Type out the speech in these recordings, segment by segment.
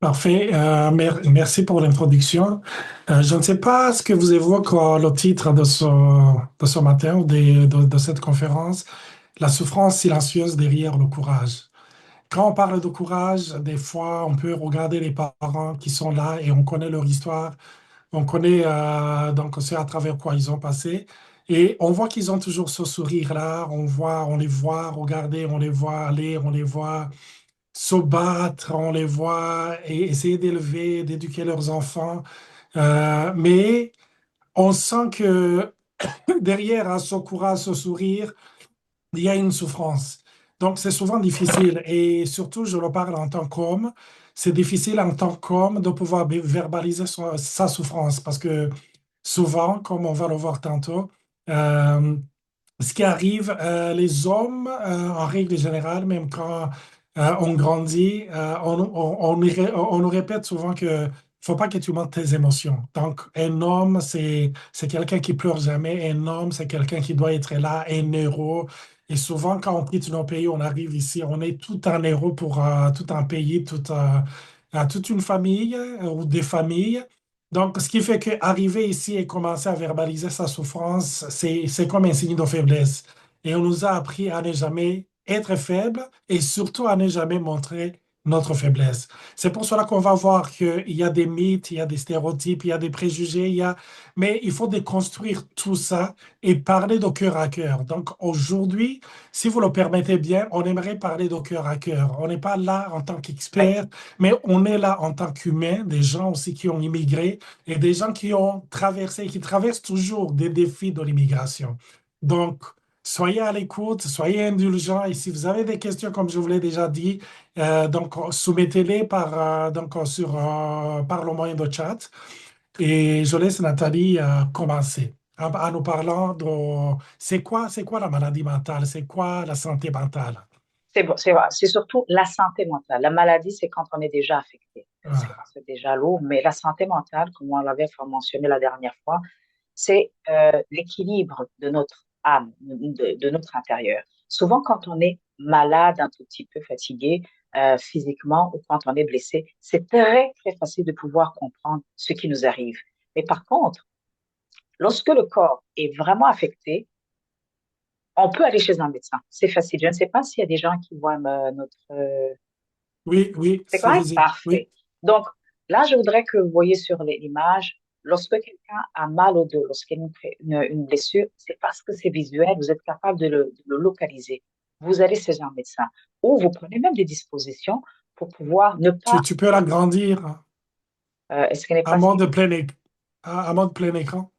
Parfait. Merci pour l'introduction. Je ne sais pas ce que vous évoque le titre de ce matin ou de cette conférence, la souffrance silencieuse derrière le courage. Quand on parle de courage, des fois, on peut regarder les parents qui sont là et on connaît leur histoire. On connaît donc aussi à travers quoi ils ont passé. Et on voit qu'ils ont toujours ce sourire-là. On les voit regarder, on les voit aller, on les voit se battre, on les voit et essayer d'élever, d'éduquer leurs enfants. Mais on sent que derrière à ce courage, ce sourire, il y a une souffrance. Donc, c'est souvent difficile. Et surtout, je le parle en tant qu'homme, c'est difficile en tant qu'homme de pouvoir verbaliser sa souffrance parce que souvent, comme on va le voir tantôt, euh, ce qui arrive, les hommes, en règle générale, même quand on grandit, on nous répète souvent que faut pas que tu montres tes émotions. Donc, un homme, c'est quelqu'un qui pleure jamais. Un homme, c'est quelqu'un qui doit être là, un héros. Et souvent, quand on quitte nos pays, on arrive ici, on est tout un héros pour tout un pays, toute une famille ou des familles. Donc, ce qui fait qu'arriver ici et commencer à verbaliser sa souffrance, c'est comme un signe de faiblesse. Et on nous a appris à ne jamais être faible et surtout à ne jamais montrer notre faiblesse. C'est pour cela qu'on va voir qu'il y a des mythes, il y a des stéréotypes, il y a des préjugés, mais il faut déconstruire tout ça et parler de cœur à cœur. Donc aujourd'hui, si vous le permettez bien, on aimerait parler de cœur à cœur. On n'est pas là en tant Oui, qu'expert, mais on est là en tant qu'humain, des gens aussi qui ont immigré et des gens qui ont traversé, qui traversent toujours des défis de l'immigration. Donc, soyez à l'écoute, soyez indulgents et si vous avez des questions, comme je vous l'ai déjà dit, donc soumettez-les par le moyen de chat et je laisse Nathalie commencer en nous parlant de c'est quoi la maladie mentale, c'est quoi la santé mentale. c'est bon, c'est vrai. C'est surtout la santé mentale. La maladie, c'est quand on est déjà affecté. C'est quand Ah, c'est déjà lourd. Mais la santé mentale, comme on l'avait mentionné la dernière fois, c'est l'équilibre de notre âme, de notre intérieur. Souvent, quand on est malade, un tout petit peu fatigué physiquement ou quand on est blessé, c'est très, très facile de pouvoir comprendre ce qui nous arrive. Mais par contre, lorsque le corps est vraiment affecté, on peut aller chez un médecin. C'est facile. Je ne sais pas s'il y a des gens qui voient notre... oui, oui, C'est c'est correct? visible. Oui. Parfait. Donc, là, je voudrais que vous voyez sur l'image, lorsque quelqu'un a mal au dos, lorsqu'il y a une blessure, c'est parce que c'est visuel, vous êtes capable de le localiser. Vous allez chez un médecin ou vous prenez même des dispositions pour pouvoir ne pas... Tu peux l'agrandir hein, est-ce qu'elle n'est à pas... mode à mode plein écran.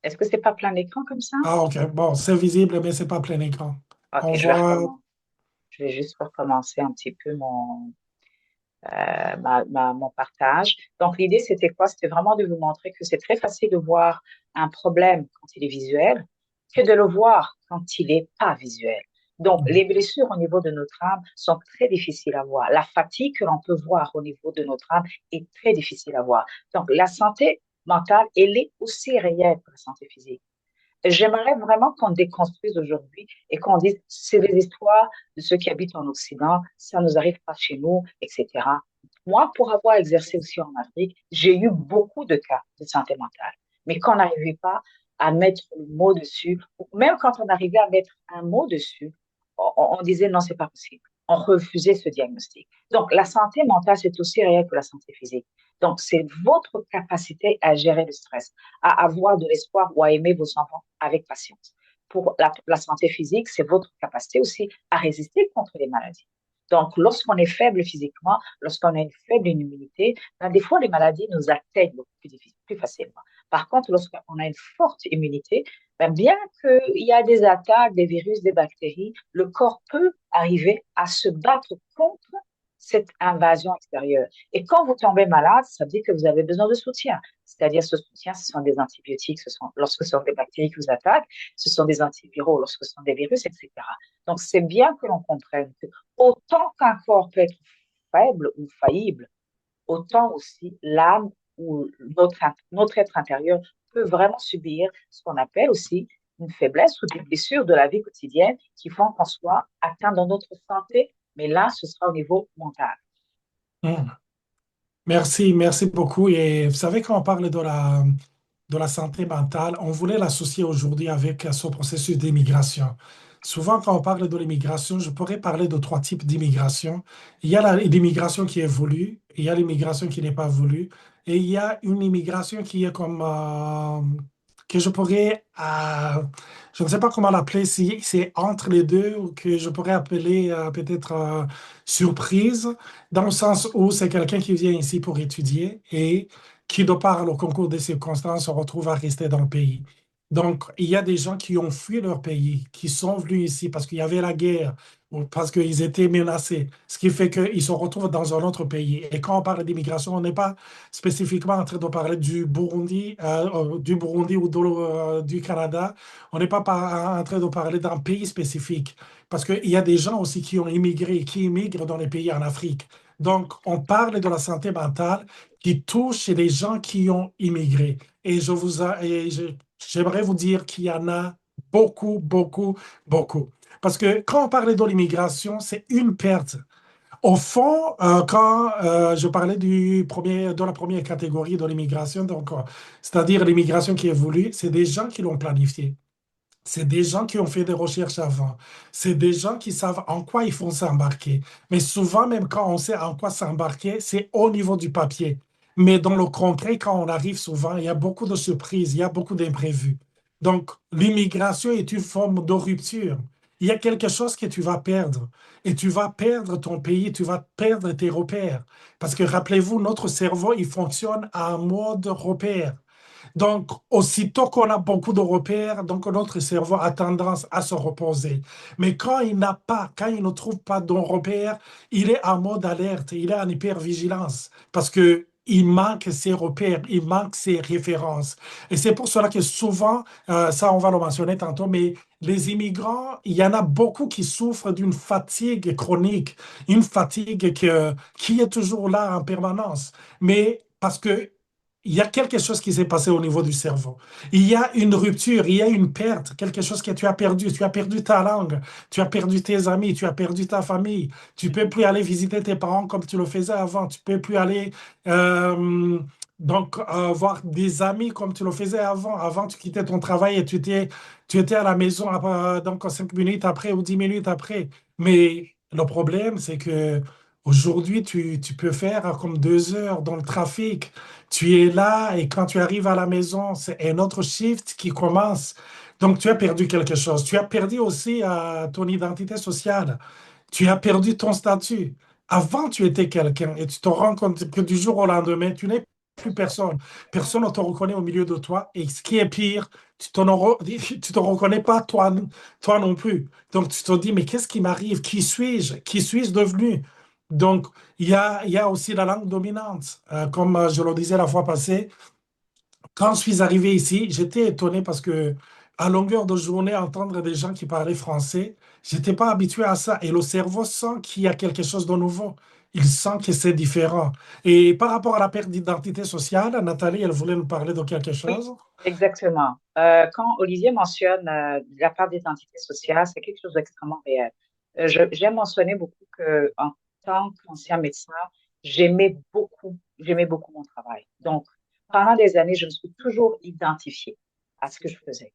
Est-ce que c'est pas plein écran comme ça? Ah, OK. Bon, c'est visible, mais c'est pas plein écran. Ok, On je vais voit. recommencer. Je vais juste recommencer un petit peu mon partage. Donc, l'idée, c'était quoi? C'était vraiment de vous montrer que c'est très facile de voir un problème quand il est visuel que de le voir quand il n'est pas visuel. Donc, les blessures au niveau de notre âme sont très difficiles à voir. La fatigue que l'on peut voir au niveau de notre âme est très difficile à voir. Donc, la santé mentale, elle est aussi réelle que la santé physique. J'aimerais vraiment qu'on déconstruise aujourd'hui et qu'on dise, c'est des histoires de ceux qui habitent en Occident, ça ne nous arrive pas chez nous, etc. Moi, pour avoir exercé aussi en Afrique, j'ai eu beaucoup de cas de santé mentale, mais qu'on n'arrivait pas à mettre le mot dessus, ou même quand on arrivait à mettre un mot dessus, on disait non, c'est pas possible. On refusait ce diagnostic. Donc, la santé mentale, c'est aussi réel que la santé physique. Donc, c'est votre capacité à gérer le stress, à avoir de l'espoir ou à aimer vos enfants avec patience. Pour la santé physique, c'est votre capacité aussi à résister contre les maladies. Donc, lorsqu'on est faible physiquement, lorsqu'on a une faible immunité, ben, des fois, les maladies nous atteignent beaucoup plus facilement. Par contre, lorsqu'on a une forte immunité, ben, bien qu'il y a des attaques, des virus, des bactéries, le corps peut arriver à se battre contre cette invasion extérieure. Et quand vous tombez malade, ça veut dire que vous avez besoin de soutien. C'est-à-dire, ce soutien, ce sont des antibiotiques, lorsque ce sont des bactéries qui vous attaquent, ce sont des antiviraux lorsque ce sont des virus, etc. Donc, c'est bien que l'on comprenne que autant qu'un corps peut être faible ou faillible, autant aussi l'âme ou notre être intérieur peut vraiment subir ce qu'on appelle aussi une faiblesse ou des blessures de la vie quotidienne qui font qu'on soit atteint dans notre santé, mais là, ce sera au niveau mental. Hum. Merci, merci beaucoup. Et vous savez, quand on parle de la santé mentale, on voulait l'associer aujourd'hui avec ce processus d'immigration. Souvent, quand on parle de l'immigration, je pourrais parler de trois types d'immigration. Il y a l'immigration qui est voulue, il y a l'immigration qui n'est pas voulue, et il y a une immigration qui est comme, que je pourrais, je ne sais pas comment l'appeler, si c'est entre les deux ou que je pourrais appeler peut-être surprise, dans le sens où c'est quelqu'un qui vient ici pour étudier et qui, de par le concours des circonstances, se retrouve à rester dans le pays. Donc, il y a des gens qui ont fui leur pays, qui sont venus ici parce qu'il y avait la guerre ou parce qu'ils étaient menacés, ce qui fait qu'ils se retrouvent dans un autre pays. Et quand on parle d'immigration, on n'est pas spécifiquement en train de parler du Burundi ou du Canada. On n'est pas en train de parler d'un pays spécifique. Parce qu'il y a des gens aussi qui ont immigré, qui immigrent dans les pays en Afrique. Donc, on parle de la santé mentale qui touche les gens qui ont immigré. Et j'aimerais vous dire qu'il y en a beaucoup, beaucoup, beaucoup. Parce que quand on parle de l'immigration, c'est une perte. Au fond, quand je parlais de la première catégorie de l'immigration, donc, c'est-à-dire l'immigration qui est voulue, c'est des gens qui l'ont planifié. C'est des gens qui ont fait des recherches avant. C'est des gens qui savent en quoi il faut s'embarquer. Mais souvent, même quand on sait en quoi s'embarquer, c'est au niveau du papier. Mais dans le concret, quand on arrive souvent, il y a beaucoup de surprises, il y a beaucoup d'imprévus. Donc, l'immigration est une forme de rupture. Il y a quelque chose que tu vas perdre. Et tu vas perdre ton pays, tu vas perdre tes repères. Parce que rappelez-vous, notre cerveau, il fonctionne en mode repère. Donc, aussitôt qu'on a beaucoup de repères, donc notre cerveau a tendance à se reposer. Mais quand il ne trouve pas de repères, il est en mode alerte, il est en hypervigilance parce que il manque ses repères, il manque ses références. Et c'est pour cela que souvent, ça on va le mentionner tantôt, mais les immigrants, il y en a beaucoup qui souffrent d'une fatigue chronique, une fatigue qui est toujours là en permanence. Mais parce que il y a quelque chose qui s'est passé au niveau du cerveau. Il y a une rupture, il y a une perte, quelque chose que tu as perdu. Tu as perdu ta langue, tu as perdu tes amis, tu as perdu ta famille. Tu peux Mhm. plus aller visiter tes parents comme tu le faisais avant. Tu peux plus aller euh, voir des amis comme tu le faisais avant. Avant, tu quittais ton travail et tu étais à la maison donc 5 minutes après ou 10 minutes après. Mais le problème, c'est que aujourd'hui, tu peux faire comme 2 heures dans le trafic. Tu es là et quand tu arrives à la maison, c'est un autre shift qui commence. Donc, tu as perdu quelque chose. Tu as perdu aussi ton identité sociale. Tu as perdu ton statut. Avant, tu étais quelqu'un et tu te rends compte que du jour au lendemain, tu n'es plus personne. Personne ne te reconnaît au milieu de toi. Et ce qui est pire, tu te reconnais pas toi non plus. Donc, tu te dis, mais qu'est-ce qui m'arrive? Qui suis-je? Qui suis-je devenu? Donc, il y a aussi la langue dominante. Comme je le disais la fois passée, quand je suis arrivé ici, j'étais étonné parce que à longueur de journée, entendre des gens qui parlaient français, j'étais pas habitué à ça. Et le cerveau sent qu'il y a quelque chose de nouveau. Il sent que c'est différent. Et par rapport à la perte d'identité sociale, Nathalie, elle voulait nous parler de quelque Oui, chose. exactement. Quand Olivier mentionne la part d'identité sociale, c'est quelque chose d'extrêmement réel. J'aime mentionner beaucoup que en tant qu'ancien médecin, j'aimais beaucoup mon travail. Donc, pendant des années, je me suis toujours identifiée à ce que je faisais.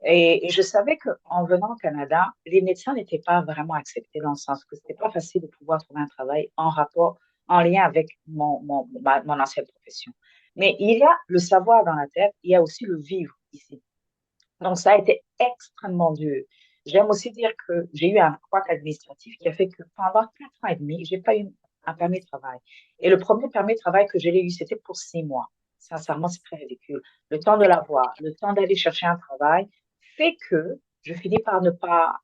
Et je savais qu'en venant au Canada, les médecins n'étaient pas vraiment acceptés dans le sens que c'était pas facile de pouvoir trouver un travail en rapport, en lien avec mon ancienne profession. Mais il y a le savoir dans la tête, il y a aussi le vivre ici. Donc, ça a été extrêmement dur. J'aime aussi dire que j'ai eu un couac administratif qui a fait que pendant 4 ans et demi, j'ai pas eu un permis de travail. Et le premier permis de travail que j'ai eu, c'était pour 6 mois. Sincèrement, c'est très ridicule. Le temps de l'avoir, le temps d'aller chercher un travail, fait que je finis par ne pas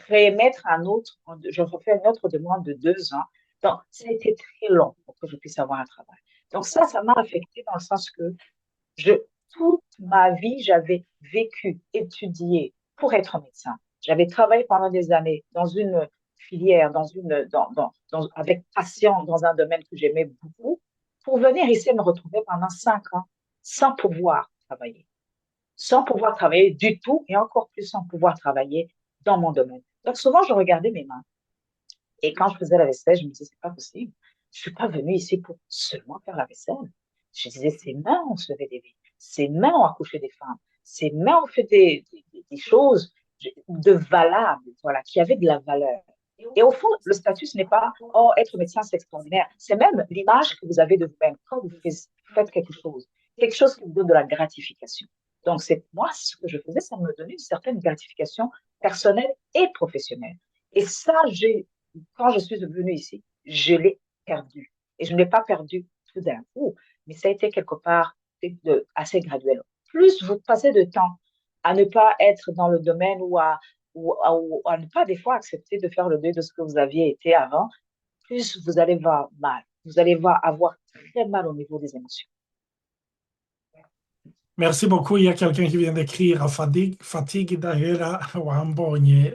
réémettre un autre, je refais une autre demande de 2 ans. Donc, ça a été très long pour que je puisse avoir un travail. Donc, ça m'a affecté dans le sens que je, toute ma vie, j'avais vécu, étudié pour être médecin. J'avais travaillé pendant des années dans une filière, avec passion, dans un domaine que j'aimais beaucoup, pour venir ici et me retrouver pendant 5 ans sans pouvoir travailler. Sans pouvoir travailler du tout et encore plus sans pouvoir travailler dans mon domaine. Donc souvent, je regardais mes mains et quand je faisais la vaisselle, je me disais, c'est pas possible. Je suis pas venue ici pour seulement faire la vaisselle. Je disais, ses mains ont sauvé des vies. Ses mains ont accouché des femmes. Ses mains ont fait des choses de valables, voilà, qui avaient de la valeur. Et au fond, le statut, ce n'est pas, oh, être médecin, c'est extraordinaire. C'est même l'image que vous avez de vous-même quand vous faites quelque chose qui vous donne de la gratification. Donc, c'est moi, ce que je faisais, ça me donnait une certaine gratification personnelle et professionnelle. Et ça, quand je suis venue ici, je l'ai perdu. Et je ne l'ai pas perdu tout d'un coup, mais ça a été quelque part assez graduel. Plus vous passez de temps à ne pas être dans le domaine ou à ne pas des fois accepter de faire le deuil de ce que vous aviez été avant, plus vous allez voir mal. Vous allez avoir très mal au niveau des émotions. Merci beaucoup. Il y a quelqu'un qui vient d'écrire fatigue d'ailleurs, Wambonye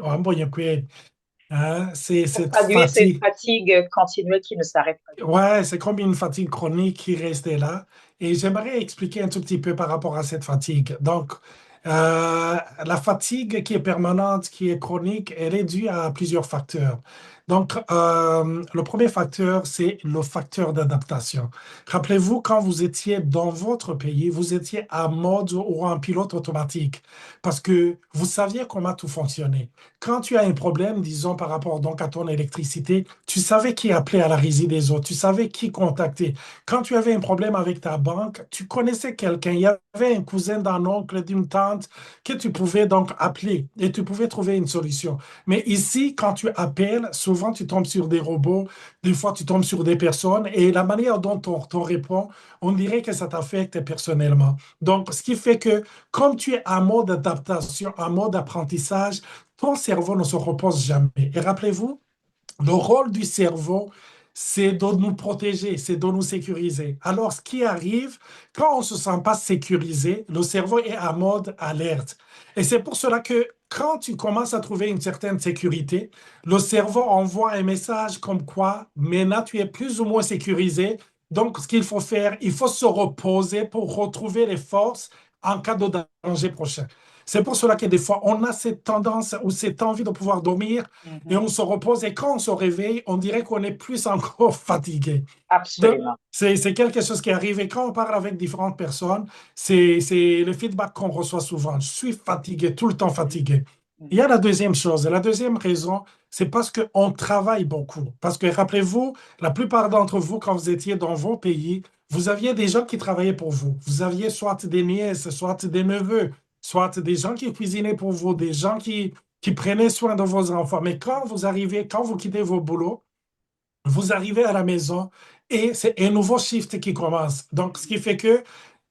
Kwe. Hein, c'est Pour cette traduire, c'est une fatigue. fatigue continuelle qui ne s'arrête pas du tout. Ouais, c'est comme une fatigue chronique qui restait là. Et j'aimerais expliquer un tout petit peu par rapport à cette fatigue. Donc, la fatigue qui est permanente, qui est chronique, elle est due à plusieurs facteurs. Donc, le premier facteur, c'est le facteur d'adaptation. Rappelez-vous, quand vous étiez dans votre pays, vous étiez en mode ou en pilote automatique parce que vous saviez comment tout fonctionnait. Quand tu as un problème, disons par rapport donc à ton électricité, tu savais qui appeler à la régie des autres, tu savais qui contacter. Quand tu avais un problème avec ta banque, tu connaissais quelqu'un, il y avait un cousin, d'un oncle, d'une tante que tu pouvais donc appeler et tu pouvais trouver une solution. Mais ici, quand tu appelles, souvent tu tombes sur des robots, des fois tu tombes sur des personnes et la manière dont on répond, on dirait que ça t'affecte personnellement. Donc, ce qui fait que comme tu es en mode adaptation, en mode apprentissage, ton cerveau ne se repose jamais. Et rappelez-vous, le rôle du cerveau, c'est de nous protéger, c'est de nous sécuriser. Alors, ce qui arrive, quand on ne se sent pas sécurisé, le cerveau est en mode alerte. Et c'est pour cela que quand tu commences à trouver une certaine sécurité, le cerveau envoie un message comme quoi maintenant tu es plus ou moins sécurisé. Donc, ce qu'il faut faire, il faut se reposer pour retrouver les forces en cas de danger prochain. C'est pour cela que des fois, on a cette tendance ou cette envie de pouvoir dormir et Mhm. on se repose et quand on se réveille, on dirait qu'on est plus encore fatigué. Absolument. C'est quelque chose qui arrive et quand on parle avec différentes personnes, c'est le feedback qu'on reçoit souvent. Je suis fatigué, tout le temps Mhm. fatigué. Il y a Mhm. la deuxième chose. La deuxième raison, c'est parce qu'on travaille beaucoup. Parce que rappelez-vous, la plupart d'entre vous, quand vous étiez dans vos pays, vous aviez des gens qui travaillaient pour vous. Vous aviez soit des nièces, soit des neveux, soit des gens qui cuisinaient pour vous, des gens qui prenaient soin de vos enfants. Mais quand vous arrivez, quand vous quittez vos boulots, vous arrivez à la maison et c'est un nouveau shift qui commence. Donc, ce qui fait que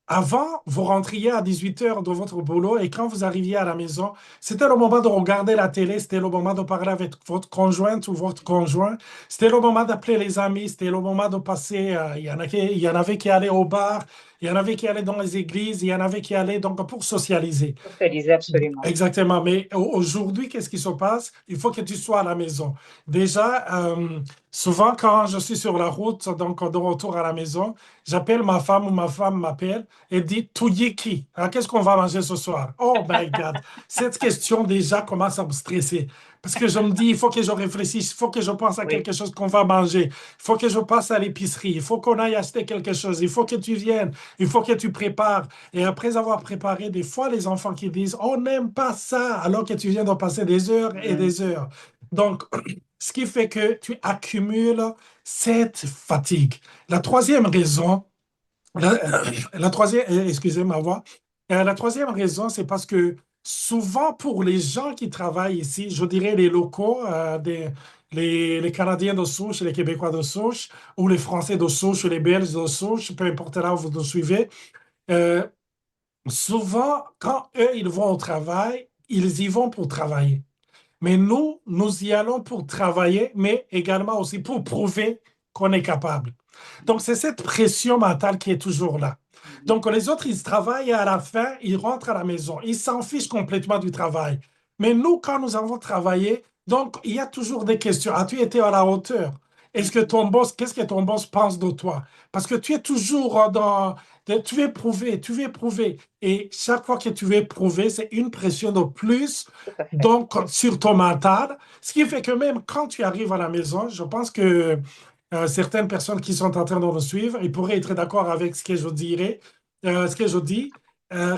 avant, vous rentriez à 18 heures de votre boulot et quand vous arriviez à la maison, c'était le moment de regarder la télé, c'était le moment de parler avec votre conjointe ou votre conjoint, c'était le moment d'appeler les amis, c'était le moment de passer, il y en avait qui allaient au bar, il y en avait qui allaient dans les églises, il y en avait qui allaient donc pour socialiser. Socialiser absolument. Exactement, mais aujourd'hui, qu'est-ce qui se passe? Il faut que tu sois à la maison. Déjà, souvent quand je suis sur la route, donc de retour à la maison, j'appelle ma femme ou ma femme m'appelle et dit, tu dis qui? Alors, qu'est-ce qu'on va manger ce soir? Oh my God! Cette question déjà commence à me stresser. Parce que je me dis, il faut que je réfléchisse, il faut que je pense à Oui, quelque chose qu'on va manger, il faut que je passe à l'épicerie, il faut qu'on aille acheter quelque chose, il faut que tu viennes, il faut que tu prépares. Et après avoir préparé, des fois, les enfants qui disent, on n'aime pas ça, alors que tu viens de passer des heures et mhm. des heures. Donc, ce qui fait que tu accumules cette fatigue. La troisième raison, la troisième, excusez ma voix. La troisième raison, c'est parce que souvent pour les gens qui travaillent ici, je dirais les locaux, les Canadiens de souche, les Québécois de souche, ou les Français de souche, ou les Belges de souche, peu importe là où vous nous suivez, euh, souvent, quand eux, ils vont au travail, ils y vont pour travailler. Mais nous y allons pour travailler, mais également aussi pour prouver qu'on est capable. Donc, c'est cette pression mentale qui est toujours là. Mhm. Donc, les autres, ils travaillent et à la fin, ils rentrent à la maison. Ils s'en fichent complètement du travail. Mais nous, quand nous avons travaillé, donc, il y a toujours des questions. As-tu été à la hauteur? Est-ce que Mhm. ton boss, qu'est-ce que ton boss pense de toi? Parce que tu es toujours tu veux prouver, tu veux prouver. Et chaque fois que tu veux prouver, c'est une pression de plus, Tout à fait. donc sur ton mental. Ce qui fait que même quand tu arrives à la maison, je pense que certaines personnes qui sont en train de nous suivre, ils pourraient être d'accord avec ce que je dirais, ce que je dis.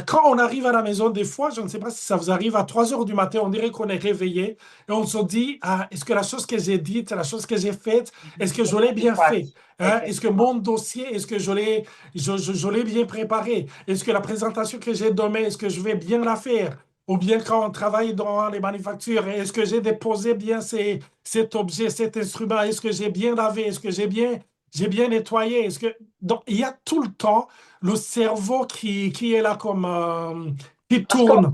Quand on arrive à la maison, des fois, je ne sais pas si ça vous arrive, à 3 heures du matin, on dirait qu'on est réveillé et on se dit, ah, est-ce que la chose que j'ai dite, la chose que j'ai faite, est-ce que je C'est l'ai bien adéquat. fait? Hein? Est-ce que Effectivement. mon dossier, est-ce que je l'ai bien préparé? Est-ce que la présentation que j'ai donnée, est-ce que je vais bien la faire? Ou bien quand on travaille dans les manufactures, est-ce que j'ai déposé bien cet objet, cet instrument? Est-ce que j'ai bien lavé? Est-ce que j'ai bien nettoyé? Donc, il y a tout le temps le cerveau qui est là comme qui tourne.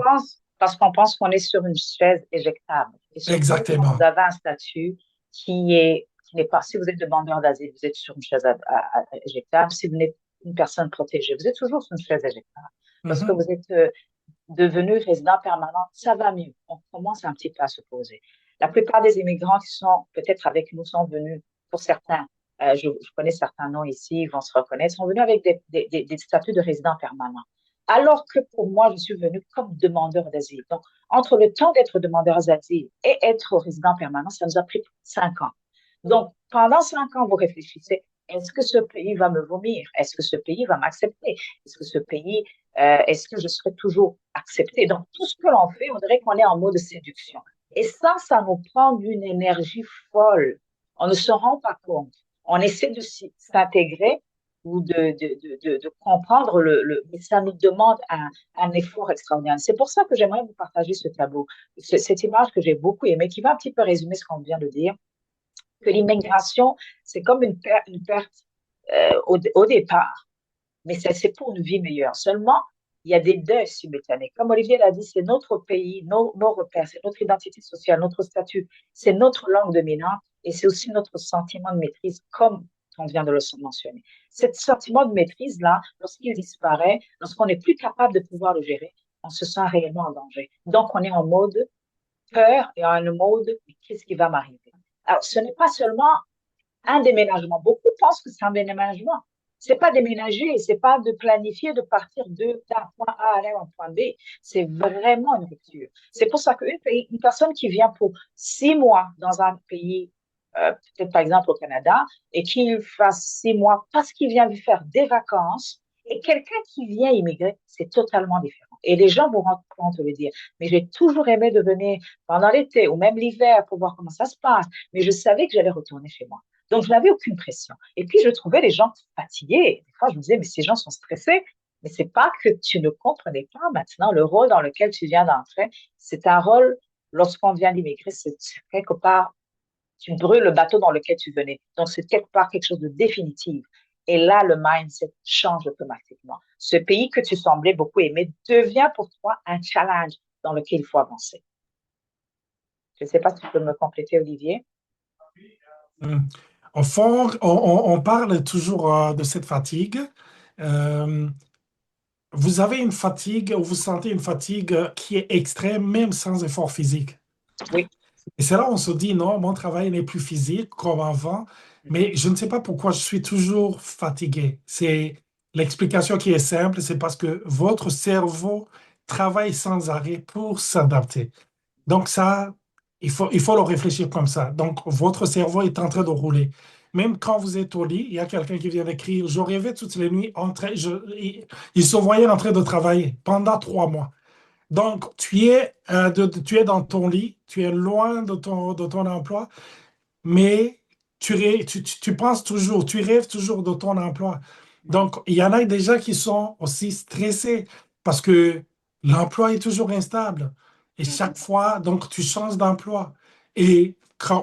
Parce qu'on pense qu'on est sur une chaise éjectable. Et surtout quand vous Exactement. avez un statut qui n'est pas, si vous êtes demandeur d'asile, vous êtes sur une chaise éjectable. Si vous n'êtes une personne protégée, vous êtes toujours sur une chaise éjectable. Lorsque Mhm. vous êtes devenu résident permanent, ça va mieux. On commence un petit peu à se poser. La plupart des immigrants qui sont peut-être avec nous sont venus, pour certains, je connais certains noms ici, ils vont se reconnaître, sont venus avec des statuts de résident permanent. Alors que pour moi, je suis venue comme demandeur d'asile. Donc, entre le temps d'être demandeur d'asile et être résident permanent, ça nous a pris 5 ans. Donc, pendant 5 ans, vous réfléchissez, est-ce que ce pays va me vomir? Est-ce que ce pays va m'accepter? Est-ce que ce pays, est-ce que je serai toujours accepté? Donc, tout ce que l'on fait, on dirait qu'on est en mode séduction. Et ça nous prend d'une énergie folle. On ne se rend pas compte. On essaie de s'intégrer ou de comprendre mais ça nous demande un effort extraordinaire. C'est pour ça que j'aimerais vous partager ce tableau, cette image que j'ai beaucoup aimée, qui va un petit peu résumer ce qu'on vient de dire, que l'immigration, c'est comme une perte au départ, mais c'est pour une vie meilleure. Seulement, il y a des deuils simultanés. Comme Olivier l'a dit, c'est notre pays, nos repères, c'est notre identité sociale, notre statut, c'est notre langue dominante et c'est aussi notre sentiment de maîtrise, comme on vient de le mentionner. Cet sentiment de maîtrise-là, lorsqu'il disparaît, lorsqu'on n'est plus capable de pouvoir le gérer, on se sent réellement en danger. Donc, on est en mode peur et en mode qu'est-ce qui va m'arriver? Alors, ce n'est pas seulement un déménagement. Beaucoup pensent que c'est un déménagement. C'est pas déménager, c'est pas de planifier de partir d'un point A à aller à un point B. C'est vraiment une rupture. C'est pour ça qu'une personne qui vient pour 6 mois dans un pays, peut-être par exemple au Canada, et qu'il fasse 6 mois parce qu'il vient lui faire des vacances, et quelqu'un qui vient immigrer, c'est totalement différent. Et les gens vont rendre compte de le dire. Mais j'ai toujours aimé de venir pendant l'été ou même l'hiver pour voir comment ça se passe. Mais je savais que j'allais retourner chez moi. Donc, je n'avais aucune pression. Et puis, je trouvais les gens fatigués. Des fois, je me disais, mais ces gens sont stressés. Mais c'est pas que tu ne comprenais pas maintenant le rôle dans lequel tu viens d'entrer. C'est un rôle, lorsqu'on vient d'immigrer, c'est quelque part, tu brûles le bateau dans lequel tu venais. Donc, c'est quelque part quelque chose de définitif. Et là, le mindset change automatiquement. Ce pays que tu semblais beaucoup aimer devient pour toi un challenge dans lequel il faut avancer. Je ne sais pas si tu peux me compléter, Olivier. Mm. Au fond, on parle toujours de cette fatigue. Euh, Vous avez une fatigue ou vous sentez une fatigue qui est extrême, même sans effort physique. Oui. Et c'est là où on se dit, non, mon travail n'est plus physique comme avant, Mhm. mais je ne sais pas pourquoi je suis toujours fatigué. C'est l'explication qui est simple, c'est parce que votre cerveau travaille sans arrêt pour s'adapter. Donc ça, il faut le réfléchir comme ça. Donc votre cerveau est en train de rouler. Même quand vous êtes au lit, il y a quelqu'un qui vient d'écrire, je rêvais toutes les nuits, il se voyait en train de travailler pendant 3 mois. Donc, tu es dans ton lit, tu es loin de ton emploi, mais tu penses toujours, tu rêves toujours de ton emploi. Mhm. Donc, il y en a déjà qui sont aussi stressés parce que l'emploi est toujours instable. Et chaque Mhm. fois, donc, tu changes d'emploi. Et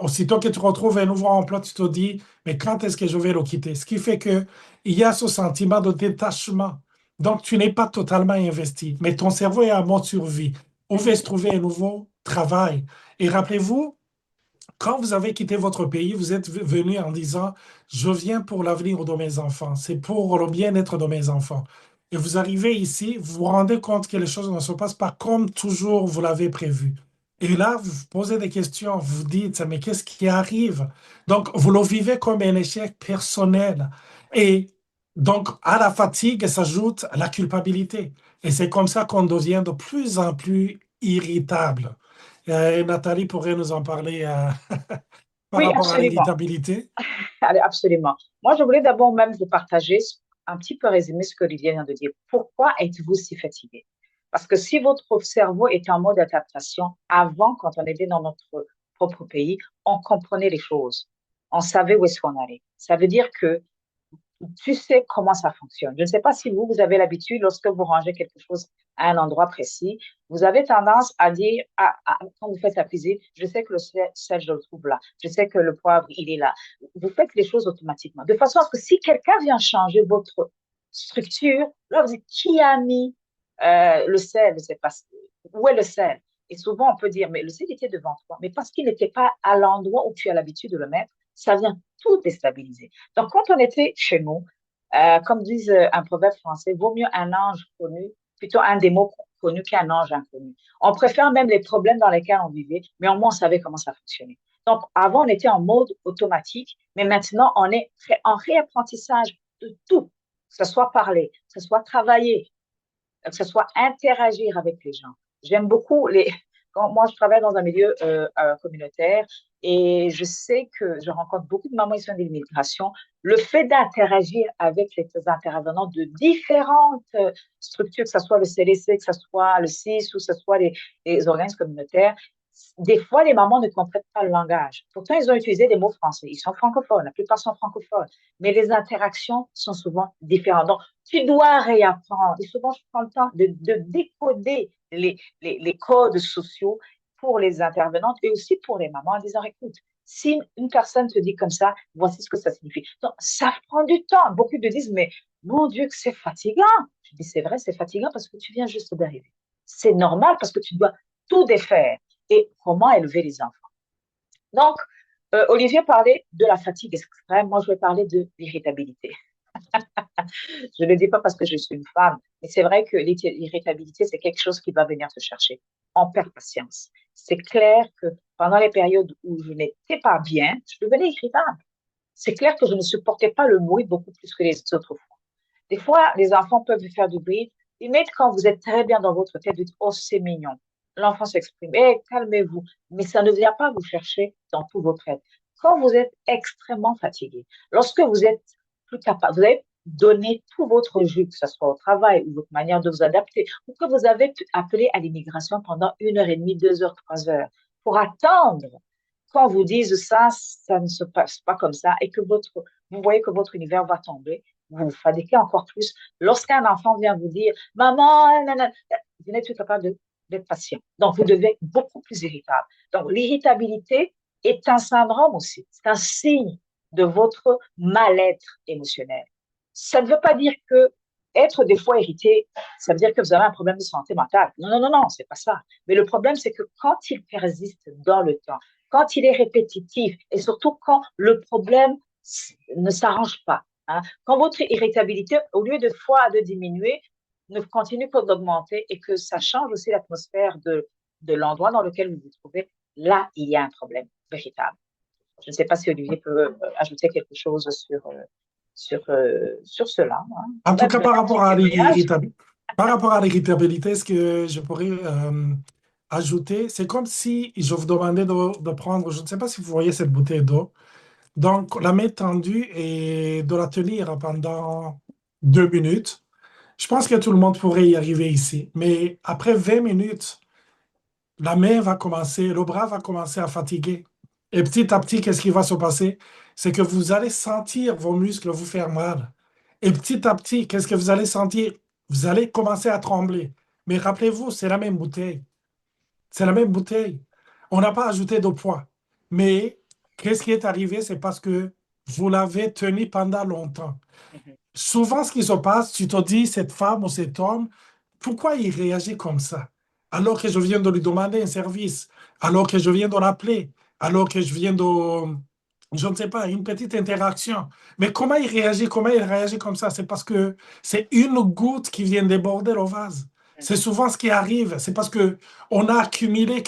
aussitôt que tu retrouves un nouveau emploi, tu te dis, mais quand est-ce que je vais le quitter? Ce qui fait que il y a ce sentiment de détachement. Donc, tu n'es pas totalement investi, mais ton cerveau est en mode survie. Où Mhm. vais-je trouver un nouveau travail? Et rappelez-vous, quand vous avez quitté votre pays, vous êtes venu en disant, je viens pour l'avenir de mes enfants, c'est pour le bien-être de mes enfants. Et vous arrivez ici, vous vous rendez compte que les choses ne se passent pas comme toujours vous l'avez prévu. Et là, vous vous posez des questions, vous vous dites, mais qu'est-ce qui arrive? Donc, vous le vivez comme un échec personnel. Et donc, à la fatigue s'ajoute la culpabilité. Et c'est comme ça qu'on devient de plus en plus irritable. Nathalie pourrait nous en parler par Oui, rapport à absolument. l'irritabilité. Allez, absolument. Moi, je voulais d'abord même vous partager un petit peu résumé ce que Olivier vient de dire. Pourquoi êtes-vous si fatigué? Parce que si votre cerveau est en mode adaptation, avant, quand on était dans notre propre pays, on comprenait les choses. On savait où est-ce qu'on allait. Ça veut dire que tu sais comment ça fonctionne. Je ne sais pas si vous avez l'habitude, lorsque vous rangez quelque chose à un endroit précis, vous avez tendance à dire, quand vous faites la cuisine, je sais que le sel, je le trouve là. Je sais que le poivre, il est là. Vous faites les choses automatiquement. De façon à ce que si quelqu'un vient changer votre structure, là, vous dites, qui a mis le sel? Je sais pas. Où est le sel? Et souvent, on peut dire, mais le sel était devant toi. Mais parce qu'il n'était pas à l'endroit où tu as l'habitude de le mettre, ça vient tout déstabiliser. Donc, quand on était chez nous, comme disent un proverbe français, vaut mieux un ange connu, plutôt un démon connu qu'un ange inconnu. On préfère même les problèmes dans lesquels on vivait, mais au moins on savait comment ça fonctionnait. Donc, avant, on était en mode automatique, mais maintenant, on est en réapprentissage de tout, que ce soit parler, que ce soit travailler, que ce soit interagir avec les gens. J'aime beaucoup les. Quand moi, je travaille dans un milieu communautaire et je sais que je rencontre beaucoup de mamans issues de l'immigration. Le fait d'interagir avec les intervenants de différentes structures, que ce soit le CDC, que ce soit le CIS ou que ce soit les organismes communautaires, des fois, les mamans ne comprennent pas le langage. Pourtant, ils ont utilisé des mots français. Ils sont francophones, la plupart sont francophones. Mais les interactions sont souvent différentes. Donc, tu dois réapprendre. Et souvent, je prends le temps de décoder les codes sociaux pour les intervenantes et aussi pour les mamans en disant, écoute, si une personne te dit comme ça, voici ce que ça signifie. Donc, ça prend du temps. Beaucoup de disent, mais mon Dieu, que c'est fatigant. Je dis, c'est vrai, c'est fatigant parce que tu viens juste d'arriver. C'est normal parce que tu dois tout défaire. Et comment élever les enfants. Donc, Olivier parlait de la fatigue extrême. Moi, je vais parler de l'irritabilité. Je ne le dis pas parce que je suis une femme, mais c'est vrai que l'irritabilité, c'est quelque chose qui va venir te chercher. On perd patience. C'est clair que pendant les périodes où je n'étais pas bien, je devenais irritable. C'est clair que je ne supportais pas le bruit beaucoup plus que les autres fois. Des fois, les enfants peuvent faire du bruit. Limite, quand vous êtes très bien dans votre tête, vous dites, oh, c'est mignon. L'enfant s'exprime, eh, calmez-vous. Mais ça ne vient pas vous chercher dans tout votre être. Quand vous êtes extrêmement fatigué, lorsque vous êtes plus capable, vous avez donné tout votre jus, que ce soit au travail ou votre manière de vous adapter, ou que vous avez appelé à l'immigration pendant 1 heure et demie, 2 heures, 3 heures, pour attendre quand vous disent ça, ça ne se passe pas comme ça, et que vous voyez que votre univers va tomber, vous vous fatiguez encore plus. Lorsqu'un enfant vient vous dire, maman, nanana, vous n'êtes plus capable d'être patient. Donc, vous devez être beaucoup plus irritable. Donc, l'irritabilité est un syndrome aussi. C'est un signe de votre mal-être émotionnel. Ça ne veut pas dire que être des fois irrité, ça veut dire que vous avez un problème de santé mentale. Non, non, non, non, c'est pas ça. Mais le problème, c'est que quand il persiste dans le temps, quand il est répétitif et surtout quand le problème ne s'arrange pas, hein, quand votre irritabilité, au lieu de fois de diminuer, ne continue que d'augmenter et que ça change aussi l'atmosphère de l'endroit dans lequel vous vous trouvez, là, il y a un problème véritable. Je ne sais pas si Olivier peut ajouter quelque chose sur cela, hein, En ou tout même cas, donner un petit témoignage. par rapport à l'irritabilité, ce que je pourrais ajouter, c'est comme si je vous demandais de prendre, je ne sais pas si vous voyez cette bouteille d'eau, donc la main tendue et de la tenir pendant 2 minutes. Je pense que tout le monde pourrait y arriver ici. Mais après 20 minutes, la main va commencer, le bras va commencer à fatiguer. Et petit à petit, qu'est-ce qui va se passer? C'est que vous allez sentir vos muscles vous faire mal. Et petit à petit, qu'est-ce que vous allez sentir? Vous allez commencer à trembler. Mais rappelez-vous, c'est la même bouteille. C'est la même bouteille. On n'a pas ajouté de poids. Mais qu'est-ce qui est arrivé? C'est parce que vous l'avez tenu pendant longtemps. Mhm, Souvent, ce qui se passe, tu te dis, cette femme ou cet homme, pourquoi il réagit comme ça? Alors que je viens de lui demander un service, alors que je viens de l'appeler, alors que je viens de, je ne sais pas, une petite interaction. Mais comment il réagit comme ça? C'est parce que c'est une goutte qui vient déborder le vase. C'est mhm, souvent ce qui arrive. C'est parce que on a cumulé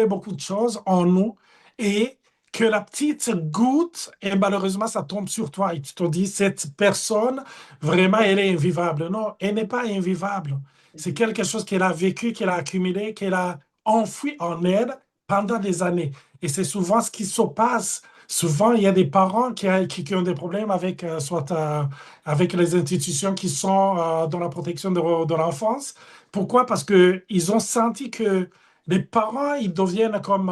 beaucoup de choses en nous et que la petite goutte, et malheureusement, ça tombe sur toi. Et tu te dis, cette personne, vraiment, elle est invivable. Non, elle n'est pas invivable. C'est quelque chose qu'elle a vécu, qu'elle a accumulé, qu'elle a enfoui en elle pendant des années. Et c'est souvent ce qui se passe. Souvent, il y a des parents qui ont des problèmes avec, avec les institutions qui sont dans la protection de l'enfance. Pourquoi? Parce qu'ils ont senti que les parents, ils deviennent comme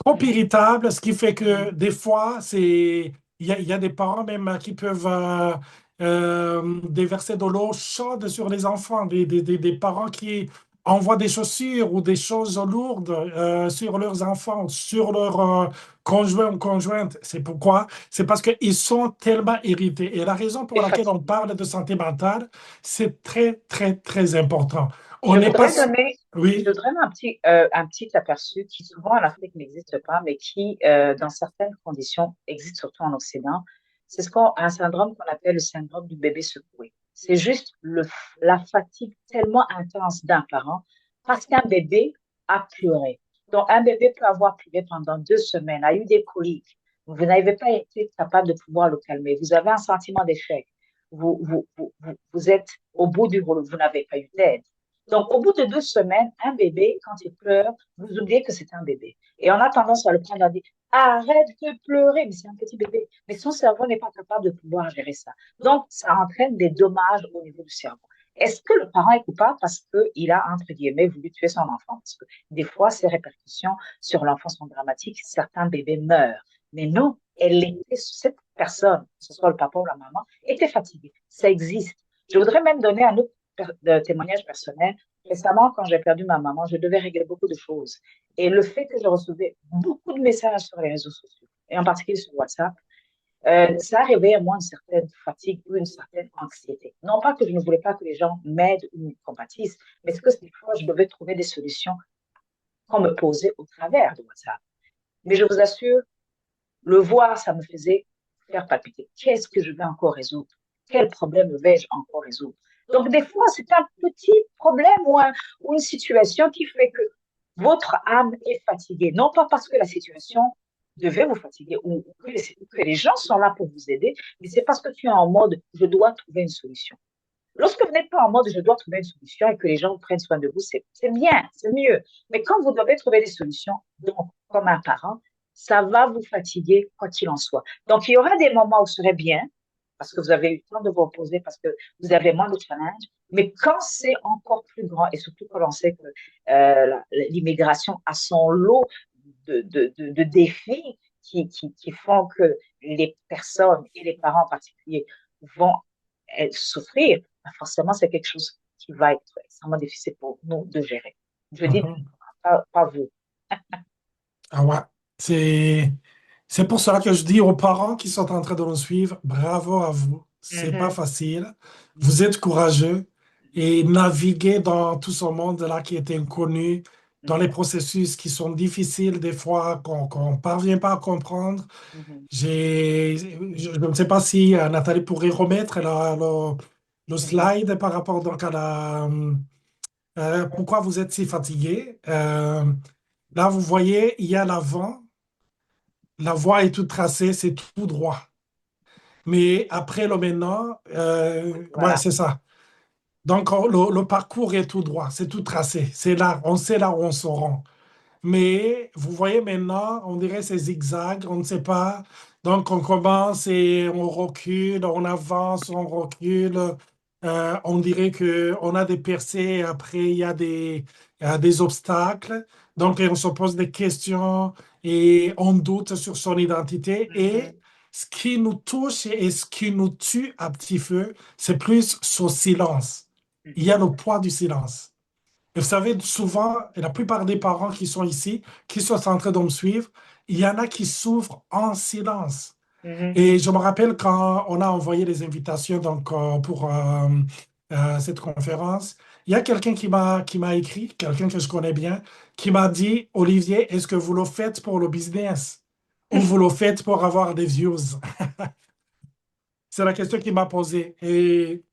trop Mhm. irritable, ce qui fait que Mhm. des fois, il y a des parents même qui peuvent déverser de l'eau chaude sur les enfants, des parents qui envoient des chaussures ou des choses lourdes sur leurs enfants, sur leurs conjoints ou conjointes. C'est pourquoi? C'est parce qu'ils sont tellement irrités. Et la raison pour Et laquelle on fatigué. parle de santé mentale, c'est très, très, très important. On Je n'est pas... voudrais donner, je Oui. voudrais un petit aperçu qui souvent en Afrique n'existe pas, mais qui, dans certaines conditions, existe surtout en Occident. C'est un syndrome qu'on appelle le syndrome du bébé secoué. C'est juste la fatigue tellement intense d'un parent parce qu'un bébé a pleuré. Donc, un bébé peut avoir pleuré pendant 2 semaines, a eu des coliques. Vous n'avez pas été capable de pouvoir le calmer. Vous avez un sentiment d'échec. Vous êtes au bout du rouleau. Vous n'avez pas eu d'aide. Donc, au bout de 2 semaines, un bébé, quand il pleure, vous oubliez que c'est un bébé. Et on a tendance à le prendre à dire, arrête de pleurer, mais c'est un petit bébé. Mais son cerveau n'est pas capable de pouvoir gérer ça. Donc, ça entraîne des dommages au niveau du cerveau. Est-ce que le parent est coupable parce qu'il a, entre guillemets, voulu tuer son enfant? Parce que des fois, ces répercussions sur l'enfant sont dramatiques. Certains bébés meurent. Mais non, cette personne, que ce soit le papa ou la maman, était fatiguée. Ça existe. Je voudrais même donner un autre de témoignage personnel. Récemment, quand j'ai perdu ma maman, je devais régler beaucoup de choses. Et le fait que je recevais beaucoup de messages sur les réseaux sociaux, et en particulier sur WhatsApp, ça a réveillé en moi une certaine fatigue ou une certaine anxiété. Non pas que je ne voulais pas que les gens m'aident ou me compatissent, mais c'est que des fois, je devais trouver des solutions qu'on me posait au travers de WhatsApp. Mais je vous assure, le voir, ça me faisait faire palpiter. Qu'est-ce que je vais encore résoudre? Quel problème vais-je encore résoudre? Donc, des fois, c'est un petit problème ou une situation qui fait que votre âme est fatiguée. Non pas parce que la situation devait vous fatiguer ou que les gens sont là pour vous aider, mais c'est parce que tu es en mode je dois trouver une solution. Lorsque vous n'êtes pas en mode je dois trouver une solution et que les gens prennent soin de vous, c'est bien, c'est mieux. Mais quand vous devez trouver des solutions, donc comme un parent, ça va vous fatiguer quoi qu'il en soit. Donc il y aura des moments où ce serait bien parce que vous avez eu le temps de vous reposer, parce que vous avez moins de challenges. Mais quand c'est encore plus grand, et surtout quand on sait que l'immigration a son lot de défis qui font que les personnes et les parents en particulier vont souffrir, ben forcément, c'est quelque chose qui va être extrêmement difficile pour nous de gérer. Je dis, Mhm. pas vous. Ah ouais, c'est c'est pour cela que je dis aux parents qui sont en train de nous suivre, bravo à vous. C'est pas Mhm, facile. Vous mhm, êtes courageux mhm, et naviguer dans tout ce monde-là qui est inconnu, dans les mhm, processus qui sont difficiles des fois, qu'on ne parvient pas à comprendre. mhm, Je ne sais pas si Nathalie pourrait remettre le mhm, slide par rapport donc à pourquoi vous êtes si fatigué. Là, vous voyez, il y a l'avant. La voie est toute tracée, c'est tout droit. Mais après le maintenant, oui, ouais, voilà. c'est ça. Donc, le parcours est tout droit, c'est tout tracé. C'est là, on sait là où on se rend. Mais vous voyez maintenant, on dirait c'est zigzag, on ne sait pas. Donc, on commence et on recule, on avance, on recule. On dirait qu'on a des percées, après il y a des obstacles. Donc, on se pose des questions et on doute sur son identité. Et Mhm, ce qui nous touche et ce qui nous tue à petit feu, c'est plus ce silence. Il y a mhm, le poids du silence. Et vous savez, souvent, et la plupart des parents qui sont ici, qui sont en train de me suivre, il y en a qui souffrent en silence. mhm, Et je me rappelle quand on a envoyé les invitations donc, pour cette conférence, il y a quelqu'un qui m'a écrit, quelqu'un que je connais bien, qui m'a dit, Olivier, est-ce que vous le faites pour le business ou vous le faites pour avoir des views? C'est la question qu'il m'a posée. Et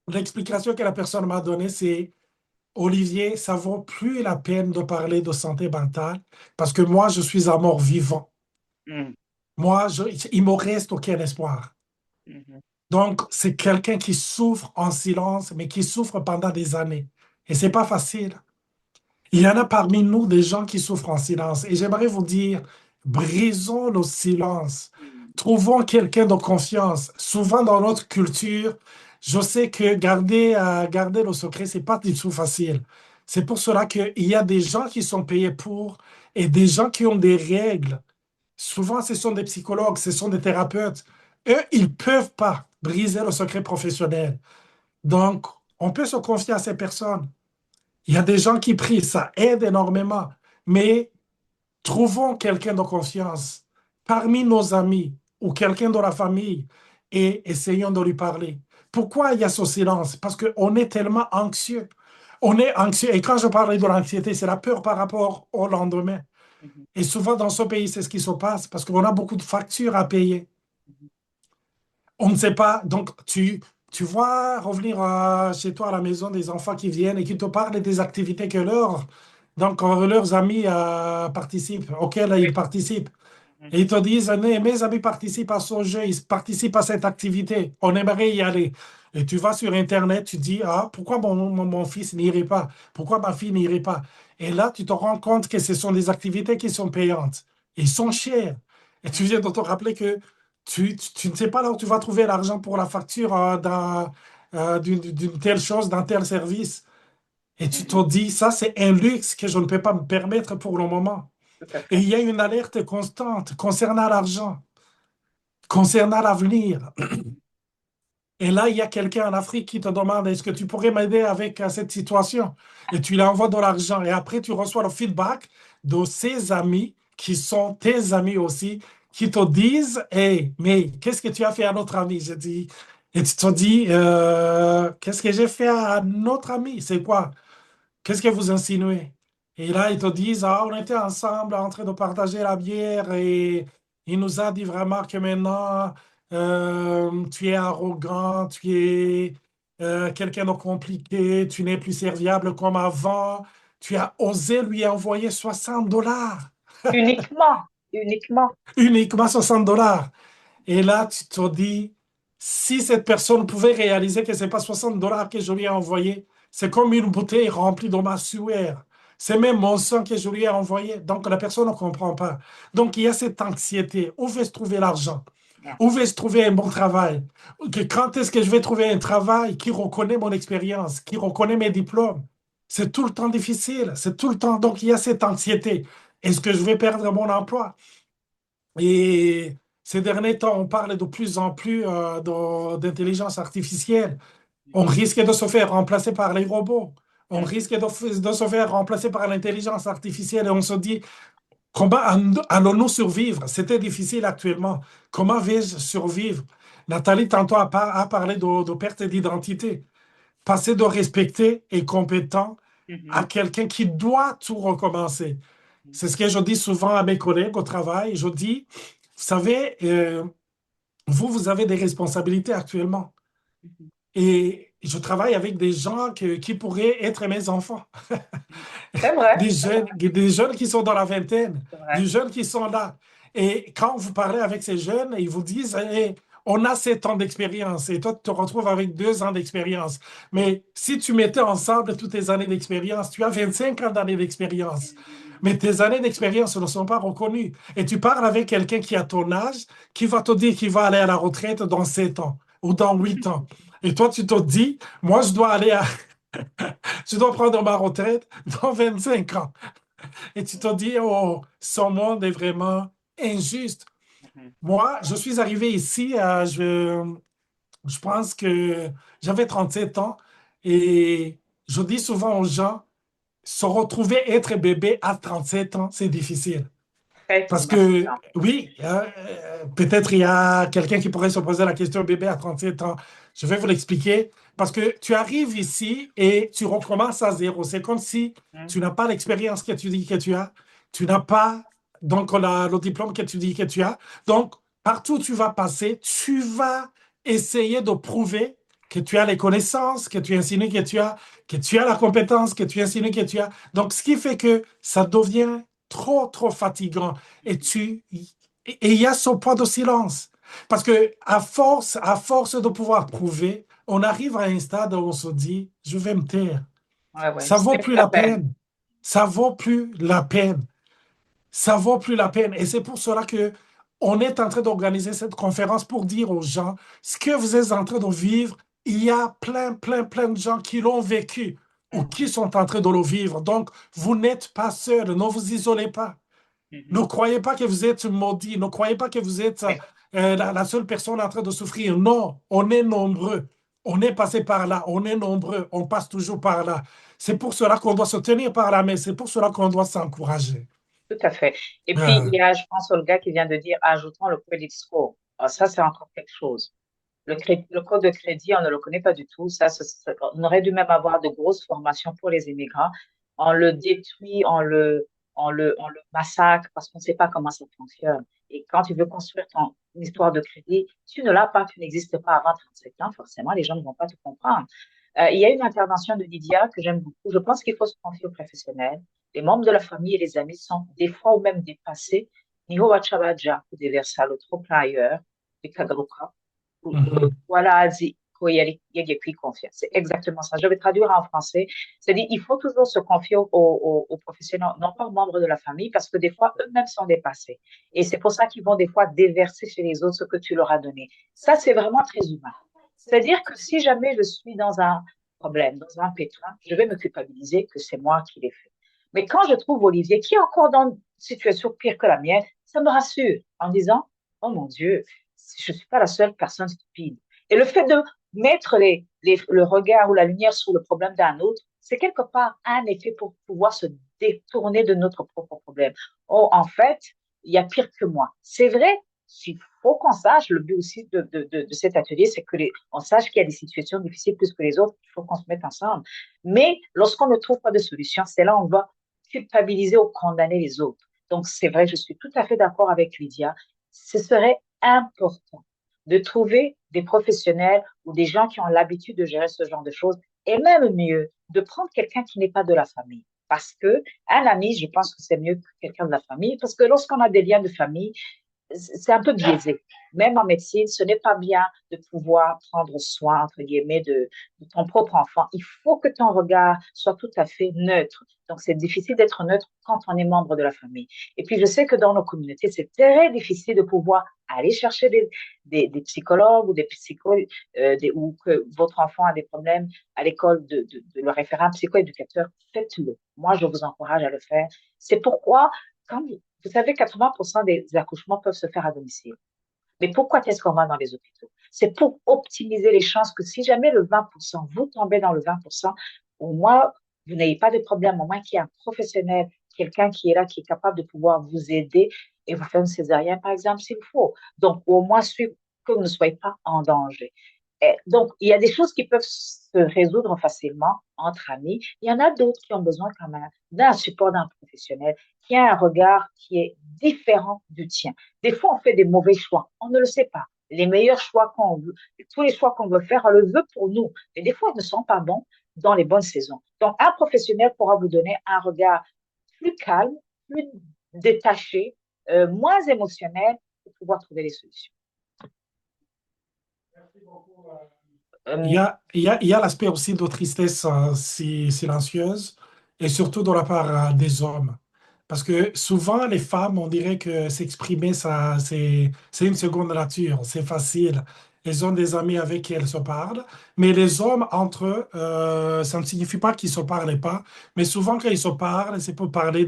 l'explication que la personne m'a donnée, c'est Olivier, ça vaut plus la peine de parler de santé mentale parce que moi, je suis un mort vivant. mhm, Moi, il me reste aucun espoir. mhm, Donc, c'est quelqu'un qui souffre en silence, mais qui souffre pendant des années. Et c'est pas facile. Il y en a parmi nous des gens qui souffrent en silence. Et j'aimerais vous dire, brisons le silence. Mhm. Trouvons quelqu'un de confiance. Souvent dans notre culture, je sais que garder le secret, c'est pas du tout facile. C'est pour cela qu'il y a des gens qui sont payés pour et des gens qui ont des règles. Souvent, ce sont des psychologues, ce sont des thérapeutes. Eux, ils peuvent pas briser le secret professionnel. Donc, on peut se confier à ces personnes. Il y a des gens qui prient, ça aide énormément. Mais trouvons quelqu'un de confiance parmi nos amis ou quelqu'un de la famille et essayons de lui parler. Pourquoi il y a ce silence? Parce qu'on est tellement anxieux. On est anxieux. Et quand je parle de l'anxiété, c'est la peur par rapport au lendemain. Mhm. Et souvent dans ce pays, c'est ce qui se passe parce qu'on a beaucoup de factures à payer. Mhm. On ne sait pas. Donc, tu vois revenir chez toi à la maison des enfants qui viennent et qui te parlent des activités leurs amis participent, auxquelles ils Oui. participent. Mhm. Et ils te disent, mes amis participent à ce jeu, ils participent à cette activité, on aimerait y aller. Et tu vas sur Internet, tu dis, ah, pourquoi mon fils n'irait pas? Pourquoi ma fille n'irait pas? Et là, tu te rends compte que ce sont des activités qui sont payantes. Ils sont chers. Et tu viens de te rappeler que tu ne sais pas là où tu vas trouver l'argent pour la facture d'une telle chose, d'un tel service. Et tu te Mhm. dis, ça, c'est un luxe que je ne peux pas me permettre pour le moment. Tout à Et fait. il y a une alerte constante concernant l'argent, concernant l'avenir. Et là, il y a quelqu'un en Afrique qui te demande, est-ce que tu pourrais m'aider avec cette situation? Et tu lui envoies de l'argent. Et après, tu reçois le feedback de ses amis, qui sont tes amis aussi, qui te disent, hey, mais qu'est-ce que tu as fait à notre ami? Je dis, et tu te dis, qu'est-ce que j'ai fait à notre ami? C'est quoi? Qu'est-ce que vous insinuez? Et là, ils te disent, ah, on était ensemble en train de partager la bière et il nous a dit vraiment que maintenant, tu es arrogant, tu es quelqu'un de compliqué, tu n'es plus serviable comme avant. Tu as osé lui envoyer 60 dollars, Uniquement, uniquement. uniquement 60 dollars. Et là, tu te dis, si cette personne pouvait réaliser que ce n'est pas 60 dollars que je lui ai envoyé, c'est comme une bouteille remplie de ma sueur. C'est même mon sang que je lui ai envoyé. Donc, la personne ne comprend pas. Donc, il y a cette anxiété. Où vais-je trouver l'argent? Yeah. Où vais-je trouver un bon travail? Quand est-ce que je vais trouver un travail qui reconnaît mon expérience, qui reconnaît mes diplômes? C'est tout le temps difficile. C'est tout le temps. Donc, il y a cette anxiété. Est-ce que je vais perdre mon emploi? Et ces derniers temps, on parle de plus en plus d'intelligence artificielle. On Mhm. risque de se faire remplacer par les robots. On Mhm. risque de se faire remplacer par l'intelligence artificielle. Et on se dit, comment allons-nous survivre? C'était difficile actuellement. Comment vais-je survivre? Nathalie, tantôt, a parlé de perte d'identité. Passer de respecter et compétent à Mhm. quelqu'un qui doit tout recommencer. C'est ce que je dis souvent à mes collègues au travail. Je dis, vous savez, vous avez des responsabilités actuellement. Mhm. Et je travaille avec des gens qui pourraient être mes enfants, Mhm. C'est vrai, c'est vrai, des jeunes qui sont dans la vingtaine, c'est vrai. des jeunes qui sont là. Et quand vous parlez avec ces jeunes, ils vous disent, eh, on a 7 ans d'expérience et toi, tu te retrouves avec 2 ans d'expérience. Mais si tu mettais ensemble toutes tes années d'expérience, tu as 25 ans d'années d'expérience. Mhm. Mais tes années d'expérience ne sont pas reconnues. Et tu parles avec quelqu'un qui a ton âge, qui va te dire qu'il va aller à la retraite dans 7 ans ou dans 8 ans. Et toi, tu te dis, moi, je dois prendre ma retraite dans 25 ans. Et tu te dis, oh, ce monde est vraiment injuste. Mhm. Moi, je suis arrivé ici, je pense que j'avais 37 ans et je dis souvent aux gens, se retrouver être bébé à 37 ans, c'est difficile. Très Parce que émancipant. oui, peut-être il y a quelqu'un qui pourrait se poser la question bébé à 37 ans. Je vais vous l'expliquer. Parce que tu arrives ici et tu recommences à zéro. C'est comme si Mhm. tu n'as pas l'expérience que tu dis que tu as. Tu n'as pas donc le diplôme que tu dis que tu as. Donc, partout où tu vas passer, tu vas essayer de prouver que tu as les connaissances, que tu insinues que tu as la compétence, que tu insinues que tu as. Donc, ce qui fait que ça devient trop, trop fatigant. Et il y a ce point de silence. Parce que à force de pouvoir prouver, on arrive à un stade où on se dit, je vais me taire. Ouais, ouais, Ça vaut c'est plus plus la la peine. peine. Ça vaut plus la peine. Ça vaut plus la peine. Et c'est pour cela que on est en train d'organiser cette conférence pour dire aux gens ce que vous êtes en train de vivre. Il y a plein, plein, plein de gens qui l'ont vécu ou qui Mhm, sont en train de le vivre. Donc, vous n'êtes pas seuls. Ne vous isolez pas. Ne mhm. croyez pas que vous êtes maudit. Ne croyez pas que vous êtes Oui, la seule personne en train de souffrir. Non, on est nombreux. On est passé par là. On est nombreux. On passe toujours par là. C'est pour cela qu'on doit se tenir par la main. C'est pour cela qu'on doit s'encourager. tout à fait. Et puis, Euh, il y a, je pense, Olga qui vient de dire, ajoutons le credit score. Alors, ça, c'est encore quelque chose. Le code de crédit, on ne le connaît pas du tout. On aurait dû même avoir de grosses formations pour les immigrants. On le détruit, on le massacre parce qu'on ne sait pas comment ça fonctionne. Et quand tu veux construire ton histoire de crédit, tu ne l'as pas, tu n'existes pas avant 37 ans, forcément, les gens ne vont pas te comprendre. Il y a une intervention de Lydia que j'aime beaucoup. Je pense qu'il faut se confier aux professionnels. Les membres de la famille et les amis sont des fois ou même dépassés. Niho Wachabaja, ou des Versalo, trop ailleurs, du Kagaruka mhm. voilà, confiance. C'est exactement ça. Je vais traduire en français. C'est-à-dire, il faut toujours se confier aux professionnels, non pas aux membres de la famille, parce que des fois, eux-mêmes sont dépassés. Et c'est pour ça qu'ils vont des fois déverser chez les autres ce que tu leur as donné. Ça, c'est vraiment très humain. C'est-à-dire que si jamais je suis dans un problème, dans un pétrin, je vais me culpabiliser que c'est moi qui l'ai fait. Mais quand je trouve Olivier, qui est encore dans une situation pire que la mienne, ça me rassure en disant, oh mon Dieu, je ne suis pas la seule personne stupide. Et le fait de mettre le regard ou la lumière sur le problème d'un autre, c'est quelque part un effet pour pouvoir se détourner de notre propre problème. Oh, en fait, il y a pire que moi. C'est vrai, il faut qu'on sache, le but aussi de cet atelier, c'est que on sache qu'il y a des situations difficiles plus que les autres, il faut qu'on se mette ensemble. Mais lorsqu'on ne trouve pas de solution, c'est là où on va culpabiliser ou condamner les autres. Donc, c'est vrai, je suis tout à fait d'accord avec Lydia. Ce serait important de trouver des professionnels ou des gens qui ont l'habitude de gérer ce genre de choses, et même mieux, de prendre quelqu'un qui n'est pas de la famille. Parce que un ami, je pense que c'est mieux que quelqu'un de la famille, parce que lorsqu'on a des liens de famille, c'est un peu biaisé. Même en médecine, ce n'est pas bien de pouvoir prendre soin, entre guillemets, de ton propre enfant. Il faut que ton regard soit tout à fait neutre. Donc, c'est difficile d'être neutre quand on est membre de la famille. Et puis, je sais que dans nos communautés, c'est très difficile de pouvoir aller chercher des psychologues ou des psychologues, ou que votre enfant a des problèmes à l'école de le référent psychoéducateur. Faites-le. Moi, je vous encourage à le faire. C'est pourquoi, quand vous savez, 80% des accouchements peuvent se faire à domicile. Mais pourquoi est-ce qu'on va dans les hôpitaux? C'est pour optimiser les chances que si jamais le 20%, vous tombez dans le 20%, au moins, vous n'ayez pas de problème, au moins qu'il y ait un professionnel, quelqu'un qui est là, qui est capable de pouvoir vous aider et vous faire une césarienne, par exemple, s'il faut. Donc, au moins, suivre que vous ne soyez pas en danger. Et donc, il y a des choses qui peuvent se résoudre facilement entre amis. Il y en a d'autres qui ont besoin quand même d'un support d'un professionnel qui a un regard qui est différent du tien. Des fois, on fait des mauvais choix. On ne le sait pas. Les meilleurs choix qu'on veut, tous les choix qu'on veut faire, on le veut pour nous. Mais des fois, ils ne sont pas bons dans les bonnes saisons. Donc, un professionnel pourra vous donner un regard plus calme, plus détaché, moins émotionnel pour pouvoir trouver les solutions. Il y Euh, a, il y a l'aspect aussi de tristesse silencieuse et surtout de la part des hommes. Parce que souvent, les femmes, on dirait que s'exprimer, ça, c'est une seconde nature, c'est facile. Elles ont des amis avec qui elles se parlent, mais les hommes, entre eux, ça ne signifie pas qu'ils ne se parlent pas, mais souvent quand ils se parlent, c'est pour parler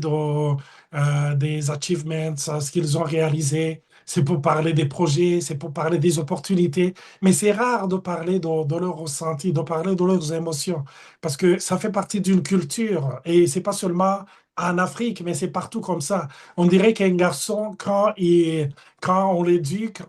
des achievements, ce qu'ils ont réalisé, c'est pour parler des projets, c'est pour parler des opportunités. Mais c'est rare de parler de leurs ressentis, de parler de leurs émotions, parce que ça fait partie d'une culture et c'est pas seulement en Afrique, mais c'est partout comme ça. On dirait qu'un garçon, quand on l'éduque,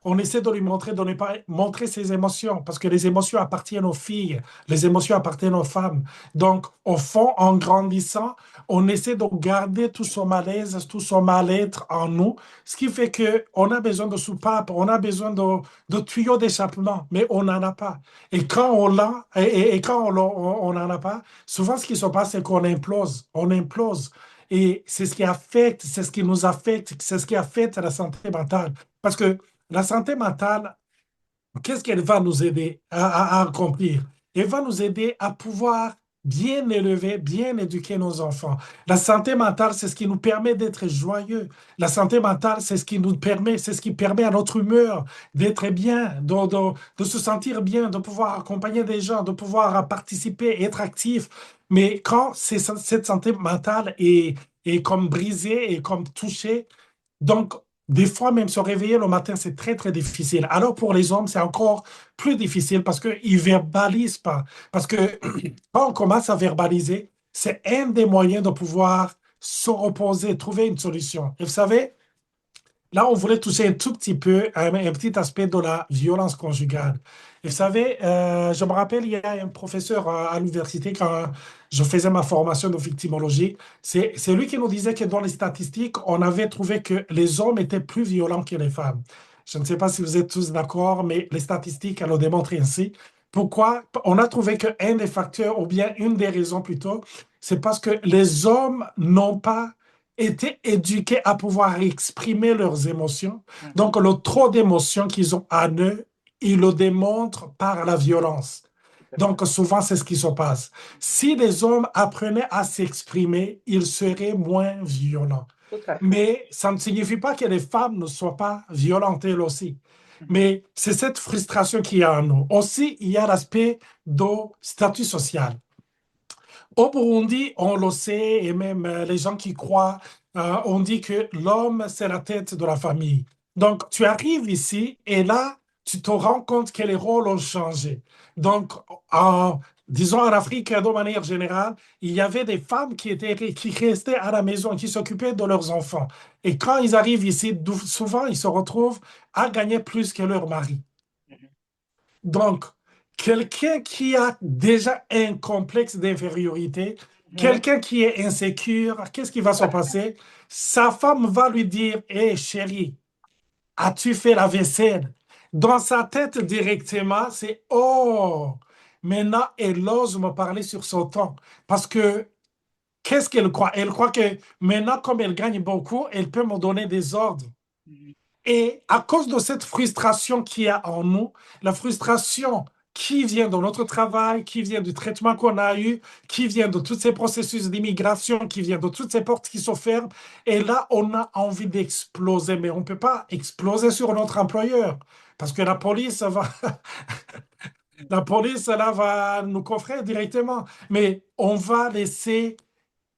on essaie de lui montrer, de ne pas montrer ses émotions, parce que les émotions appartiennent aux filles, les émotions appartiennent aux femmes. Donc, au fond, en grandissant, on essaie de garder tout son malaise, tout son mal-être en nous, ce qui fait qu'on a besoin de soupapes, on a besoin de tuyaux d'échappement, mais on n'en a pas. Et quand on l'a, et quand on n'en a pas, souvent ce qui se passe, c'est qu'on implose, on implose. Et c'est ce qui affecte, c'est ce qui nous affecte, c'est ce qui affecte la santé mentale. Parce que la santé mentale, qu'est-ce qu'elle va nous aider à accomplir? Elle va nous aider à pouvoir bien élever, bien éduquer nos enfants. La santé mentale, c'est ce qui nous permet d'être joyeux. La santé mentale, c'est ce qui nous permet, c'est ce qui permet à notre humeur d'être bien, de se sentir bien, de pouvoir accompagner des gens, de pouvoir participer, être actif. Mais quand cette santé mentale est comme brisée et comme touchée, donc, des fois, même se réveiller le matin, c'est très, très difficile. Alors, pour les hommes, c'est encore plus difficile parce qu'ils ne verbalisent pas. Parce que quand on commence à verbaliser, c'est un des moyens de pouvoir se reposer, trouver une solution. Et vous savez, là, on voulait toucher un tout petit peu un petit aspect de la violence conjugale. Et vous Mhm. savez, je me rappelle, il y a un professeur à l'université quand je faisais ma formation de victimologie. C'est lui qui nous disait que dans les statistiques, on avait trouvé que les hommes étaient plus violents que les femmes. Je ne sais pas si vous êtes tous d'accord, mais les statistiques, elles le démontrent ainsi. Pourquoi? On a trouvé qu'un des facteurs, ou bien une des raisons plutôt, c'est parce que les hommes n'ont pas été éduqués à pouvoir exprimer leurs émotions. Mhm. Donc, le trop d'émotions qu'ils ont en eux, ils le démontrent par la violence. Tout à fait. Donc, souvent, c'est ce qui se passe. Mhm. Si les hommes apprenaient à s'exprimer, ils seraient moins violents. Tout à fait. Mais ça ne signifie pas que les femmes ne soient pas violentes elles aussi. Mhm. Mais c'est cette frustration qu'il y a en nous. Aussi, il y a l'aspect du statut social. Au Burundi, on le sait, et même les gens qui croient, on dit que l'homme, c'est la tête de la famille. Donc, tu arrives ici et là, tu te rends compte que les rôles ont changé. Donc, disons en Afrique, de manière générale, il y avait des femmes qui restaient à la maison, qui s'occupaient de leurs enfants. Et quand ils arrivent ici, souvent, ils se retrouvent à gagner plus que leur mari. Mhm. Donc, quelqu'un qui a déjà un complexe d'infériorité, Mhm. quelqu'un qui est insécure, qu'est-ce qui va Tout se à fait. passer? Sa femme va lui dire, hé chérie, as-tu fait la vaisselle? Dans sa tête directement, c'est, oh, maintenant elle ose me parler sur son ton. Parce que qu'est-ce qu'elle croit? Elle croit que maintenant, comme elle gagne beaucoup, elle peut me donner des ordres. Mhm. Et à cause de cette frustration qu'il y a en nous, la frustration qui vient de notre travail, qui vient du traitement qu'on a eu, qui vient de tous ces processus d'immigration, qui vient de toutes ces portes qui se ferment, et là, on a envie d'exploser, mais on ne peut pas exploser sur notre employeur, parce que la police va, la police, là, va nous coffrer directement, mais on va laisser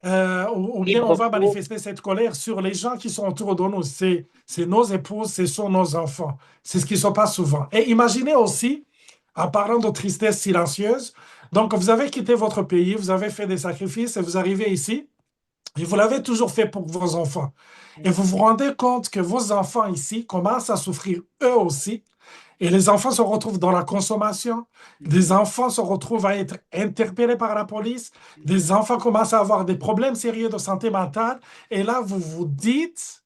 ou bien on Libre va cours. manifester cette colère sur les gens qui sont autour de nous. C'est nos épouses, ce sont nos enfants. C'est ce qui se passe souvent. Et imaginez aussi, en parlant de tristesse silencieuse, donc vous avez quitté votre pays, vous avez fait des sacrifices et vous arrivez ici, et vous l'avez toujours fait pour vos enfants. Et Mhm. vous vous rendez compte que vos enfants ici commencent à souffrir eux aussi et les enfants se retrouvent dans la consommation. Des Mhm. enfants se retrouvent à être interpellés par la police. Des Mhm. enfants commencent à avoir des problèmes sérieux de santé mentale. Et là, vous vous dites,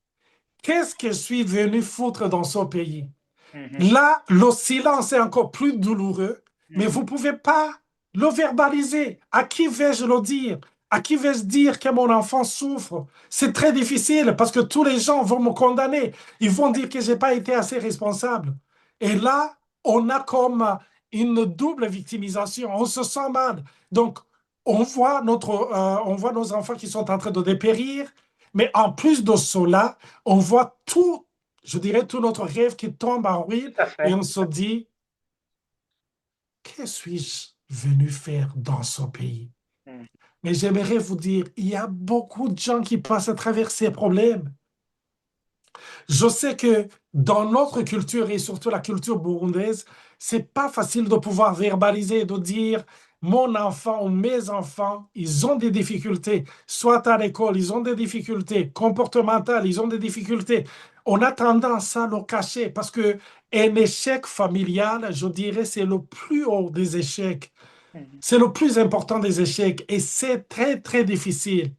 qu'est-ce que je suis venu foutre dans ce pays? Mhm. Là, le silence est encore plus douloureux, mais vous Mhm. ne pouvez pas le verbaliser. À qui vais-je le dire? À qui vais-je dire que mon enfant souffre? C'est très difficile parce que tous les gens vont me condamner. Ils vont dire que je n'ai pas été assez responsable. Et là, on a comme une double victimisation. On se sent mal. Donc, on voit nos enfants qui sont en train de dépérir, mais en plus de cela, on voit tout, je dirais, tout notre rêve qui tombe en ruine Tout à et fait. on se dit, que suis-je venu faire dans ce pays? Mhm. Mais j'aimerais vous dire, il y a beaucoup de gens qui passent à travers ces problèmes. Je sais que dans notre culture et surtout la culture burundaise, c'est pas facile de pouvoir verbaliser et de dire mon enfant ou mes enfants, ils ont des difficultés, soit à l'école, ils ont des difficultés comportementales, ils ont des difficultés. On a tendance à le cacher parce que un échec familial, je dirais, c'est le plus haut des échecs. Mhm. C'est le plus important des échecs et c'est très, très difficile.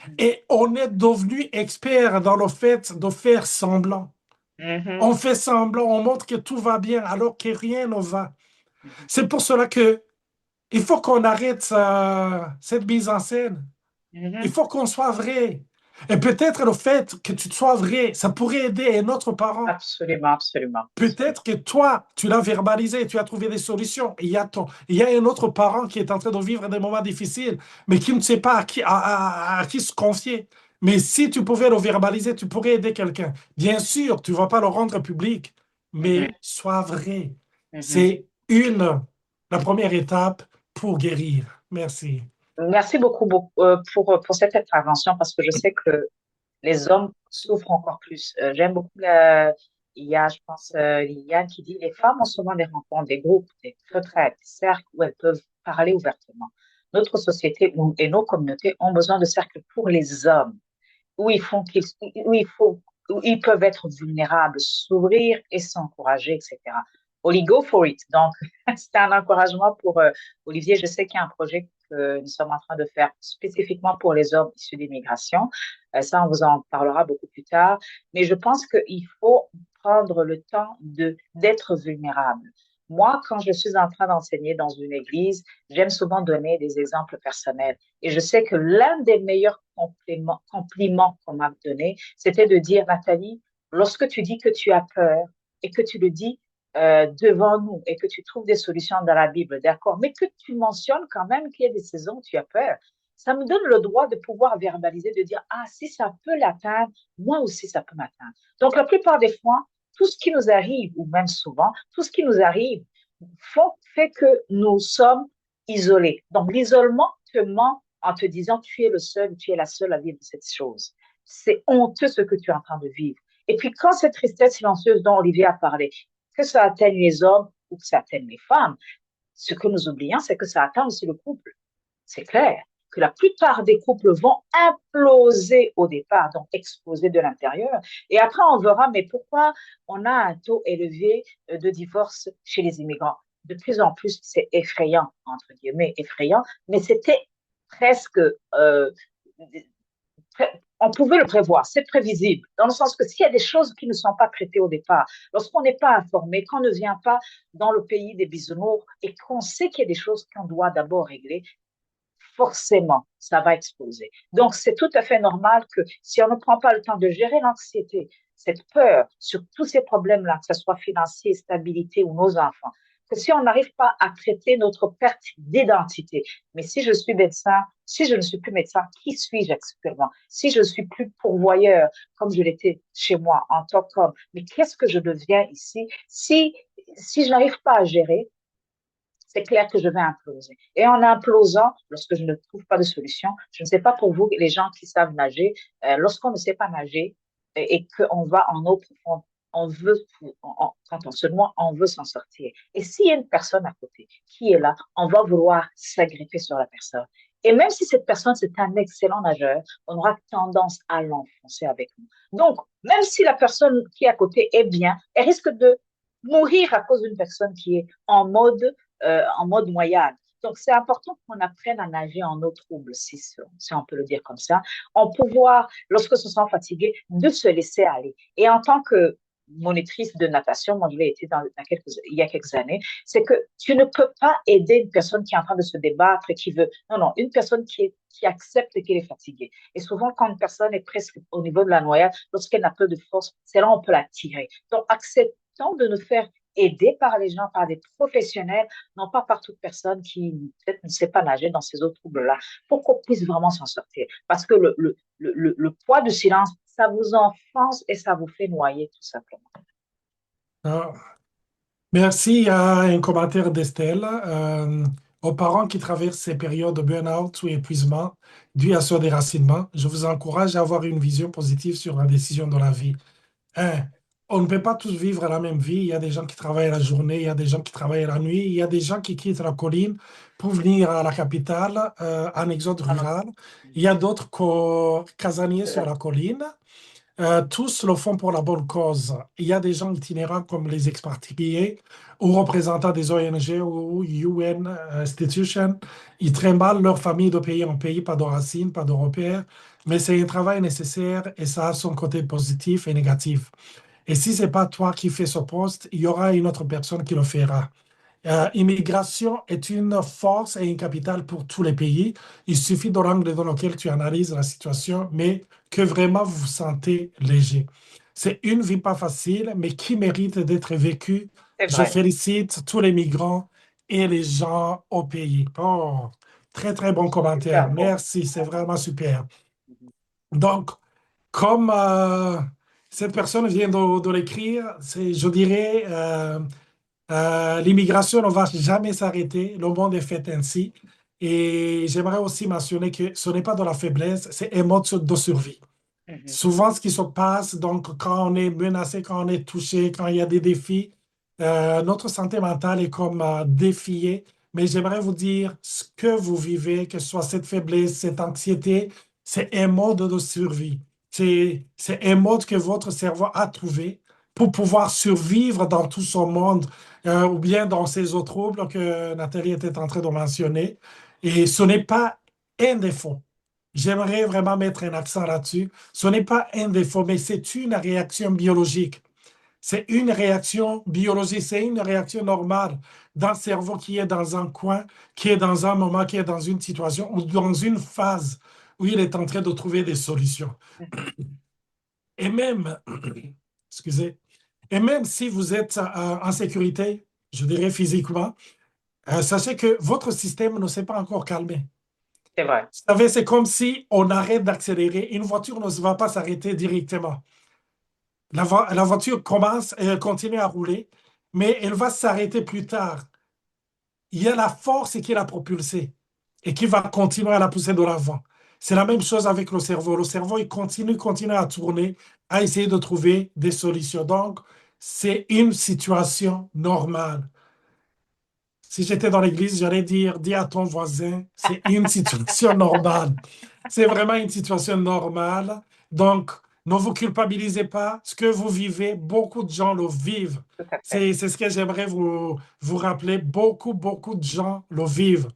Mhm. Et on est devenu expert dans le fait de faire semblant. Mhm. On fait semblant, on montre que tout va bien alors que rien ne va. Mhm. C'est pour cela que il faut qu'on arrête cette mise en scène. Il Mhm. faut qu'on soit vrai. Et peut-être le fait que tu sois vrai, ça pourrait aider un autre parent. Absolument, absolument, Peut-être que toi, tu l'as verbalisé, tu as trouvé des solutions. Il y a un autre parent qui est en train de vivre des moments difficiles, mais qui ne sait pas à qui se confier. Mais si tu pouvais le verbaliser, tu pourrais aider quelqu'un. Bien sûr, tu ne vas pas le rendre public, absolument. mais sois vrai. Mhm. C'est la première étape pour guérir. Merci. Merci beaucoup, pour cette intervention parce que je sais que les hommes souffrent encore plus. J'aime beaucoup, il y a, je pense, Yann qui dit, les femmes ont souvent des rencontres, des groupes, des retraites, des cercles où elles peuvent parler ouvertement. Notre société et nos communautés ont besoin de cercles pour les hommes où ils font où il faut, où ils peuvent être vulnérables, s'ouvrir et s'encourager, etc. Oli, go for it. Donc, c'est un encouragement pour Olivier. Je sais qu'il y a un projet que nous sommes en train de faire spécifiquement pour les hommes issus d'immigration. Ça, on vous en parlera beaucoup plus tard. Mais je pense qu'il faut prendre le temps d'être vulnérable. Moi, quand je suis en train d'enseigner dans une église, j'aime souvent donner des exemples personnels. Et je sais que l'un des meilleurs compliments qu'on m'a donné, c'était de dire, Nathalie, lorsque tu dis que tu as peur et que tu le dis devant nous et que tu trouves des solutions dans la Bible, d'accord, mais que tu mentionnes quand même qu'il y a des saisons où tu as peur, ça me donne le droit de pouvoir verbaliser, de dire, ah, si ça peut l'atteindre, moi aussi, ça peut m'atteindre. Donc, la plupart des fois, tout ce qui nous arrive, ou même souvent, tout ce qui nous arrive fait que nous sommes isolés. Donc, l'isolement te ment en te disant tu es le seul, tu es la seule à vivre cette chose. C'est honteux ce que tu es en train de vivre. Et puis, quand cette tristesse silencieuse dont Olivier a parlé, que ça atteigne les hommes ou que ça atteigne les femmes, ce que nous oublions, c'est que ça atteint aussi le couple. C'est clair que la plupart des couples vont imploser au départ, donc exploser de l'intérieur. Et après, on verra, mais pourquoi on a un taux élevé de divorce chez les immigrants? De plus en plus, c'est effrayant, entre guillemets, effrayant, mais c'était presque on pouvait le prévoir, c'est prévisible, dans le sens que s'il y a des choses qui ne sont pas traitées au départ, lorsqu'on n'est pas informé, qu'on ne vient pas dans le pays des bisounours et qu'on sait qu'il y a des choses qu'on doit d'abord régler, forcément, ça va exploser. Donc, c'est tout à fait normal que si on ne prend pas le temps de gérer l'anxiété, cette peur sur tous ces problèmes-là, que ce soit financier, stabilité ou nos enfants, que si on n'arrive pas à traiter notre perte d'identité, mais si je suis médecin, si je ne suis plus médecin, qui suis-je actuellement? Si je ne suis plus pourvoyeur comme je l'étais chez moi en tant qu'homme, mais qu'est-ce que je deviens ici? Si je n'arrive pas à gérer, c'est clair que je vais imploser. Et en implosant, lorsque je ne trouve pas de solution, je ne sais pas pour vous, les gens qui savent nager, lorsqu'on ne sait pas nager et qu'on va en eau profonde, on veut, quand on se noie, on veut s'en sortir. Et s'il y a une personne à côté qui est là, on va vouloir s'agripper sur la personne. Et même si cette personne, c'est un excellent nageur, on aura tendance à l'enfoncer avec nous. Donc, même si la personne qui est à côté est bien, elle risque de mourir à cause d'une personne qui est en mode noyade. Donc, c'est important qu'on apprenne à nager en eau trouble, si on peut le dire comme ça, en pouvoir, lorsque se sent fatigué, de se laisser aller. Et en tant que monitrice de natation, moi je l'ai été il y a quelques années, c'est que tu ne peux pas aider une personne qui est en train de se débattre et qui veut, non, non, une personne qui accepte qu'elle est fatiguée. Et souvent, quand une personne est presque au niveau de la noyade, lorsqu'elle n'a peu de force, c'est là où on peut la tirer. Donc, acceptons de nous faire aider par les gens, par des professionnels, non pas par toute personne qui peut-être ne sait pas nager dans ces eaux troubles-là, pour qu'on puisse vraiment s'en sortir. Parce que le poids du silence, ça vous enfonce et ça vous fait noyer, tout simplement. Ah, merci. Il y a un commentaire d'Estelle. Aux parents qui traversent ces périodes de burn-out ou épuisement dû à ce déracinement, je vous encourage à avoir une vision positive sur la décision dans la vie. Hein, on ne peut pas tous vivre la même vie. Il y a des gens qui travaillent la journée, il y a des gens qui travaillent la nuit, il y a des gens qui quittent la colline pour venir à la capitale, en exode rural. Il y a d'autres casaniers sur la colline. Tous le font pour la bonne cause. Il y a des gens itinérants comme les expatriés ou représentants des ONG ou UN institutions. Ils trimballent leur famille de pays en pays, pas de racines, pas de repères, mais c'est un travail nécessaire et ça a son côté positif et négatif. Et si c'est pas toi qui fais ce poste, il y aura une autre personne qui le fera. Immigration est une force et une capitale pour tous les pays. Il suffit de l'angle dans lequel tu analyses la situation, mais que vraiment vous vous sentez léger. C'est une vie pas facile, mais qui mérite d'être vécue. C'est Je vrai. félicite tous les migrants et les gens au pays. Oh, très, très bon commentaire. Super beau. Merci, c'est vraiment super. Mhm. Donc, comme cette personne vient de l'écrire, je dirais, l'immigration ne va jamais s'arrêter. Le monde est fait ainsi. Et j'aimerais aussi mentionner que ce n'est pas de la faiblesse, c'est un mode de survie. Mhm. Souvent, ce qui se passe, donc, quand on est menacé, quand on est touché, quand il y a des défis, notre santé mentale est comme défiée. Mais j'aimerais vous dire, ce que vous vivez, que ce soit cette faiblesse, cette anxiété, c'est un mode de survie. C'est un mode que votre cerveau a trouvé pour pouvoir survivre dans tout ce monde, ou bien dans ces autres troubles que Nathalie était en train de mentionner. Et ce n'est pas un défaut. J'aimerais vraiment mettre un accent là-dessus. Ce n'est pas un défaut, mais c'est une réaction biologique. C'est une réaction biologique, c'est une réaction normale dans le cerveau qui est dans un coin, qui est dans un moment, qui est dans une situation ou dans une phase où il est en train de trouver des solutions. Mhm. Et même, excusez, et même si vous êtes en sécurité, je dirais physiquement, sachez que votre système ne s'est pas encore calmé. C'est vrai. Vous savez, c'est comme si on arrête d'accélérer. Une voiture ne va pas s'arrêter directement. La voiture commence et elle continue à rouler, mais elle va s'arrêter plus tard. Il y a la force qui l'a propulsée et qui va continuer à la pousser de l'avant. C'est la même chose avec le cerveau. Le cerveau, il continue à tourner, à essayer de trouver des solutions. Donc, c'est une situation normale. Si j'étais dans l'église, j'allais dire, dis à ton voisin, c'est une situation normale. C'est vraiment une situation normale. Donc, ne vous culpabilisez pas. Ce que vous vivez, beaucoup de gens le vivent. Tout à fait. C'est ce que j'aimerais vous rappeler. Beaucoup de gens le vivent.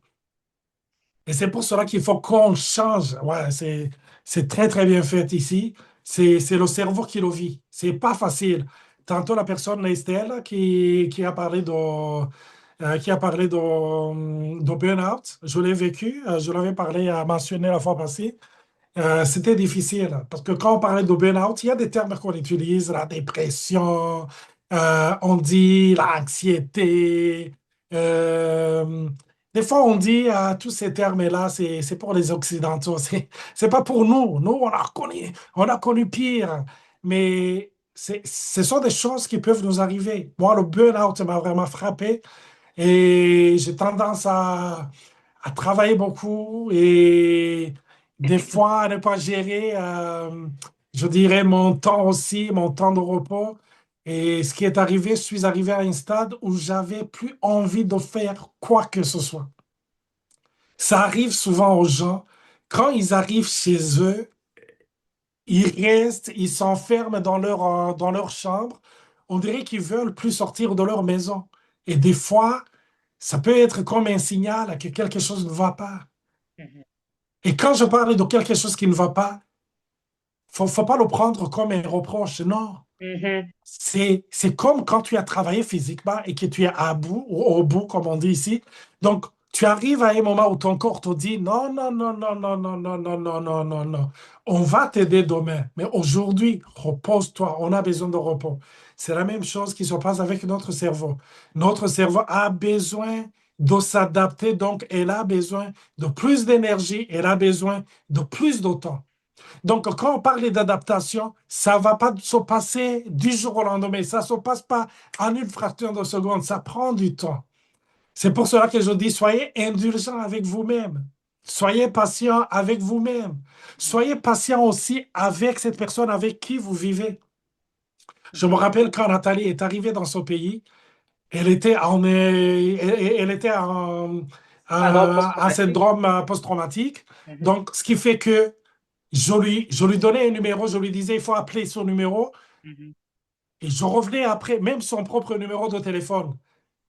Et c'est pour cela qu'il faut qu'on change. Ouais, c'est très, très bien fait ici. C'est le cerveau qui le vit. C'est pas facile. Tantôt, la personne, Estelle, qui a parlé de burn-out. Je l'ai vécu. Je l'avais parlé à mentionner la fois passée. C'était difficile parce que quand on parlait de burn-out, il y a des termes qu'on utilise, la dépression, on dit l'anxiété. euh, des fois, on dit tous ces termes-là, c'est pour les Occidentaux. C'est pas pour nous. Nous, on a connu pire. Mais ce sont des choses qui peuvent nous arriver. Moi, le burn-out m'a vraiment frappé et j'ai tendance à travailler beaucoup et des fois à ne pas gérer, je dirais, mon temps aussi, mon temps de repos. Et ce qui est arrivé, je suis arrivé à un stade où j'avais plus envie de faire quoi que ce soit. Ça arrive souvent aux gens, quand ils arrivent chez eux, ils restent, ils s'enferment dans leur chambre. On dirait qu'ils veulent plus sortir de leur maison. Et des fois, ça peut être comme un signal que quelque chose ne va pas. Mhm. Et quand je parle de quelque chose qui ne va pas, faut pas le prendre comme un reproche. Non, Mhm. c'est comme quand tu as travaillé physiquement et que tu es à bout, ou au bout, comme on dit ici. Donc, tu arrives à un moment où ton corps te dit non, non, non, non, non, non, non, non, non, non, non, non. On va t'aider demain. Mais aujourd'hui, repose-toi. On a besoin de repos. C'est la même chose qui se passe avec notre cerveau. Notre cerveau a besoin de s'adapter. Donc, elle a besoin de plus d'énergie. Elle a besoin de plus de temps. Donc, quand on parle d'adaptation, ça ne va pas se passer du jour au lendemain. Ça ne se passe pas en une fraction de seconde. Ça prend du temps. C'est pour cela que je dis, soyez indulgent avec vous-même. Soyez patient avec vous-même. Soyez patient aussi avec cette personne avec qui vous vivez. Je me Mhm. rappelle quand Nathalie est arrivée dans ce pays, elle était Syndrome en post-traumatique. syndrome post-traumatique. Mhm. Donc, ce qui fait que je lui donnais un numéro, je lui disais, il faut appeler son numéro. Mhm. Et je revenais après, même son propre numéro de téléphone.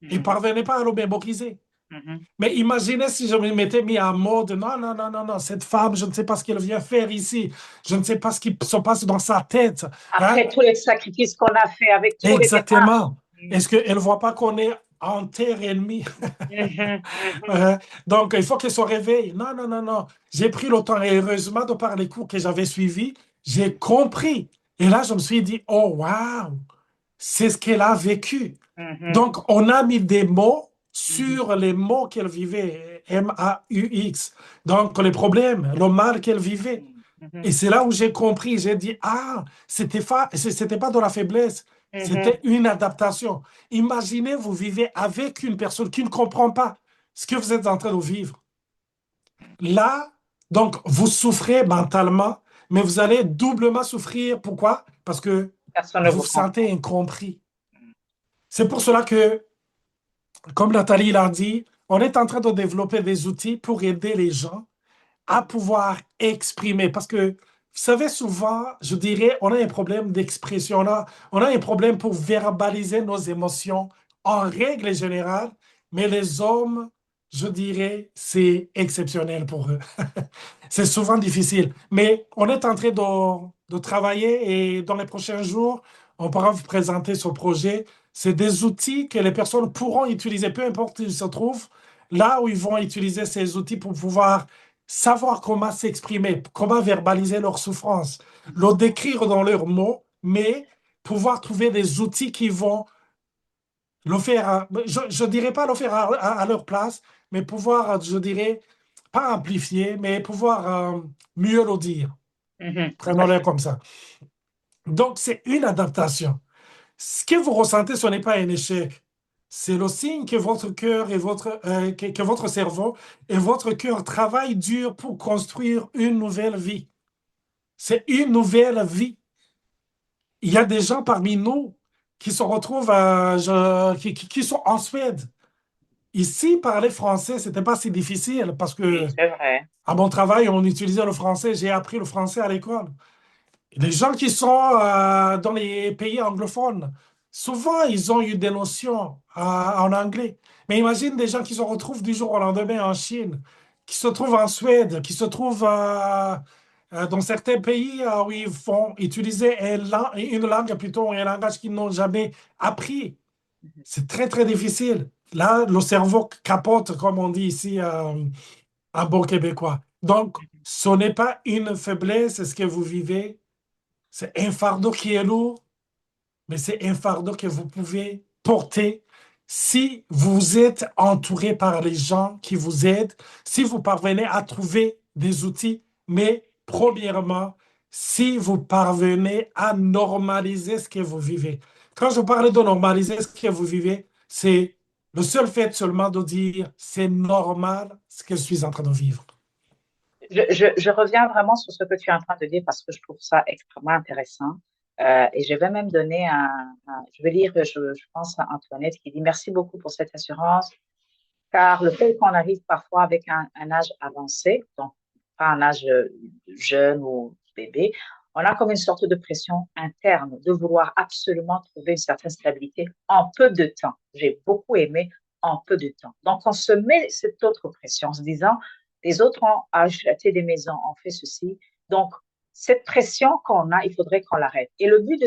Il ne Mhm. parvenait pas à le mémoriser. Mhm. Mais imaginez si je me m'étais mis en mode, non, non, non, non, non, cette femme, je ne sais pas ce qu'elle vient faire ici. Je ne sais pas ce qui se passe dans sa tête. Hein? Après tous les sacrifices qu'on a fait avec tous les démarches. Exactement. Est-ce qu'elle ne voit pas qu'on est en terre ennemie. Mhm, mhm, Euh, donc, il faut qu'elle se réveille. Non, non, non, non. J'ai pris le temps, et heureusement, de par les cours que j'avais suivis, j'ai compris. Et là, je me suis dit, oh, waouh, c'est ce qu'elle a vécu. mhm, Donc, on a mis des mots mhm, sur les mots qu'elle vivait, M-A-U-X. Donc, les problèmes, le mal qu'elle vivait. mhm, mhm, Et c'est là où j'ai compris, j'ai dit, ah, c'était pas de la faiblesse, mhm. c'était une adaptation. Imaginez, vous vivez avec une personne qui ne comprend pas ce que vous êtes en train de vivre. Là, donc, vous souffrez mentalement, mais vous allez doublement souffrir. Pourquoi? Parce que Personne ne vous vous vous sentez comprend. incompris. C'est pour cela que, comme Nathalie l'a dit, on est en train de développer des outils pour aider les gens à pouvoir exprimer. Parce que, vous savez, souvent, je dirais, on a un problème d'expression. On a un problème pour verbaliser nos émotions en règle générale, mais les hommes, je dirais, c'est exceptionnel pour eux. C'est souvent difficile. Mais on est en train de travailler et dans les prochains jours, on pourra vous présenter ce projet. C'est des outils que les personnes pourront utiliser, peu importe où ils se trouvent, là où ils vont utiliser ces outils pour pouvoir savoir comment s'exprimer, comment verbaliser leur souffrance, le décrire dans leurs mots, mais pouvoir trouver des outils qui vont le faire, je ne dirais pas le faire à leur place, mais pouvoir, je dirais, pas amplifier, mais pouvoir mieux le dire. Mhm, tout à Prenons-le fait. comme ça. Donc, c'est une adaptation. Ce que vous ressentez, ce n'est pas un échec. C'est le signe que votre cœur et que votre cerveau et votre cœur travaillent dur pour construire une nouvelle vie. C'est une nouvelle vie. Il y a des gens parmi nous qui se retrouvent qui sont en Suède. Ici, parler français, c'était pas si difficile parce Oui, que c'est vrai. à mon travail, on utilisait le français. J'ai appris le français à l'école. Les gens qui sont dans les pays anglophones, souvent, ils ont eu des notions en anglais. Mais imagine des gens qui se retrouvent du jour au lendemain en Chine, qui se trouvent en Suède, qui se trouvent dans certains pays où ils font utiliser une langue, plutôt un langage qu'ils n'ont jamais appris. Mhm, C'est très, très difficile. Là, le cerveau capote, comme on dit ici en bon québécois. Donc, mhm. ce n'est pas une faiblesse, c'est ce que vous vivez. C'est un fardeau qui est lourd, mais c'est un fardeau que vous pouvez porter si vous êtes entouré par les gens qui vous aident, si vous parvenez à trouver des outils, mais premièrement, si vous parvenez à normaliser ce que vous vivez. Quand je parle de normaliser ce que vous vivez, c'est le seul fait seulement de dire c'est normal ce que je suis en train de vivre. Je reviens vraiment sur ce que tu es en train de dire parce que je trouve ça extrêmement intéressant. Et je vais même donner je vais lire, je pense à Antoinette qui dit merci beaucoup pour cette assurance, car le fait qu'on arrive parfois avec un âge avancé, donc pas un âge jeune ou bébé, on a comme une sorte de pression interne de vouloir absolument trouver une certaine stabilité en peu de temps. J'ai beaucoup aimé en peu de temps. Donc, on se met cette autre pression en se disant, les autres ont acheté des maisons, ont fait ceci. Donc, cette pression qu'on a, il faudrait qu'on l'arrête. Et le but de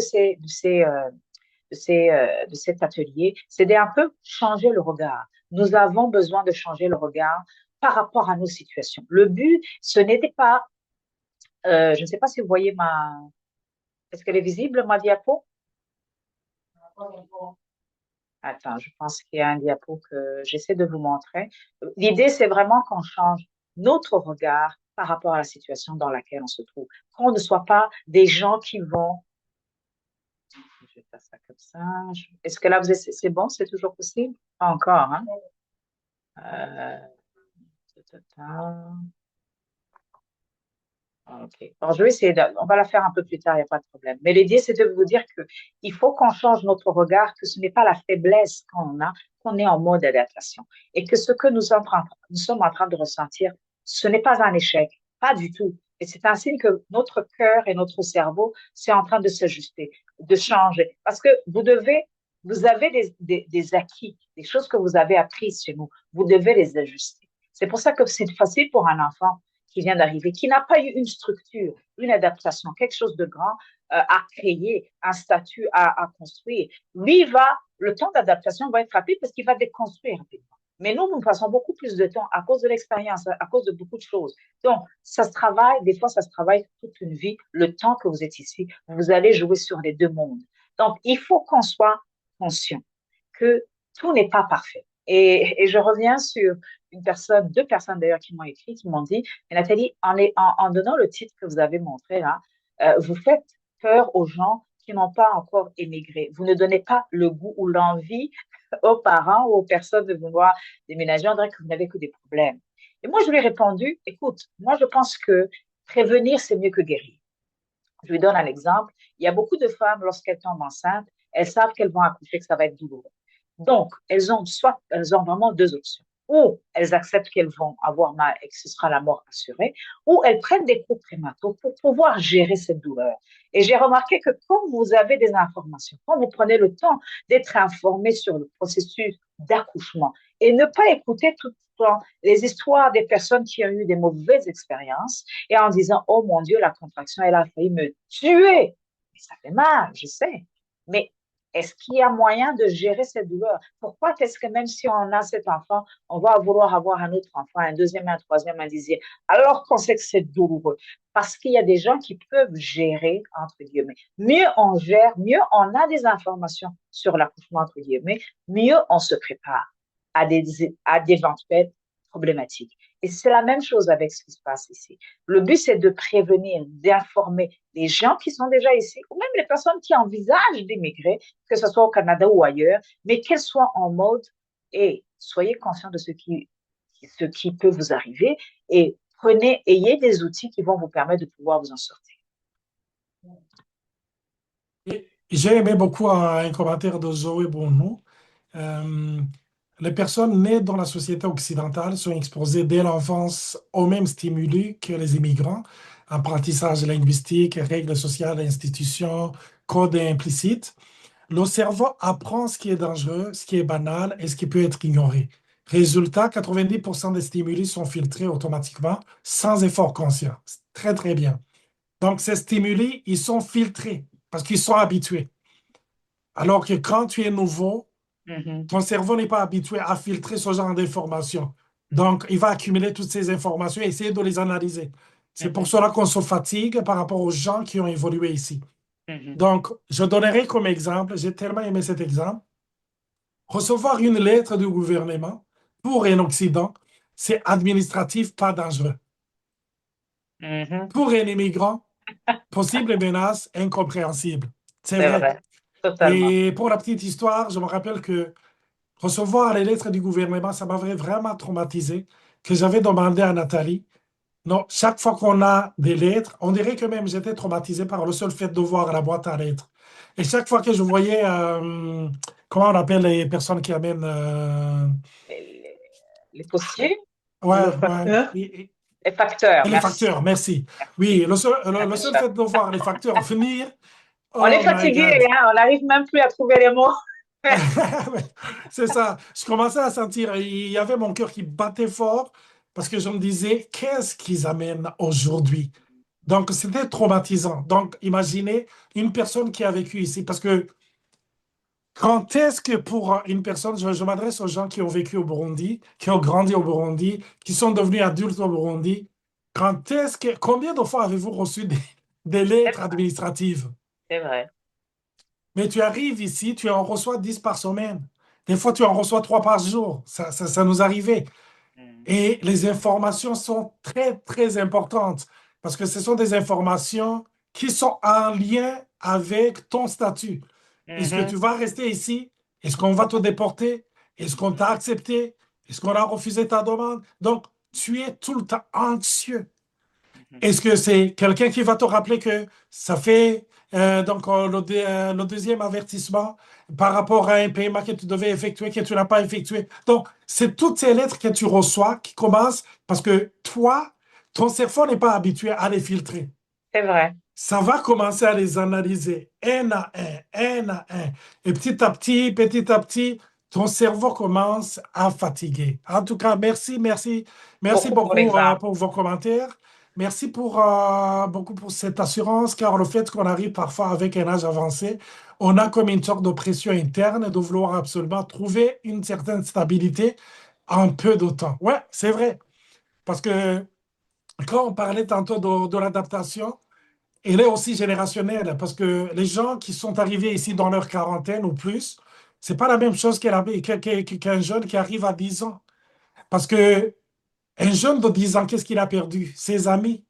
cet atelier, c'est d'un peu changer le regard. Nous avons besoin de changer le regard par rapport à nos situations. Le but, ce n'était pas, je ne sais pas si vous voyez est-ce qu'elle est visible, ma diapo? Attends, je pense qu'il y a un diapo que j'essaie de vous montrer. L'idée, c'est vraiment qu'on change notre regard par rapport à la situation dans laquelle on se trouve. Qu'on ne soit pas des gens qui vont. Je vais faire ça comme ça. Est-ce que là, c'est bon? C'est toujours possible? Pas encore, hein? Euh, ta, ta, ta. OK. Alors, je vais essayer on va la faire un peu plus tard, il n'y a pas de problème. Mais l'idée, c'est de vous dire que il faut qu'on change notre regard, que ce n'est pas la faiblesse qu'on a, qu'on est en mode adaptation. Et que ce que nous sommes en train de ressentir, ce n'est pas un échec, pas du tout. Et c'est un signe que notre cœur et notre cerveau, c'est en train de s'ajuster, de changer. Parce que vous avez des acquis, des choses que vous avez apprises chez nous. Vous devez les ajuster. C'est pour ça que c'est facile pour un enfant qui vient d'arriver, qui n'a pas eu une structure, une adaptation, quelque chose de grand à créer, un statut à construire. Lui va le temps d'adaptation va être rapide parce qu'il va déconstruire rapidement. Mais nous passons beaucoup plus de temps à cause de l'expérience, à cause de beaucoup de choses. Donc, ça se travaille, des fois, ça se travaille toute une vie. Le temps que vous êtes ici, vous allez jouer sur les deux mondes. Donc, il faut qu'on soit conscient que tout n'est pas parfait. Et je reviens sur deux personnes d'ailleurs qui m'ont écrit, qui m'ont dit, Nathalie, en donnant le titre que vous avez montré là, vous faites peur aux gens qui n'ont pas encore émigré. Vous ne donnez pas le goût ou l'envie aux parents ou aux personnes de vouloir déménager. On dirait que vous n'avez que des problèmes. Et moi, je lui ai répondu, écoute, moi, je pense que prévenir, c'est mieux que guérir. Je lui donne un exemple. Il y a beaucoup de femmes, lorsqu'elles tombent enceintes, elles savent qu'elles vont accoucher, que ça va être douloureux. Donc, elles ont vraiment deux options. Ou elles acceptent qu'elles vont avoir mal et que ce sera la mort assurée, ou elles prennent des cours prématures pour pouvoir gérer cette douleur. Et j'ai remarqué que quand vous avez des informations, quand vous prenez le temps d'être informé sur le processus d'accouchement et ne pas écouter tout le temps les histoires des personnes qui ont eu des mauvaises expériences et en disant, oh mon Dieu, la contraction, elle a failli me tuer. Mais ça fait mal, je sais. Mais est-ce qu'il y a moyen de gérer cette douleur? Pourquoi est-ce que même si on a cet enfant, on va vouloir avoir un autre enfant, un deuxième, un troisième, un dixième, alors qu'on sait que c'est douloureux? Parce qu'il y a des gens qui peuvent gérer, entre guillemets. Mieux on gère, mieux on a des informations sur l'accouchement, entre guillemets, mieux on se prépare à d'éventuelles problématiques. Et c'est la même chose avec ce qui se passe ici. Le but, c'est de prévenir, d'informer les gens qui sont déjà ici, ou même les personnes qui envisagent d'émigrer, que ce soit au Canada ou ailleurs, mais qu'elles soient en mode, et soyez conscients de ce qui peut vous arriver, et ayez des outils qui vont vous permettre de pouvoir vous en sortir. J'ai aimé beaucoup un commentaire de Zoé Bonneau. Euh, les personnes nées dans la société occidentale sont exposées dès l'enfance aux mêmes stimuli que les immigrants, apprentissage linguistique, règles sociales, institutions, codes implicites. Le cerveau apprend ce qui est dangereux, ce qui est banal et ce qui peut être ignoré. Résultat, 90% des stimuli sont filtrés automatiquement sans effort conscient. Très, très bien. Donc, ces stimuli, ils sont filtrés parce qu'ils sont habitués. Alors que quand tu es nouveau, Mhm, ton cerveau n'est pas habitué à filtrer ce genre d'informations. Donc, il va accumuler toutes ces informations et essayer de les analyser. C'est pour mhm, cela qu'on se fatigue par rapport aux gens qui ont évolué ici. mhm. Donc, je donnerai comme exemple, j'ai tellement aimé cet exemple, recevoir une lettre du gouvernement pour un Occident, c'est administratif, pas dangereux. Mhm. Pour un immigrant, possible menace, incompréhensible. C'est C'est vrai. vrai, totalement. Et pour la petite histoire, je me rappelle que recevoir les lettres du gouvernement, ça m'avait vraiment traumatisé, que j'avais demandé à Nathalie. Non, chaque fois qu'on a des lettres, on dirait que même j'étais traumatisé par le seul fait de voir la boîte à lettres. Et chaque fois que je voyais, comment on appelle les personnes qui amènent... Les, les postiers, ouais, Le ouais. facteur? les facteurs, Et les merci. facteurs, merci. Merci. Oui, le seul fait de voir les facteurs venir, On est oh my fatigué, God. hein, on n'arrive même plus à trouver les mots. C'est ça. Je commençais à sentir, il y avait mon cœur qui battait fort parce que je me disais, qu'est-ce qu'ils amènent aujourd'hui? Donc, c'était traumatisant. Donc, imaginez une personne qui a vécu ici, parce que quand est-ce que pour une personne, je m'adresse aux gens qui ont vécu au Burundi, qui ont grandi au Burundi, qui sont devenus adultes au Burundi, combien de fois avez-vous reçu des C'est lettres vrai, administratives? c'est vrai. Mais tu arrives ici, tu en reçois 10 par semaine. Des fois, tu en reçois 3 par jour. Ça nous arrivait. Mhm, Et les informations sont très, très importantes parce que ce sont des informations qui sont en lien avec ton statut. Est-ce que tu mhm, vas rester ici? Est-ce qu'on va te déporter? Est-ce qu'on t'a accepté? Est-ce qu'on a refusé ta demande? Donc, tu es tout le temps anxieux. mhm, Est-ce que c'est quelqu'un qui va te rappeler que ça fait le deuxième avertissement par rapport à un paiement que tu devais effectuer, que tu n'as pas effectué? Donc, c'est toutes ces lettres que tu reçois qui commencent parce que toi, ton cerveau n'est pas habitué à les filtrer. c'est vrai. Ça va commencer à les analyser un à un à un. Et petit à petit, ton cerveau commence à fatiguer. En tout cas, merci Beaucoup pour beaucoup l'exemple. pour vos commentaires. Merci beaucoup pour cette assurance, car le fait qu'on arrive parfois avec un âge avancé, on a comme une sorte de pression interne de vouloir absolument trouver une certaine stabilité en peu de temps. Ouais, c'est vrai. Parce que quand on parlait tantôt de l'adaptation, elle est aussi générationnelle. Parce que les gens qui sont arrivés ici dans leur quarantaine ou plus, c'est pas la même chose qu'un jeune qui arrive à 10 ans. Parce que un jeune de 10 ans, qu'est-ce qu'il a perdu? Ses amis.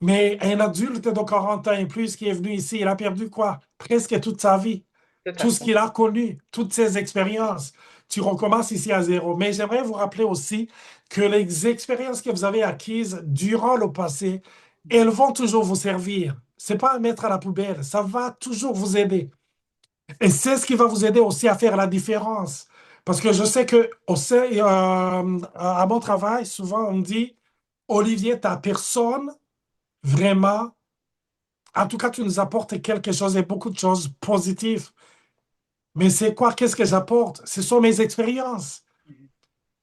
Mais un adulte de 40 ans et plus qui est venu ici, il a perdu quoi? Presque toute sa vie. Tout à Tout ce fait. qu'il a connu, toutes ses expériences. Tu recommences ici à zéro. Mais j'aimerais vous rappeler aussi que les expériences que vous avez acquises durant le passé, elles vont toujours vous servir. C'est pas à mettre à la poubelle. Ça va toujours vous aider. Et c'est ce qui va vous aider aussi à faire la différence. Parce que je sais que à mon travail, souvent on me dit, Olivier, ta personne, vraiment, en tout cas, tu nous apportes quelque chose et beaucoup de choses positives. Mais c'est quoi? Qu'est-ce que j'apporte? Ce sont mes expériences. Mhm.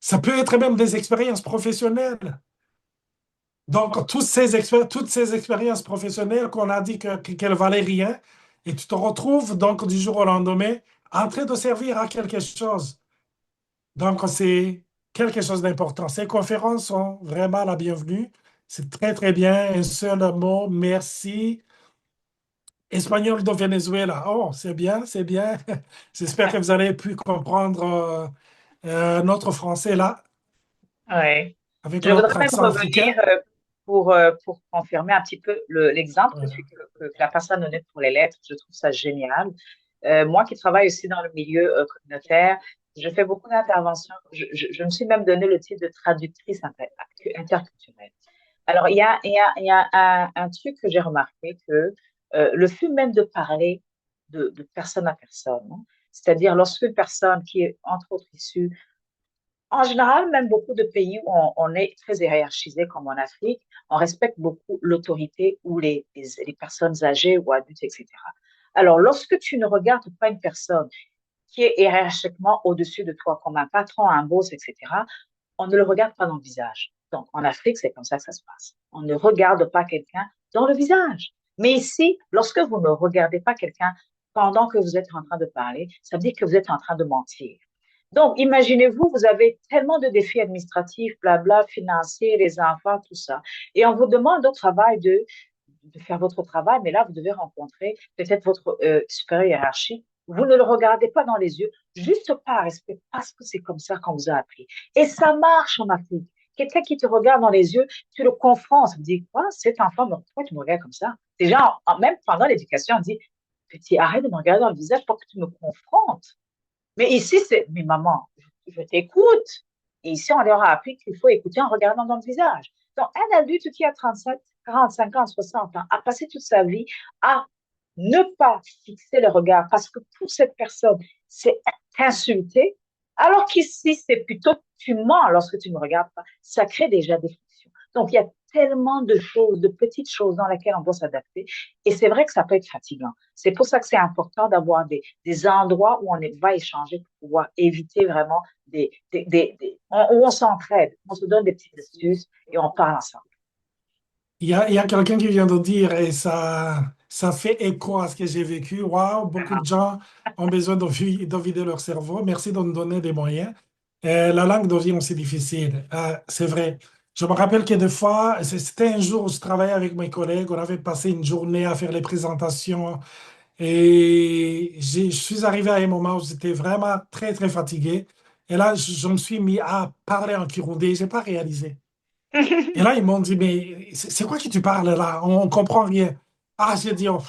Ça peut être même des expériences professionnelles. Donc, toutes ces expériences professionnelles qu'on a dit qu'elles valaient rien, et tu te retrouves donc du jour au lendemain en train de servir à quelque chose. Donc, c'est quelque chose d'important. Ces conférences sont vraiment la bienvenue. C'est très, très bien. Un seul mot, merci. Espagnol de Venezuela. Oh, c'est bien, c'est bien. J'espère que vous avez pu comprendre notre français là, Ouais. avec Je voudrais notre même accent africain. revenir pour confirmer un petit peu l'exemple Voilà. que la personne donnait pour les lettres. Je trouve ça génial. Moi qui travaille aussi dans le milieu communautaire, je fais beaucoup d'interventions. Je me suis même donné le titre de traductrice interculturelle. Alors, il y a un truc que j'ai remarqué, que le fait même de parler de personne à personne, hein, c'est-à-dire lorsqu'une personne qui est entre autres issue en général, même beaucoup de pays où on est très hiérarchisé, comme en Afrique, on respecte beaucoup l'autorité ou les personnes âgées ou adultes, etc. Alors, lorsque tu ne regardes pas une personne qui est hiérarchiquement au-dessus de toi, comme un patron, un boss, etc., on ne le regarde pas dans le visage. Donc, en Afrique, c'est comme ça que ça se passe. On ne regarde pas quelqu'un dans le visage. Mais ici, lorsque vous ne regardez pas quelqu'un pendant que vous êtes en train de parler, ça veut dire que vous êtes en train de mentir. Donc, imaginez-vous, vous avez tellement de défis administratifs, blabla, financiers, les enfants, tout ça. Et on vous demande au travail de faire votre travail, mais là, vous devez rencontrer peut-être votre supérieur hiérarchique. Vous ne le regardez pas dans les yeux, juste par respect, parce que c'est comme ça qu'on vous a appris. Et ça marche en Afrique. Quelqu'un qui te regarde dans les yeux, tu le confrontes, tu te dis, quoi, cet enfant, pourquoi tu me regardes comme ça? Déjà, même pendant l'éducation, on dit, petit, arrête de me regarder dans le visage pour que tu me confrontes. Mais ici, c'est, mais maman, je t'écoute. Et ici, on leur a appris qu'il faut écouter en regardant dans le visage. Donc, un adulte qui a 37, 45 ans, 60 ans, a passé toute sa vie à ne pas fixer le regard parce que pour cette personne, c'est insulté, alors qu'ici, c'est plutôt tu mens lorsque tu ne regardes pas. Ça crée déjà des frictions. Donc, il y a tellement de choses, de petites choses dans lesquelles on doit s'adapter. Et c'est vrai que ça peut être fatigant. C'est pour ça que c'est important d'avoir des endroits où on va échanger pour pouvoir éviter vraiment où on s'entraide, on se donne des petites astuces et on parle ensemble. Il y a quelqu'un qui vient de dire, et ça fait écho à ce que j'ai vécu. Waouh, beaucoup de gens ont besoin de vider leur cerveau. Merci de nous donner des moyens. La langue devient aussi difficile. C'est vrai. Je me rappelle que des fois, c'était un jour où je travaillais avec mes collègues, on avait passé une journée à faire les présentations et je suis arrivé à un moment où j'étais vraiment très, très fatigué. Et là, je me suis mis à parler en kirundi. Je n'ai pas réalisé. Et là, ils m'ont dit, mais c'est quoi que tu parles là? On ne comprend rien. Ah, j'ai dit, oh,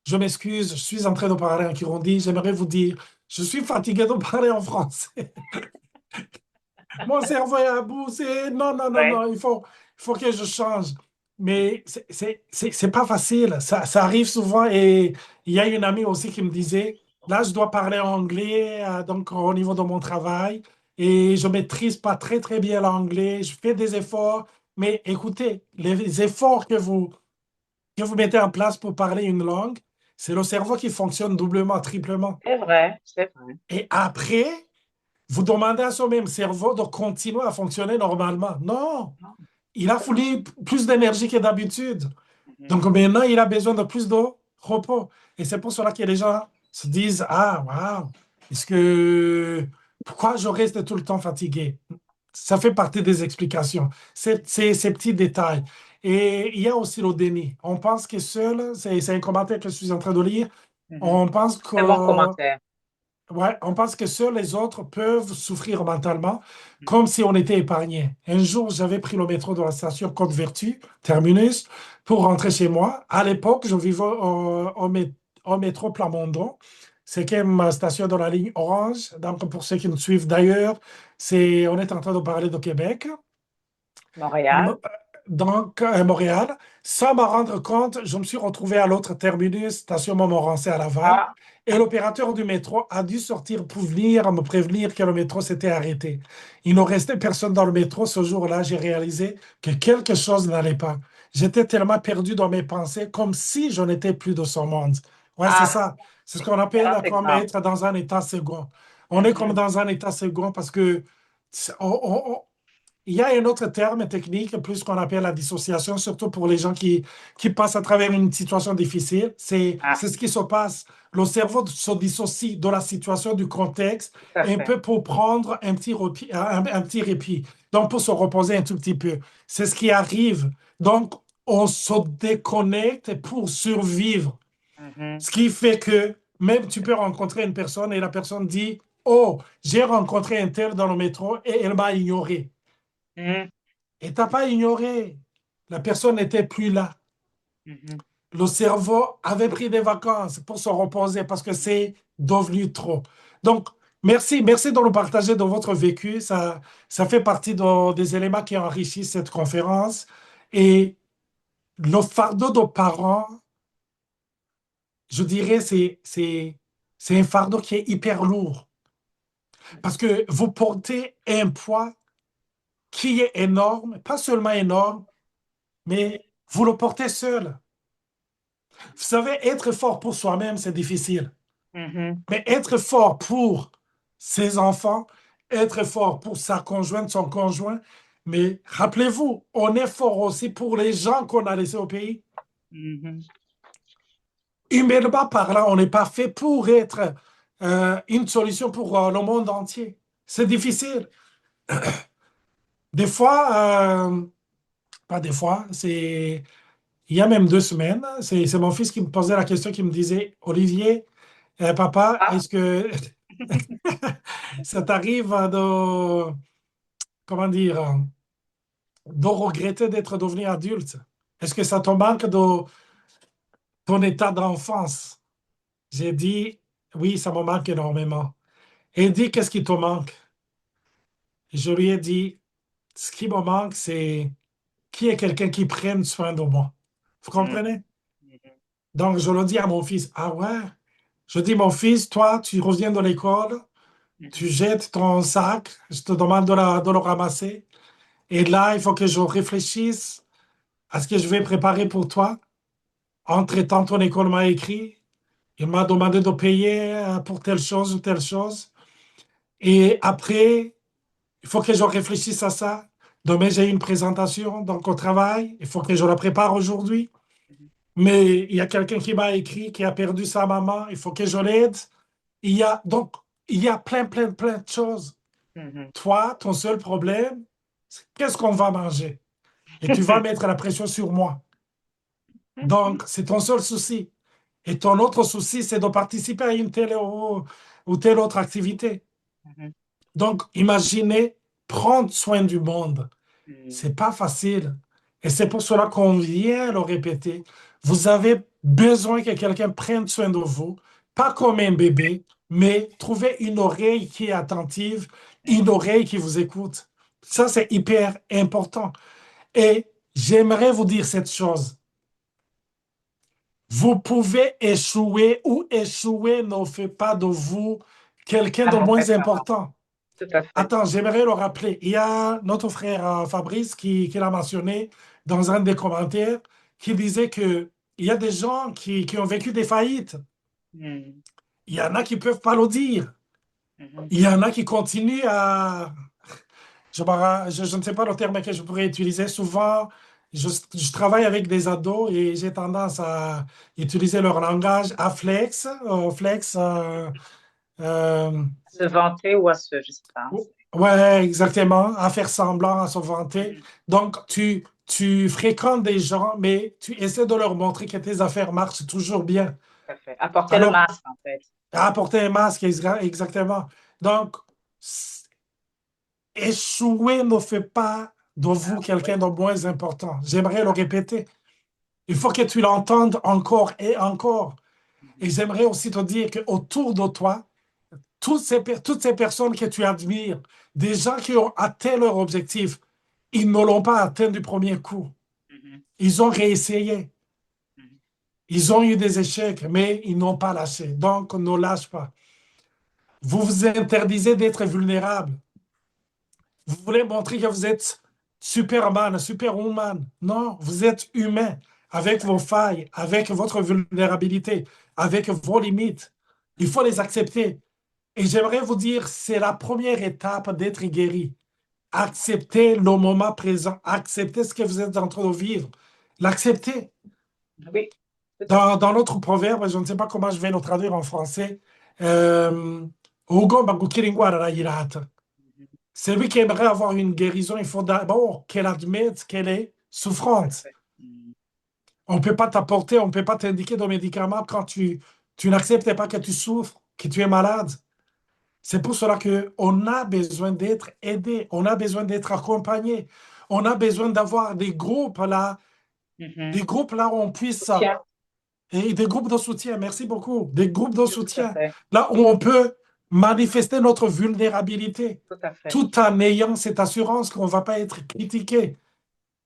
je m'excuse, je suis en train de parler en kirundi. J'aimerais vous dire, je suis fatigué de parler en français. Mon cerveau est à bout. Non, non, non, Ouais. non, il faut que je change. Mais c'est pas facile. Ça arrive souvent. Et il y a une amie aussi qui me disait, là, je dois parler anglais, donc au niveau de mon travail. Et je maîtrise pas très, très bien l'anglais. Je fais des efforts. Mais écoutez, les efforts que vous mettez en place pour parler une langue, c'est le cerveau qui fonctionne doublement, triplement. C'est vrai, c'est vrai. Et après, vous demandez à ce même cerveau de continuer à fonctionner normalement. Non, il a fourni plus d'énergie que d'habitude. Mhm. Donc maintenant, il a besoin de plus de repos. Et c'est pour cela que les gens se disent, ah, waouh, est-ce que, pourquoi je reste tout le temps fatigué? Ça fait partie des explications. Ces petits détails. Et il y a aussi le déni. On pense que seul, c'est un commentaire que je suis en train de lire, Mhm. on pense que Très bon commentaire. ouais, on pense que seuls les autres peuvent souffrir mentalement, comme Mhm. si on était épargné. Un jour, j'avais pris le métro de la station Côte-Vertu, terminus, pour rentrer chez moi. À l'époque, je vivais au métro Plamondon. C'est quand même ma station dans la ligne orange. Donc, pour ceux qui nous suivent d'ailleurs, on est en train de parler de Québec. Montréal. Donc, à Montréal, sans m'en rendre compte, je me suis retrouvé à l'autre terminus, station Montmorency à Laval, Ah, et l'opérateur du métro a dû sortir pour venir me prévenir que le métro s'était arrêté. Il ne restait personne dans le métro. Ce jour-là, j'ai réalisé que quelque chose n'allait pas. J'étais tellement perdu dans mes pensées, comme si je n'étais plus de ce monde. Ouais, c'est ah, ça. C'est ce qu'on appelle ça c'est comme grave. être dans un état second. On est comme Mhm. dans un état second parce que il y a un autre terme technique, plus qu'on appelle la dissociation, surtout pour les gens qui passent à travers une situation difficile. Ah, C'est ce qui se passe. Le cerveau se dissocie de la situation, du contexte, tout à un fait. peu pour prendre un petit répit. Donc, pour se reposer un tout petit peu. C'est ce qui arrive. Donc, on se déconnecte pour survivre. Mhm. Ce qui fait que même tu peux rencontrer une personne et la personne dit, oh, j'ai rencontré un tel dans le métro et elle m'a ignoré. Mhm. Et t'as pas ignoré. La personne n'était plus là. Mhm. Le cerveau avait pris des vacances pour se reposer parce que c'est devenu trop. Donc, merci de nous partager de votre vécu. Ça fait partie des éléments qui enrichissent cette conférence. Et le fardeau de parents, je dirais, c'est un fardeau qui est hyper lourd parce que vous portez un poids qui est énorme, pas seulement énorme, mais vous le portez seul. Vous savez, être fort pour soi-même, c'est difficile. Mhm. Mais être fort pour ses enfants, être fort pour sa conjointe, son conjoint, mais rappelez-vous, on est fort aussi pour les gens qu'on a laissés au pays. Mhm. Humainement parlant, on n'est pas fait pour être une solution pour le monde entier. C'est difficile. Des fois, pas des fois, il y a même 2 semaines, c'est mon fils qui me posait la question, qui me disait, Olivier, papa, Ah, est-ce que ça t'arrive comment dire, de regretter d'être devenu adulte? Est-ce que ça te manque de ton état d'enfance? J'ai dit, oui, ça me manque énormément. Et il dit, qu'est-ce qui te manque? Je lui ai dit, ce qui me manque, c'est qui est quelqu'un qui prenne soin de moi. Vous mhm. comprenez? Mhm. Donc, je le dis à mon fils, ah ouais? Je dis, mon fils, toi, tu reviens de l'école, tu Mhm. jettes ton sac, je te demande de le ramasser. Et là, il faut que je réfléchisse à ce que je vais préparer pour toi. Entre-temps, ton école m'a écrit. Il m'a demandé de payer pour telle chose ou telle chose. Et après, il faut que je réfléchisse à ça. Demain, j'ai une présentation donc au travail. Il faut que je la prépare aujourd'hui. Mhm. Mais il y a quelqu'un qui m'a écrit qui a perdu sa maman. Il faut que je l'aide. Donc, il y a plein de choses. Mhm. Toi, ton seul problème, c'est qu'est-ce qu'on va manger? Et tu vas mettre la pression sur moi. Donc, c'est ton seul souci. Et ton autre souci, c'est de participer à une telle ou telle autre activité. Mhm. Donc, imaginez prendre soin du monde. Mhm. C'est pas facile. Et c'est pour cela qu'on vient le répéter. Vous avez besoin que quelqu'un prenne soin de vous, pas comme un bébé, mais trouver une oreille qui est attentive, une Mhm. oreille qui vous écoute. Ça, c'est hyper important. Et j'aimerais vous dire cette chose. Vous pouvez échouer ou échouer ne fait pas de vous quelqu'un Un de mauvais moins parent, important. tout à fait. Attends, j'aimerais le rappeler. Il y a notre frère Fabrice qui l'a mentionné dans un des commentaires, qui disait que il y a des gens qui ont vécu des faillites. Mhm. Il y en a qui ne peuvent pas le dire. Mhm. Il y en a qui continuent à... je ne sais pas le terme que je pourrais utiliser. Souvent, je travaille avec des ados et j'ai tendance à utiliser leur langage à flex, euh, Se vanter ou à se, je sais pas. ouais, exactement, à faire semblant, à se vanter. Mhm. Donc, tu fréquentes des gens, mais tu essaies de leur montrer que tes affaires marchent toujours bien. Tout à fait. Apporter le Alors, masque, en fait. à apporter un masque, exactement. Donc, échouer ne fait pas de vous Ah, quelqu'un oui. de moins important. J'aimerais le Ah, répéter. Il faut que tu l'entendes encore et encore. Et mhm. j'aimerais aussi te dire qu'autour de toi, toutes ces personnes que tu admires, des gens qui ont atteint leur objectif, ils ne l'ont pas atteint du premier coup. Mhm. Ils ont réessayé. Mhm. Ils ont eu des échecs, mais ils n'ont pas lâché. Donc, ne lâche pas. Vous vous interdisez d'être vulnérable. Vous voulez montrer que vous êtes Superman, Superwoman. Non, vous êtes humain avec vos failles, avec votre vulnérabilité, avec vos limites. Il faut les accepter. Et j'aimerais vous dire, c'est la première étape d'être guéri. Acceptez le moment présent. Acceptez ce que vous êtes en train de vivre. L'accepter. Oui, tout à fait. Dans notre proverbe, je ne sais pas comment je vais le traduire en français, euh, ugomba gukira indwara arayirata. Mhm. Celui qui aimerait avoir une guérison, il faut d'abord qu'elle admette qu'elle est Tout à souffrante. fait. Mhm. On ne peut pas t'apporter, on ne peut pas t'indiquer de médicaments quand tu n'acceptes pas que tu souffres, que tu es malade. C'est pour cela qu'on a besoin d'être aidé, on a besoin d'être accompagné, on a besoin d'avoir Mhm. des groupes là où on puisse, Soutien. et des groupes de soutien, merci beaucoup, des groupes de Tout à soutien, fait. là où on peut manifester notre vulnérabilité, Tout à fait. tout en ayant cette assurance qu'on ne va pas être critiqué.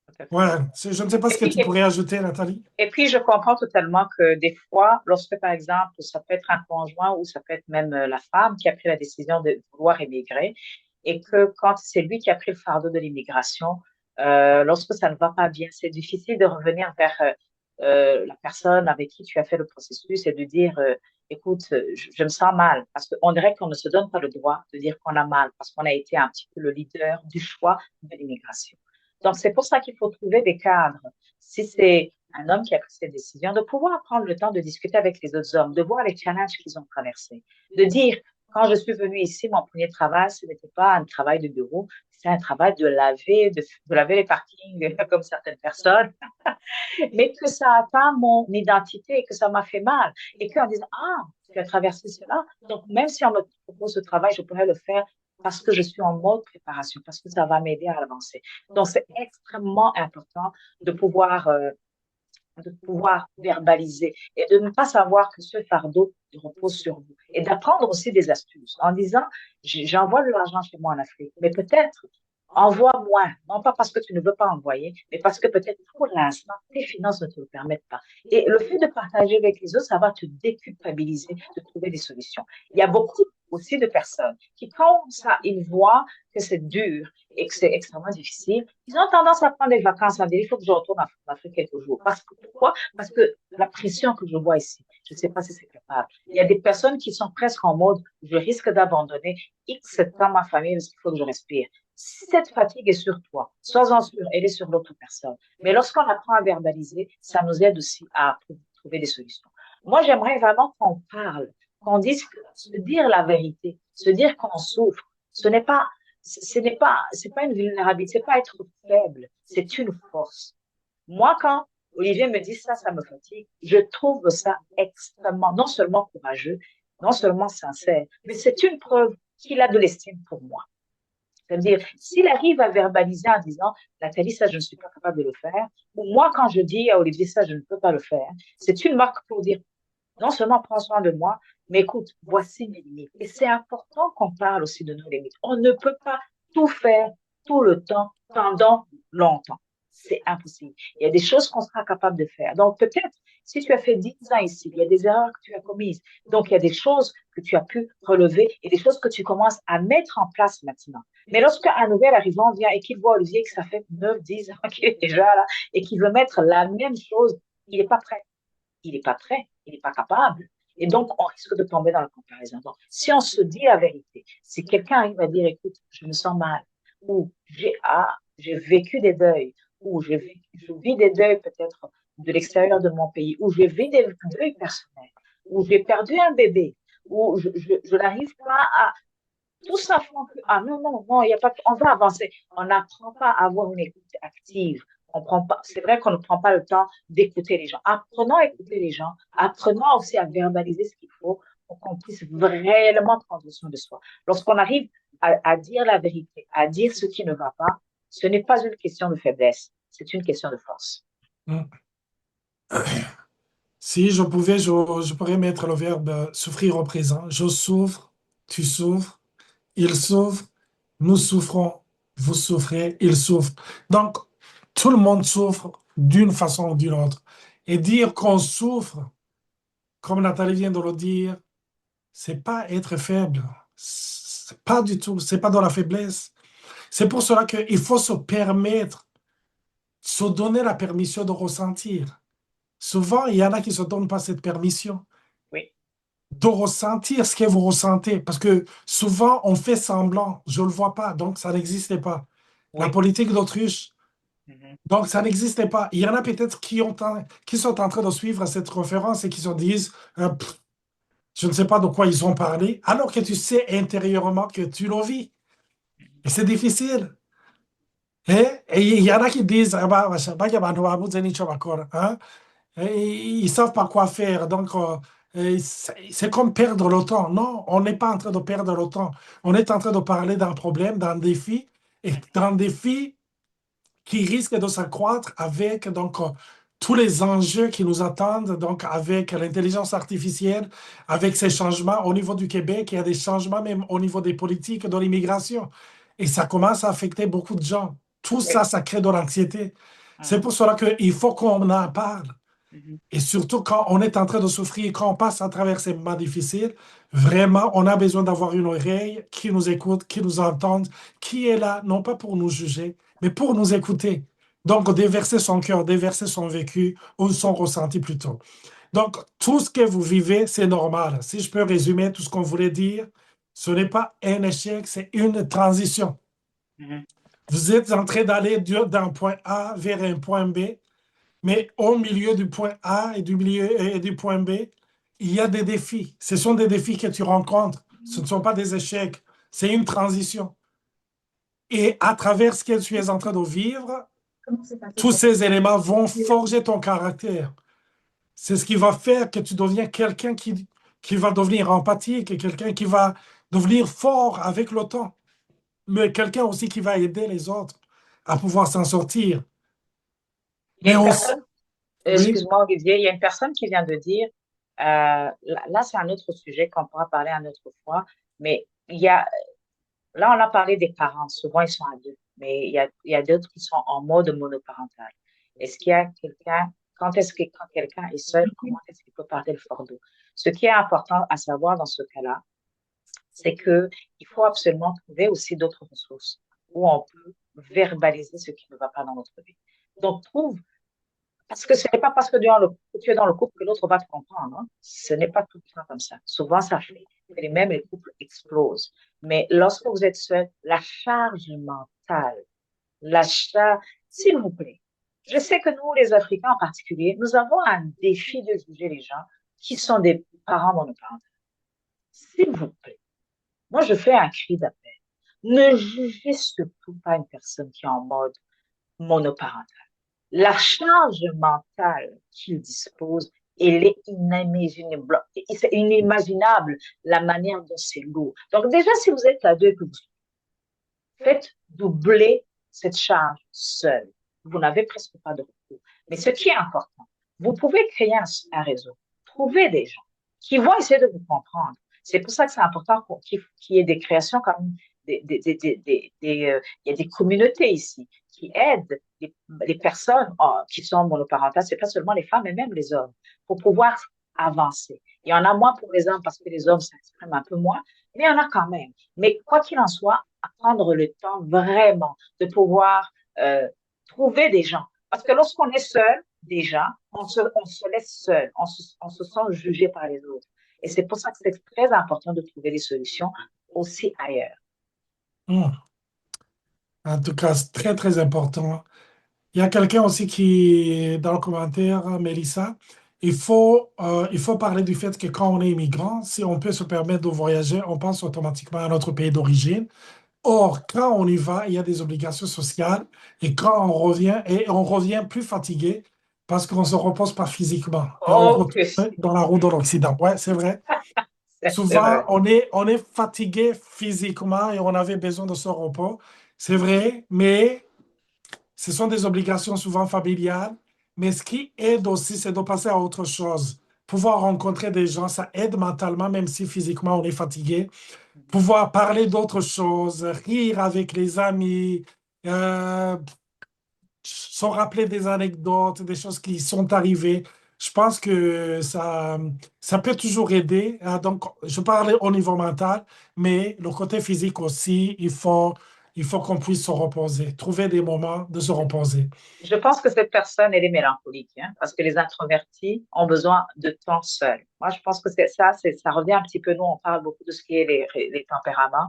Tout à Ouais, fait. je ne sais pas ce Et que puis, tu pourrais ajouter, Nathalie. et puis, je comprends totalement que des fois, lorsque, par exemple, ça peut être un conjoint ou ça peut être même la femme qui a pris la décision de vouloir émigrer et que quand c'est lui qui a pris le fardeau de l'immigration, lorsque ça ne va pas bien, c'est difficile de revenir vers la personne avec qui tu as fait le processus et de dire, écoute, je me sens mal parce qu'on dirait qu'on ne se donne pas le droit de dire qu'on a mal parce qu'on a été un petit peu le leader du choix de l'immigration. Donc, c'est pour ça qu'il faut trouver des cadres si c'est un homme qui a pris cette décision, de pouvoir prendre le temps de discuter avec les autres hommes, de voir les challenges qu'ils ont traversés, de dire, quand je suis venue ici, mon premier travail, ce n'était pas un travail de bureau, c'est un travail de laver les parkings comme certaines personnes, mais que ça a atteint mon identité, que ça m'a fait mal, et qu'en disant, ah, tu as traversé cela, donc même si on me propose ce travail, je pourrais le faire parce que je suis en mode préparation, parce que ça va m'aider à avancer. Donc, c'est extrêmement important de pouvoir verbaliser et de ne pas savoir que ce fardeau repose sur vous. Et d'apprendre aussi des astuces en disant, j'envoie de l'argent chez moi en Afrique, mais peut-être envoie moins, non pas parce que tu ne veux pas envoyer, mais parce que peut-être pour l'instant, tes finances ne te le permettent pas. Et le fait de partager avec les autres, ça va te déculpabiliser de trouver des solutions. Il y a beaucoup aussi de personnes qui, quand ça, ils voient que c'est dur et que c'est extrêmement difficile, ils ont tendance à prendre des vacances, à dire, il faut que je retourne en Afrique quelques jours. Parce que, pourquoi? Parce que la pression que je vois ici, je ne sais pas si c'est capable. Il y a des personnes qui sont presque en mode, je risque d'abandonner X temps ma famille parce qu'il faut que je respire. Si cette fatigue est sur toi, sois-en sûr, elle est sur l'autre personne. Mais lorsqu'on apprend à verbaliser, ça nous aide aussi à trouver des solutions. Moi, j'aimerais vraiment qu'on parle, qu'on dise, se dire la vérité, se dire qu'on souffre. C'est pas une vulnérabilité, c'est pas être faible, c'est une force. Moi, quand Olivier me dit ça, ça me fatigue, je trouve ça extrêmement, non seulement courageux, non seulement sincère, mais c'est une preuve qu'il a de l'estime pour moi. C'est-à-dire, s'il arrive à verbaliser en disant, Nathalie, ça, je ne suis pas capable de le faire, ou moi, quand je dis à Olivier, ça, je ne peux pas le faire, c'est une marque pour dire, non seulement prends soin de moi, mais écoute, voici mes limites. Et c'est important qu'on parle aussi de nos limites. On ne peut pas tout faire tout le temps pendant longtemps. C'est impossible. Il y a des choses qu'on sera capable de faire. Donc peut-être, si tu as fait 10 ans ici, il y a des erreurs que tu as commises. Donc il y a des choses que tu as pu relever et des choses que tu commences à mettre en place maintenant. Mais lorsque un nouvel arrivant vient et qu'il voit Olivier que ça fait 9, 10 ans qu'il est déjà là et qu'il veut mettre la même chose, il n'est pas prêt, il n'est pas prêt, il n'est pas capable. Et donc, on risque de tomber dans la comparaison. Donc, si on se dit la vérité, si quelqu'un arrive à dire, écoute, je me sens mal, où j'ai vécu des deuils, où je vis des deuils peut-être de l'extérieur de mon pays, où je vis des deuils personnels, où j'ai perdu un bébé, où je n'arrive pas à tout ça font que, ah non, non, non, il y a pas, on va avancer. On n'apprend pas à avoir une écoute active. On prend pas, c'est vrai qu'on ne prend pas le temps d'écouter les gens. Apprenons à écouter les gens. Apprenons aussi à verbaliser ce qu'il faut pour qu'on puisse réellement prendre soin de soi. Lorsqu'on arrive à dire la vérité, à dire ce qui ne va pas, ce n'est pas une question de faiblesse, c'est une question de force. Mm. Si je pouvais, je pourrais mettre le verbe souffrir au présent. Je souffre, tu souffres, il souffre, nous souffrons, vous souffrez, il souffre. Donc, tout le monde souffre d'une façon ou d'une autre. Et dire qu'on souffre, comme Nathalie vient de le dire, c'est pas être faible. C'est pas du tout, c'est pas dans la faiblesse. C'est pour cela qu'il faut se permettre, se donner la permission de ressentir. Souvent, il y en a qui ne se donnent pas cette permission Oui, de ressentir ce que vous ressentez. Parce que souvent, on fait semblant. Je ne le vois pas, donc ça n'existait pas. La oui. politique d'autruche, Mhm. donc ça n'existait pas. Il y en a peut-être qui sont en train de suivre cette conférence et qui se disent, je ne sais pas de quoi ils ont parlé, alors que tu sais intérieurement que tu le vis. Et c'est difficile. Et il y en a qui disent, ah bah, hein? Et ils savent pas quoi faire. Donc, c'est comme perdre le temps. Non, on n'est pas en train de perdre le temps. On est en train de parler d'un problème, d'un défi, et d'un défi qui risque de s'accroître avec tous les enjeux qui nous attendent, donc avec l'intelligence artificielle, avec ces changements au niveau du Québec, il y a des changements même au niveau des politiques de l'immigration. Et ça commence à affecter beaucoup de gens. Tout Oui. ça, ça crée de l'anxiété. C'est Mhm. pour cela qu'il faut qu'on en parle. Mhm. Et surtout quand on est en train de souffrir, quand on passe à travers ces moments difficiles, vraiment, on a besoin d'avoir une oreille qui nous écoute, qui nous entende, qui est là, non pas pour nous juger, mais pour nous écouter. Donc, déverser son cœur, déverser son vécu ou son ressenti plutôt. Donc, tout ce que vous vivez, c'est normal. Si je peux résumer tout ce qu'on voulait dire, ce n'est pas un échec, c'est une transition. Mhm. Vous êtes en train d'aller d'un point A vers un point B. Mais au milieu du point A et du milieu et du point B, il y a des défis. Ce sont des défis que tu rencontres. Ce ne sont pas des échecs. C'est une transition. Et à travers ce que tu es en train de vivre, Comment s'est passé tous cette ces éléments vont année? forger ton caractère. C'est ce qui va faire que tu deviens quelqu'un qui va devenir empathique et quelqu'un qui va devenir fort avec le temps. Mais quelqu'un aussi qui va aider les autres à pouvoir s'en sortir. Il y a Mais une aussi, personne, oui, excuse-moi Olivier, il y a une personne qui vient de dire, là c'est un autre sujet qu'on pourra parler une autre fois, mais là on a parlé des parents, souvent ils sont à deux, mais il y a d'autres qui sont en mode monoparental. Est-ce qu'il y a quelqu'un, quand quelqu'un est seul, comment est-ce qu'il peut porter le fardeau? Ce qui est important à savoir dans ce cas-là, c'est que il faut absolument trouver aussi d'autres ressources où on peut verbaliser ce qui ne va pas dans notre vie. Donc, trouve parce que ce n'est pas parce que que tu es dans le couple que l'autre va te comprendre, hein. Ce n'est pas tout le temps comme ça. Souvent, ça fait que les couples explosent. Mais lorsque vous êtes seul, la charge mentale, la charge, s'il vous plaît. Je sais que nous, les Africains en particulier, nous avons un défi de juger les gens qui sont des parents monoparentaux. S'il vous plaît. Moi, je fais un cri d'appel. Ne jugez surtout pas une personne qui est en mode monoparental. La charge mentale qu'il dispose, elle est inimaginable. C'est inimaginable la manière dont c'est lourd. Donc déjà, si vous êtes à deux, que vous faites doubler cette charge seule. Vous n'avez presque pas de recours. Mais ce qui est important, vous pouvez créer un réseau, trouver des gens qui vont essayer de vous comprendre. C'est pour ça que c'est important qu'il y ait des créations comme il y a des communautés ici qui aident les personnes qui sont monoparentales, c'est pas seulement les femmes, mais même les hommes, pour pouvoir avancer. Il y en a moins pour les hommes parce que les hommes s'expriment un peu moins, mais il y en a quand même. Mais quoi qu'il en soit, à prendre le temps vraiment de pouvoir trouver des gens. Parce que lorsqu'on est seul, déjà, on se laisse seul, on se sent jugé par les autres. Et c'est pour ça que c'est très important de trouver des solutions aussi ailleurs. hmm. En tout cas, c'est très, très important. Il y a quelqu'un aussi qui, dans le commentaire, Mélissa, il faut parler du fait que quand on est immigrant, si on peut se permettre de voyager, on pense automatiquement à notre pays d'origine. Or, quand on y va, il y a des obligations sociales et quand on revient, et on revient plus fatigué parce qu'on ne se repose pas physiquement et on Oh, que retourne dans la roue de l'Occident. Ouais, c'est vrai. c'est Souvent, vrai. on est fatigué physiquement et on avait besoin de ce repos. C'est vrai, mais ce sont des obligations souvent familiales. Mais ce qui aide aussi, c'est de passer à autre chose. Pouvoir rencontrer des gens, ça aide mentalement, même si physiquement on est fatigué. Pouvoir parler d'autres choses, rire avec les amis, euh, se rappeler des anecdotes, des choses qui sont arrivées. Je pense que ça peut toujours aider, hein. Donc, je parlais au niveau mental, mais le côté physique aussi, il faut qu'on puisse se reposer, trouver des moments de se reposer. Je pense que cette personne, elle est mélancolique, hein, parce que les introvertis ont besoin de temps seul. Moi, je pense que ça revient un petit peu, nous, on parle beaucoup de ce qui est les tempéraments,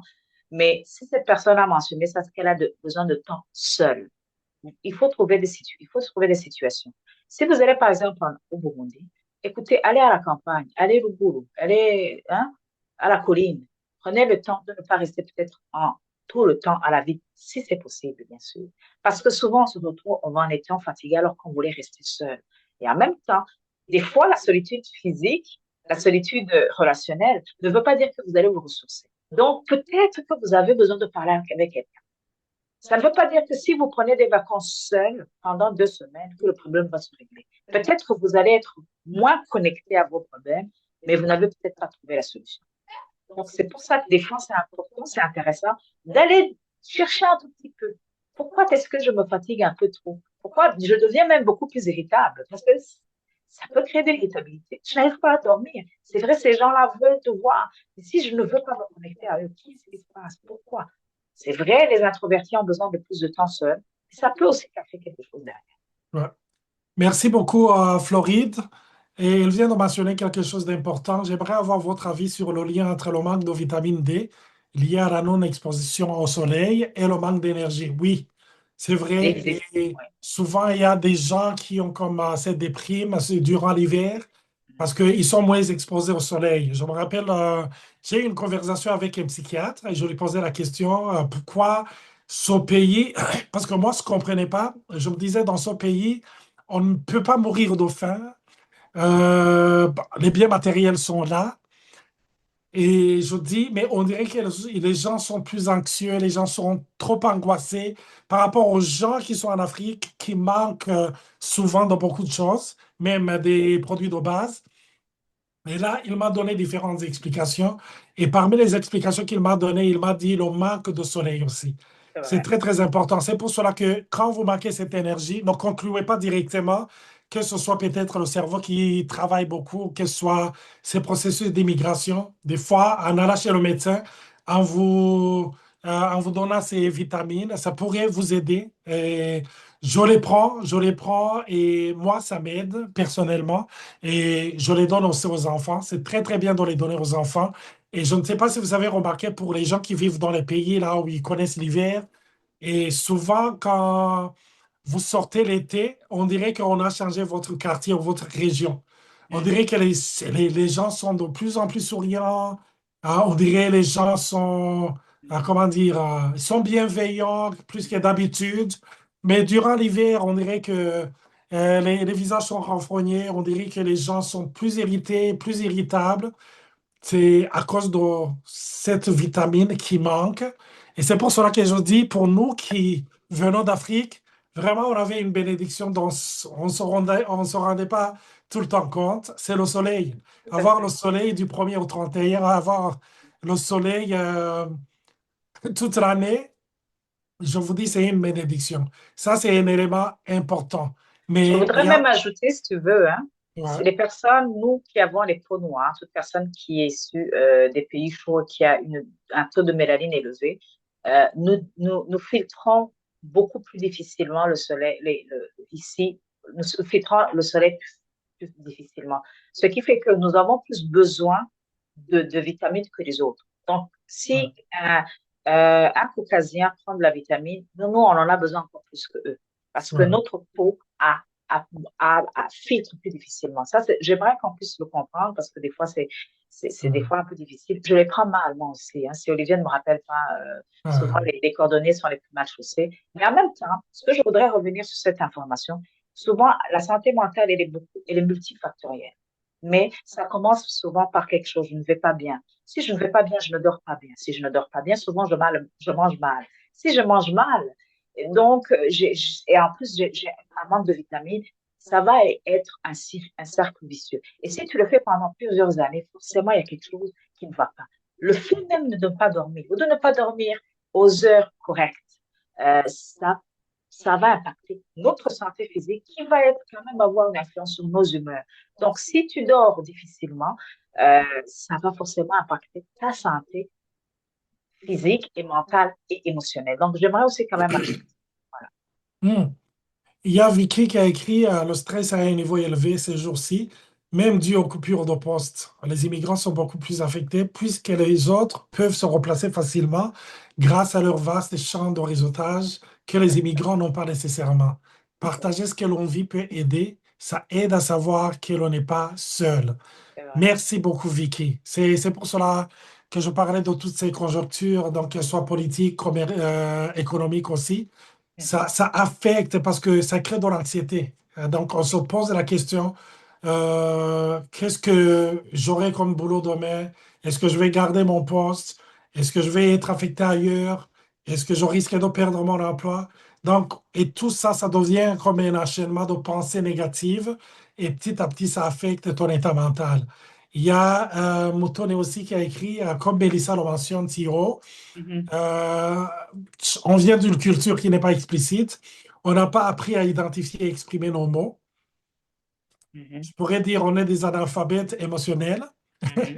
mais si cette personne a mentionné ça, c'est qu'elle a besoin de temps seul. Il faut trouver des situations. Si vous allez, par exemple, au Burundi, écoutez, allez à la campagne, allez au Ruguru, allez, hein, à la colline. Prenez le temps de ne pas rester peut-être tout le temps à la ville, si c'est possible, bien sûr. Parce que souvent, on se retrouve en étant fatigué alors qu'on voulait rester seul. Et en même temps, des fois, la solitude physique, la solitude relationnelle ne veut pas dire que vous allez vous ressourcer. Donc, peut-être que vous avez besoin de parler avec quelqu'un. Ça ne veut pas dire que si vous prenez des vacances seul pendant 2 semaines, que le problème va se régler. Peut-être que vous allez être moins connecté à vos problèmes, mais vous n'avez peut-être pas trouvé la solution. Donc, c'est pour ça que des fois, c'est important, c'est intéressant d'aller chercher un tout petit peu. Pourquoi est-ce que je me fatigue un peu trop? Pourquoi je deviens même beaucoup plus irritable? Parce que ça peut créer de l'irritabilité. Je n'arrive pas à dormir. C'est vrai, ces gens-là veulent te voir. Mais si je ne veux pas me connecter à eux, qu'est-ce qui se passe? Pourquoi? C'est vrai, les introvertis ont besoin de plus de temps seuls. Mais ça peut aussi cacher quelque chose derrière. Ouais. Merci beaucoup, Floride. Et il vient de mentionner quelque chose d'important. J'aimerais avoir votre avis sur le lien entre le manque de vitamine D lié à la non-exposition au soleil et le manque d'énergie. Oui, c'est Ça vrai. existe. Et Oui. souvent, il y a des gens qui ont comme cette déprime durant l'hiver parce qu'ils sont moins exposés au soleil. Je me rappelle, j'ai eu une conversation avec un psychiatre et je lui posais la question, pourquoi ce pays, parce que moi, je ne comprenais pas, je me disais, dans ce pays, on ne peut pas mourir de faim. Les biens matériels sont là. Et je dis, mais on dirait que les gens sont plus anxieux, les gens sont trop angoissés par rapport aux gens qui sont en Afrique, qui manquent souvent de beaucoup de choses, même des produits de base. Et là, il m'a donné différentes explications. Et parmi les explications qu'il m'a données, il m'a dit le manque de soleil aussi. C'est C'est vrai. très, très important. C'est pour cela que quand vous manquez cette énergie, ne concluez pas directement que ce soit peut-être le cerveau qui travaille beaucoup, que ce soit ces processus d'immigration. Des fois, en allant chez le médecin, en vous donnant ces vitamines, ça pourrait vous aider. Et je les prends et moi, ça m'aide personnellement. Et je les donne aussi aux enfants. C'est très, très bien de les donner aux enfants. Et je ne sais pas si vous avez remarqué pour les gens qui vivent dans les pays là où ils connaissent l'hiver. Et souvent, quand vous sortez l'été, on dirait qu'on a changé votre quartier ou votre région. On dirait que les gens sont de plus en plus souriants. Hein. On dirait que les gens sont, comment dire, ils sont bienveillants plus que d'habitude. Mais durant l'hiver, on dirait que les visages sont renfrognés. On dirait que les gens sont plus irrités, plus irritables. C'est à cause de cette vitamine qui manque. Et c'est pour cela que je dis, pour nous qui venons d'Afrique, vraiment, on avait une bénédiction dont on se rendait pas tout le temps compte. C'est le soleil. Tout à Avoir le fait. soleil du 1er au 31, avoir le soleil toute l'année, je vous dis, c'est une bénédiction. Ça, c'est un élément important. Je Mais il voudrais y même a... ajouter, si tu veux, hein, c'est Ouais. les personnes, nous qui avons les peaux noires, toute personne qui est issue des pays chauds, qui a un taux de mélanine élevé, nous filtrons beaucoup plus difficilement le soleil, ici, nous filtrons le soleil plus difficilement. Ce qui fait que nous avons plus besoin de vitamines que les autres. Donc, si Un Caucasien prend de la vitamine, nous, on en a besoin encore plus que eux. Parce que Ouais. notre peau filtre plus difficilement. Ça, j'aimerais qu'on puisse le comprendre parce que des fois, c'est des Ouais. fois un peu difficile. Je les prends mal, moi aussi. Hein. Si Olivier ne me rappelle pas, souvent Ouais. les coordonnées sont les plus mal chaussées. Mais en même temps, ce que je voudrais revenir sur cette information, souvent, la santé mentale, elle est multifactorielle. Mais ça commence souvent par quelque chose. Je ne vais pas bien. Si je ne vais pas bien, je ne dors pas bien. Si je ne dors pas bien, souvent je mange mal. Si je mange mal, donc, et en plus, j'ai un manque de vitamines, ça va être un cercle vicieux. Et si tu le fais pendant plusieurs années, forcément, il y a quelque chose qui ne va pas. Le fait même de ne pas dormir ou de ne pas dormir aux heures correctes, euh, ça, ça va impacter notre santé physique qui va être quand même avoir une influence sur nos humeurs. Donc, si tu dors difficilement, ça va forcément impacter ta santé physique et mentale et émotionnelle. Donc, j'aimerais aussi quand même ajouter. Voilà. Hmm. Il y a Vicky qui a écrit le stress à un niveau élevé ces jours-ci, même dû aux coupures de poste. Les immigrants sont beaucoup plus affectés puisque les autres peuvent se replacer facilement grâce à leur vaste champ de réseautage que les immigrants n'ont pas nécessairement. Partager ce que l'on vit peut aider. Ça aide à savoir que l'on n'est pas seul. C'est vrai. Merci beaucoup, Vicky. C'est pour cela que je parlais de toutes ces conjonctures, donc qu'elles soient politiques, comme économiques aussi. Mhm. Ça affecte parce que ça crée de l'anxiété. Donc, on se pose la question, qu'est-ce que j'aurai comme boulot demain? Est-ce que je vais garder mon poste? Est-ce que je vais être affecté ailleurs? Est-ce que je risque de perdre mon emploi? Donc, et tout ça, ça devient comme un enchaînement de pensées négatives et petit à petit, ça affecte ton état mental. Il y a Moutone aussi qui a écrit, comme Mélissa le mentionne, Thiro, Mhm. euh, on vient d'une culture qui n'est pas explicite. On n'a pas appris à identifier et exprimer nos mots. Mhm. Je pourrais dire on est des analphabètes émotionnels. Mhm.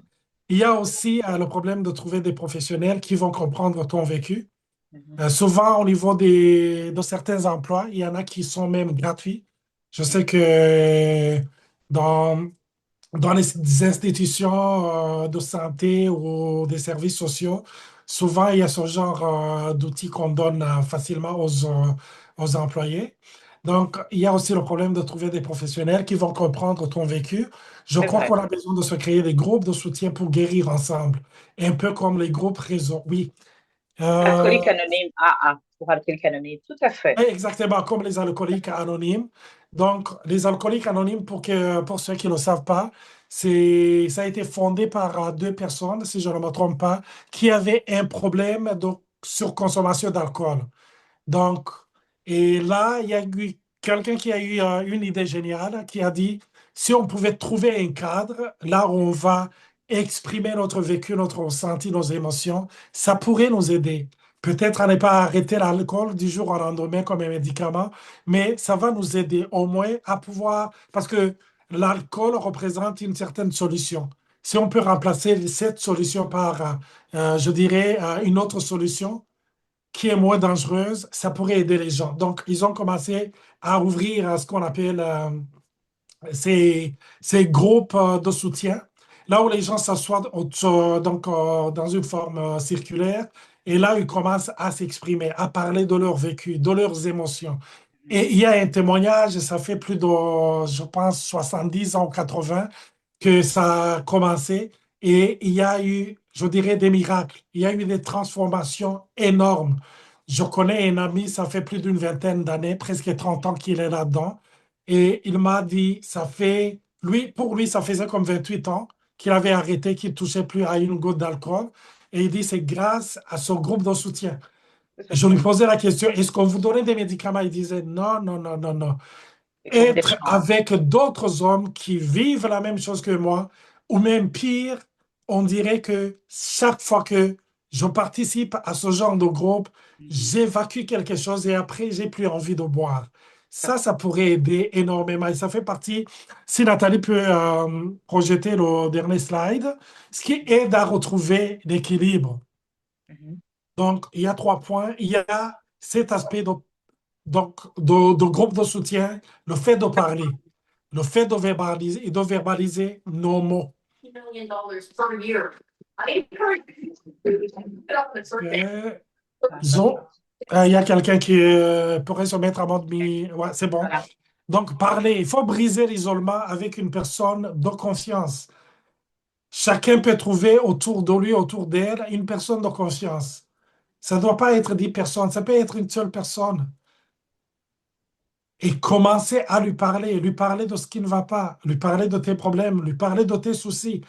Il y a aussi le problème de trouver des professionnels qui vont comprendre ton vécu. Mhm. Souvent, au niveau de certains emplois, il y en a qui sont même gratuits. Je sais que dans dans les institutions de santé ou des services sociaux, souvent il y a ce genre d'outils qu'on donne facilement aux employés. Donc, il y a aussi le problème de trouver des professionnels qui vont comprendre ton vécu. Je C'est crois vrai. qu'on a besoin de se créer des groupes de soutien pour guérir ensemble, un peu comme les groupes réseau. Oui. Euh, Alcoolique anonyme, AA, pour alcoolique anonyme, tout à fait. Oui, exactement, comme les alcooliques anonymes. Donc, les alcooliques anonymes, pour ceux qui ne le savent pas, ça a été fondé par deux personnes, si je ne me trompe pas, qui avaient un problème de surconsommation d'alcool. Donc, et là, il y a eu quelqu'un qui a eu une idée géniale, qui a dit, si on pouvait trouver un cadre, là où on va exprimer notre vécu, notre ressenti, nos émotions, ça pourrait nous aider. Peut-être à ne pas arrêter l'alcool du jour au lendemain comme un médicament, mais ça va nous aider au moins à pouvoir, parce que l'alcool représente une certaine solution. Si on peut remplacer cette solution par, je dirais, une autre solution, qui est moins dangereuse, ça pourrait aider les gens. Donc, ils ont commencé à ouvrir ce qu'on appelle ces groupes de soutien, là où les gens s'assoient donc, dans une forme circulaire, et là, ils commencent à s'exprimer, à parler de leur vécu, de leurs émotions. Et il y a un témoignage, ça fait plus de, je pense, 70 ans, 80, que ça a commencé, et il y a eu, je dirais, des miracles. Il y a eu des transformations énormes. Je connais un ami, ça fait plus d'une vingtaine d'années, presque 30 ans qu'il est là-dedans. Et il m'a dit, pour lui, ça faisait comme 28 ans qu'il avait arrêté, qu'il ne touchait plus à une goutte d'alcool. Et il dit, c'est grâce à ce groupe de soutien. Tout à Je lui fait. posais la question, est-ce qu'on vous donnait des médicaments? Il disait, non, non, non, non, non. C'est comme des Être champs. avec d'autres hommes qui vivent la même chose que moi, ou même pire, on dirait que chaque fois que je participe à ce genre de groupe, Mhm. j'évacue quelque chose et après, j'ai plus envie de boire. Tout à Ça fait. pourrait aider énormément. Et ça fait partie, si Nathalie peut projeter le dernier slide, ce qui aide à retrouver l'équilibre. Mhm. Donc, il y a 3 points. Il y a cet aspect de groupe de soutien, le fait de parler, le fait de verbaliser nos mots. $1 million per year. Ok. Zo. Il y a quelqu'un qui pourrait se mettre à mode mi. Ouais, c'est bon. Voilà. Donc, parler, il faut briser l'isolement avec une personne de confiance. Chacun peut trouver autour de lui, autour d'elle, une personne de confiance. Ça ne doit pas être 10 personnes, ça peut être une seule personne. Et commencer à lui parler de ce qui ne va pas, lui parler de tes problèmes, lui parler de tes soucis,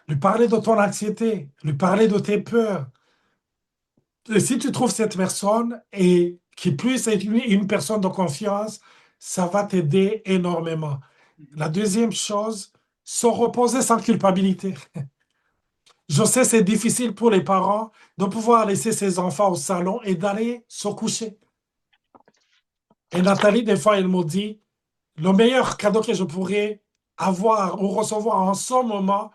lui parler de ton anxiété, lui parler de tes peurs. Et si tu trouves cette personne et qui plus est une personne de confiance, ça va t'aider énormément. La deuxième chose, se reposer sans culpabilité. Je sais, c'est difficile pour les parents de pouvoir laisser ses enfants au salon et d'aller se coucher. Et Nathalie, des fois, elle me dit, le meilleur cadeau que je pourrais avoir ou recevoir en ce moment,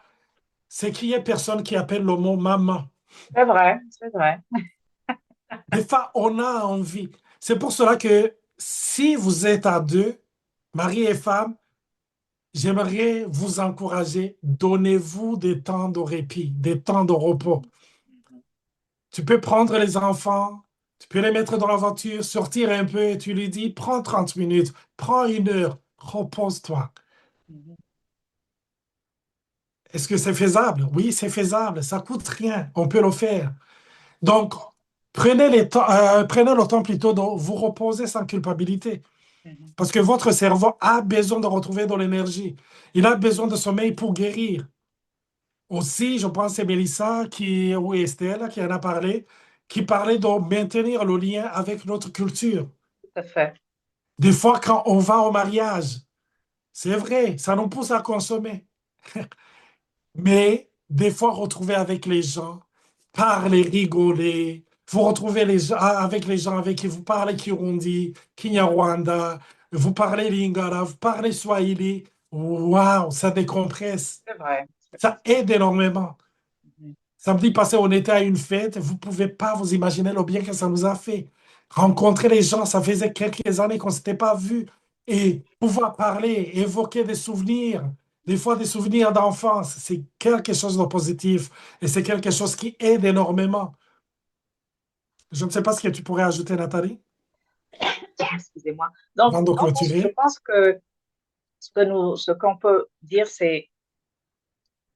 c'est qu'il n'y ait personne qui appelle le mot maman. C'est vrai, c'est vrai. Des fois, on a envie. C'est pour cela que si vous êtes à deux, mari et femme, j'aimerais vous encourager, donnez-vous des temps de répit, des temps de repos. Tu peux prendre les enfants, tu peux les mettre dans la voiture, sortir un peu et tu lui dis, prends 30 minutes, prends 1 heure, repose-toi. Est-ce que c'est faisable? Oui, c'est faisable. Ça coûte rien. On peut le faire. Donc, prenez le temps plutôt de vous reposer sans culpabilité. Parce que votre cerveau a besoin de retrouver de l'énergie. Il a besoin de sommeil pour guérir. Aussi, je pense que c'est Mélissa ou Estelle qui en a parlé, qui parlait de maintenir le lien avec notre culture. Tout à fait. Des fois, quand on va au mariage, c'est vrai, ça nous pousse à consommer. Mais des fois, retrouver avec les gens, parler, rigoler, vous retrouvez avec les gens avec qui vous parlez Kirundi, Kinyarwanda, vous parlez Lingala, vous parlez Swahili. Waouh, ça décompresse. C'est vrai. C'est vrai. Ça aide énormément. Samedi passé, on était à une fête. Vous ne pouvez pas vous imaginer le bien que ça nous a fait. Rencontrer les gens, ça faisait quelques années qu'on ne s'était pas vus. Et pouvoir parler, évoquer des souvenirs, des fois des souvenirs d'enfance, c'est quelque chose de positif. Et c'est quelque chose qui aide énormément. Je ne sais pas ce que tu pourrais ajouter, Nathalie, Excusez-moi. Donc, avant de en fait, je clôturer. pense que ce qu'on peut dire, c'est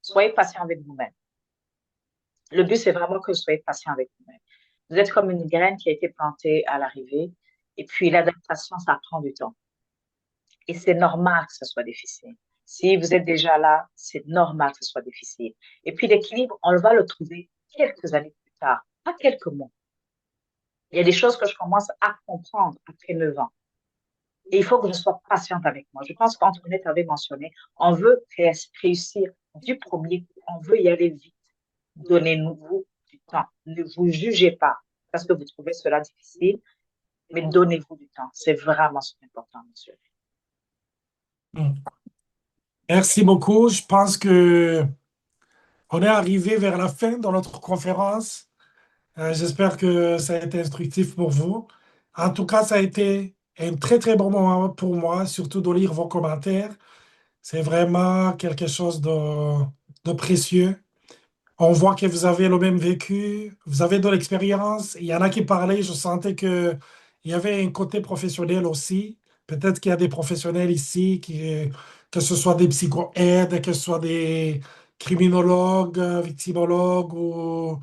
soyez patient avec vous-même. Le but, c'est vraiment que vous soyez patient avec vous-même. Vous êtes comme une graine qui a été plantée à l'arrivée, et puis l'adaptation, ça prend du temps. Et c'est normal que ce soit difficile. Si vous êtes déjà là, c'est normal que ce soit difficile. Et puis l'équilibre, on va le trouver quelques années plus tard, pas quelques mois. Il y a des choses que je commence à comprendre après 9 ans. Et il faut que je sois patiente avec moi. Je pense qu'Antoinette avait mentionné, on veut réussir du premier coup, on veut y aller vite. Donnez-nous du temps. Ne vous jugez pas parce que vous trouvez cela difficile, mais donnez-vous du temps. C'est vraiment important, monsieur. Merci beaucoup. Je pense que on est arrivé vers la fin de notre conférence. J'espère que ça a été instructif pour vous. En tout cas, ça a été un très, très bon moment pour moi, surtout de lire vos commentaires. C'est vraiment quelque chose de précieux. On voit que vous avez le même vécu, vous avez de l'expérience. Il y en a qui parlaient, je sentais que il y avait un côté professionnel aussi. Peut-être qu'il y a des professionnels ici, que ce soit des psycho-aides, que ce soit des criminologues, victimologues ou,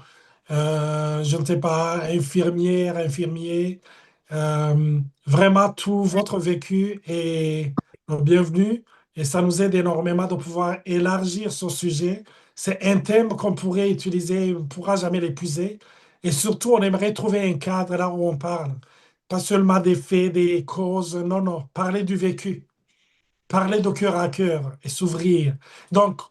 je ne sais pas, infirmières, infirmiers. Vraiment, tout votre vécu est le bienvenu et ça nous aide énormément de pouvoir élargir ce sujet. C'est un thème qu'on pourrait utiliser, on ne pourra jamais l'épuiser. Et surtout, on aimerait trouver un cadre là où on parle. Pas seulement des faits, des causes, non, non. Parler du vécu, parler de cœur à cœur et s'ouvrir. Donc,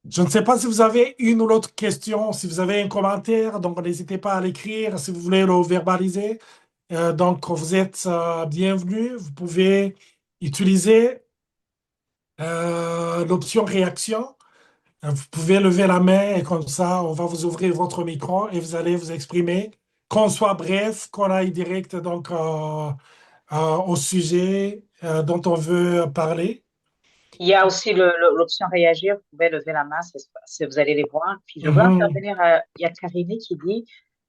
je ne sais pas si vous avez une ou l'autre question, si vous avez un commentaire, donc n'hésitez pas à l'écrire, si vous voulez le verbaliser. Donc, vous êtes bienvenus. Vous pouvez utiliser l'option réaction. Vous pouvez lever la main et comme ça, on va vous ouvrir votre micro et vous allez vous exprimer, qu'on soit bref, qu'on aille direct donc, au sujet dont on veut parler. Il y a aussi l'option réagir. Vous pouvez lever la main si vous allez les voir. Puis je veux Mhm. intervenir. Il y a Karine qui dit,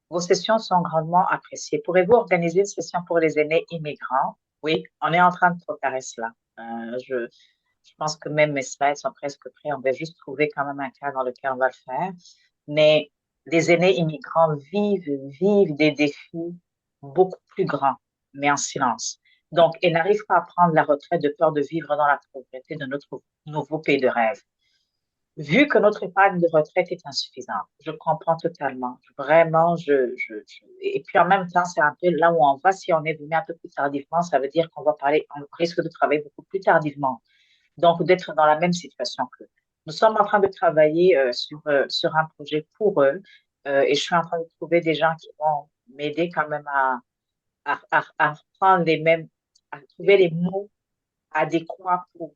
vos sessions sont grandement appréciées. Pourrez-vous organiser une session pour les aînés immigrants? Oui, on est en train de préparer cela. Je pense que même mes slides sont presque prêts. On va juste trouver quand même un cas dans lequel on va le faire. Mais les aînés immigrants vivent des défis beaucoup plus grands, mais en silence. Donc, ils n'arrivent pas à prendre la retraite de peur de vivre dans la pauvreté de notre nouveau pays de rêve. Vu que notre épargne de retraite est insuffisante, je comprends totalement. Vraiment, et puis en même temps, c'est un peu là où on va. Si on est venu un peu plus tardivement, ça veut dire qu'on va parler, on risque de travailler beaucoup plus tardivement. Donc, d'être dans la même situation qu'eux. Nous sommes en train de travailler sur un projet pour eux et je suis en train de trouver des gens qui vont m'aider quand même à prendre les mêmes, à trouver les mots adéquats pour